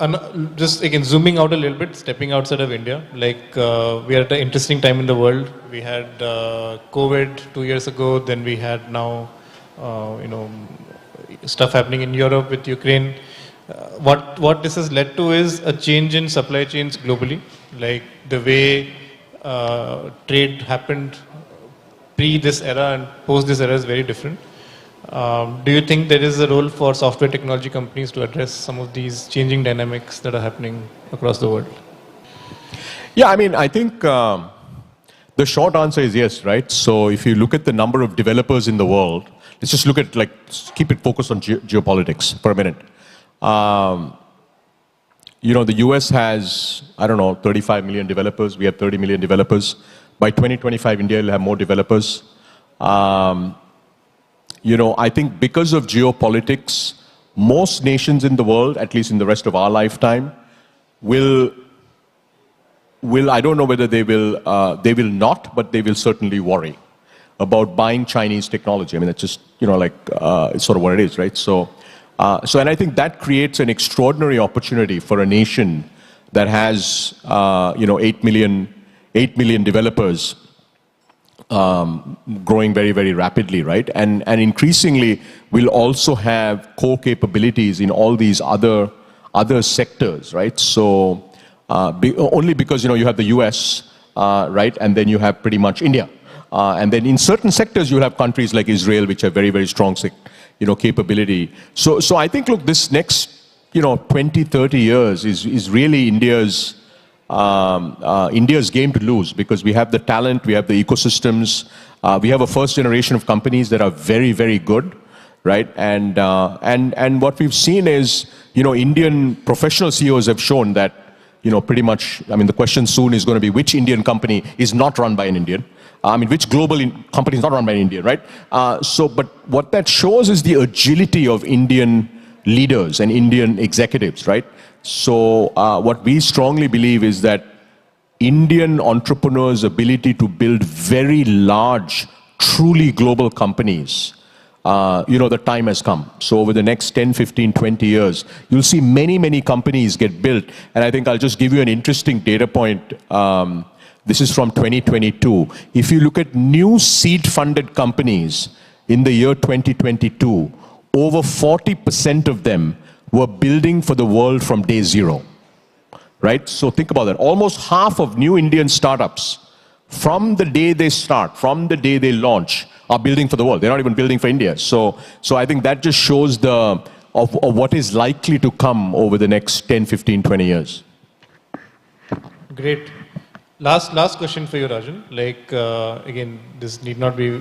And just again, zooming out a little bit, stepping outside of India, like we are at an interesting time in the world. We had COVID 2 years ago, then we had now, stuff happening in Europe with Ukraine. What this has led to is a change in supply chains globally, like the way trade happened pre this era and post this era is very different. Do you think there is a role for software technology companies to address some of these changing dynamics that are happening across the world? Yeah, I mean, I think the short answer is yes, right? So if you look at the number of developers in the world, let's just look at, like, keep it focused on geopolitics for a minute. You know, the US has, I don't know, 35 million developers. We have 30 million developers. By 2025, India will have more developers. You know, I think because of geopolitics, most nations in the world, at least in the rest of our lifetime, will I don't know whether they will not, but they will certainly worry about buying Chinese technology. I mean, it's just, you know, like, it's sort of what it is, right? So, and I think that creates an extraordinary opportunity for a nation that has, you know, 8 million developers, growing very, very rapidly, right? And increasingly will also have core capabilities in all these other sectors, right? So, only because, you know, you have the US, right? And then you have pretty much India. And then in certain sectors, you'll have countries like Israel, which have very, very strong, you know, capability. So I think, look, this next, you know, 20, 30 years is really India's game to lose, because we have the talent, we have the ecosystems, we have a first generation of companies that are very, very good, right? And what we've seen is, you know, Indian professional CEOs have shown that, you know, pretty much, I mean, the question soon is going to be which Indian company is not run by an Indian. I mean, which global company is not run by an Indian, right? But what that shows is the agility of Indian leaders and Indian executives, right? So what we strongly believe is that Indian entrepreneurs' ability to build very large, truly global companies, you know, the time has come. So over the next 10, 15, 20 years, you'll see many, many companies get built. And I think I'll just give you an interesting data point. This is from 2022. If you look at new seed-funded companies in the year 2022, over 40% of them were building for the world from day zero, right? So think about that. Almost half of new Indian startups, from the day they start, from the day they launch, are building for the world. They're not even building for India. So I think that just shows of what is likely to come over the next 10, 15, 20 years. Great. Last question for you, Rajan. Like, again, this need not be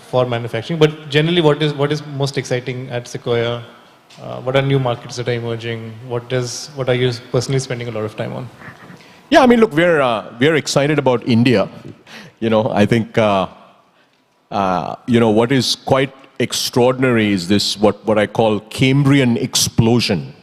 for manufacturing, but generally, what is most exciting at Sequoia? What are new markets that are emerging? What are you personally spending a lot of time on? Yeah, I mean, look, we're excited about India. You know, I think you know, what is quite extraordinary is this what I call Cambrian explosion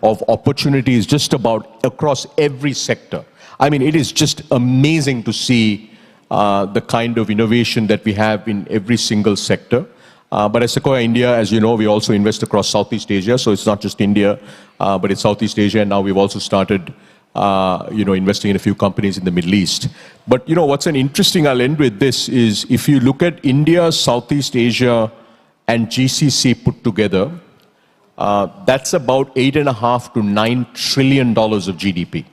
of opportunities just about across every sector. I mean, it is just amazing to see the kind of innovation that we have in every single sector. But at Sequoia India, as you know, we also invest across Southeast Asia. So it's not just India, but it's Southeast Asia. And now we've also started, you know, investing in a few companies in the Middle East. But, you know, what's an interesting, I'll end with this, is if you look at India, Southeast Asia, and GCC put together, that's about $8.5 to $9 trillion of GDP.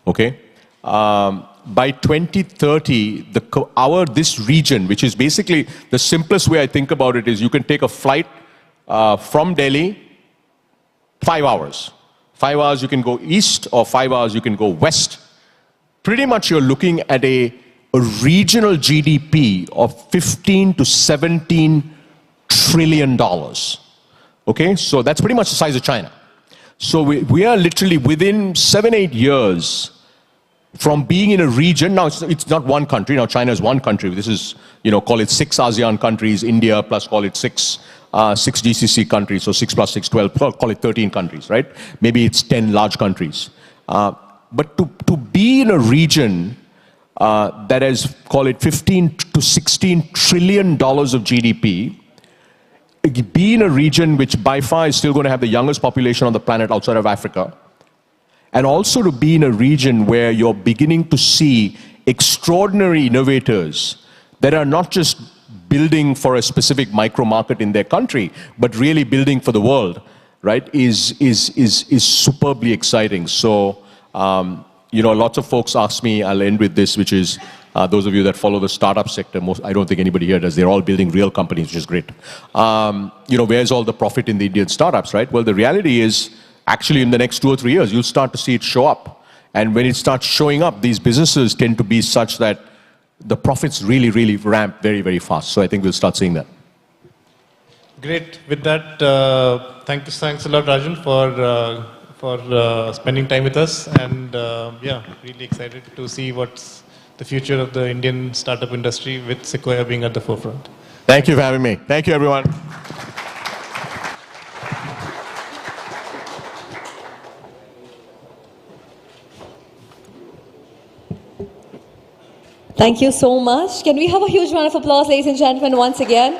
Okay? By 2030, this region, which is basically the simplest way I think about it, is you can take a flight from Delhi, 5 hours. 5 hours you can go east, or 5 hours you can go west. Pretty much you're looking at a regional GDP of $15 to $17 trillion. Okay, so that's pretty much the size of China. So we are literally within 7-8 years from being in a region. Now it's not one country. Now China is one country. This is, you know, call it 6 ASEAN countries, India plus call it 6 GCC countries, so 6 plus 6, 12, call it 13 countries, right? Maybe it's 10 large countries. But to be in a region that has, call it 15 to 16 trillion dollars of GDP, be in a region which by far is still going to have the youngest population on the planet outside of Africa, and also to be in a region where you're beginning to see extraordinary innovators that are not just building for a specific micro market in their country, but really building for the world, right, is superbly exciting. So, lots of folks ask me, I'll end with this, which is, those of you that follow the startup sector, I don't think anybody here does, they're all building real companies, which is great. Where's all the profit in the Indian startups, right? Well, the reality is, actually in the next 2 or 3 years, you'll start to see it show up. And when it starts showing up, these businesses tend to be such that the profits really, really ramp very, very fast. So I think we'll start seeing that. Great. With that, thanks a lot, Rajan, for spending time with us. And really excited to see what's the future of the Indian startup industry with Sequoia being at the forefront. Thank you for having me. Thank you, everyone. Thank you so much. Can we have a huge round of applause, ladies and gentlemen, once again?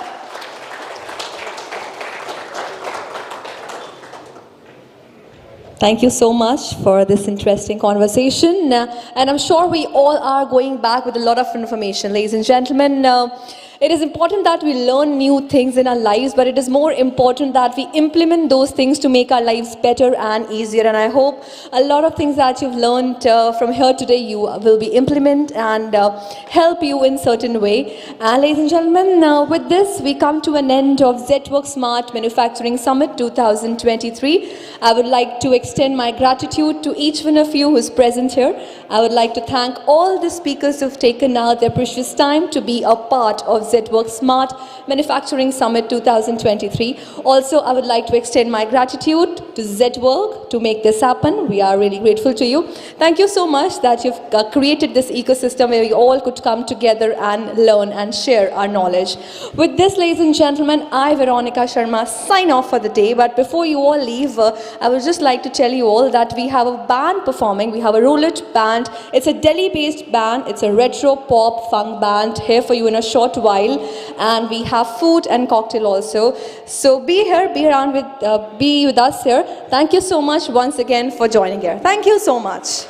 Thank you so much for this interesting conversation. And I'm sure we all are going back with a lot of information, ladies and gentlemen. It is important that we learn new things in our lives, but it is more important that we implement those things to make our lives better and easier. And I hope a lot of things that you've learned from here today, you will be implement and help you in certain way. And ladies and gentlemen, with this, we come to an end of Zetwerk Smart Manufacturing Summit 2023. I would like to extend my gratitude to each one of you who's present here. I would like to thank all the speakers who've taken out their precious time to be a part of Zetwerk Smart Manufacturing Summit 2023. Also, I would like to extend my gratitude to Zetwerk to make this happen. We are really grateful to you. Thank you so much that you've created this ecosystem where we all could come together and learn and share our knowledge. With this, ladies and gentlemen, I, Veronica Sharma, sign off for the day. But before you all leave, I would just like to tell you all that we have a band performing. We have a roulette band. It's a Delhi-based band. It's a retro pop funk band here for you in a short while. And we have food and cocktail also. So be here, be with us here. Thank you so much once again for joining here. Thank you so much.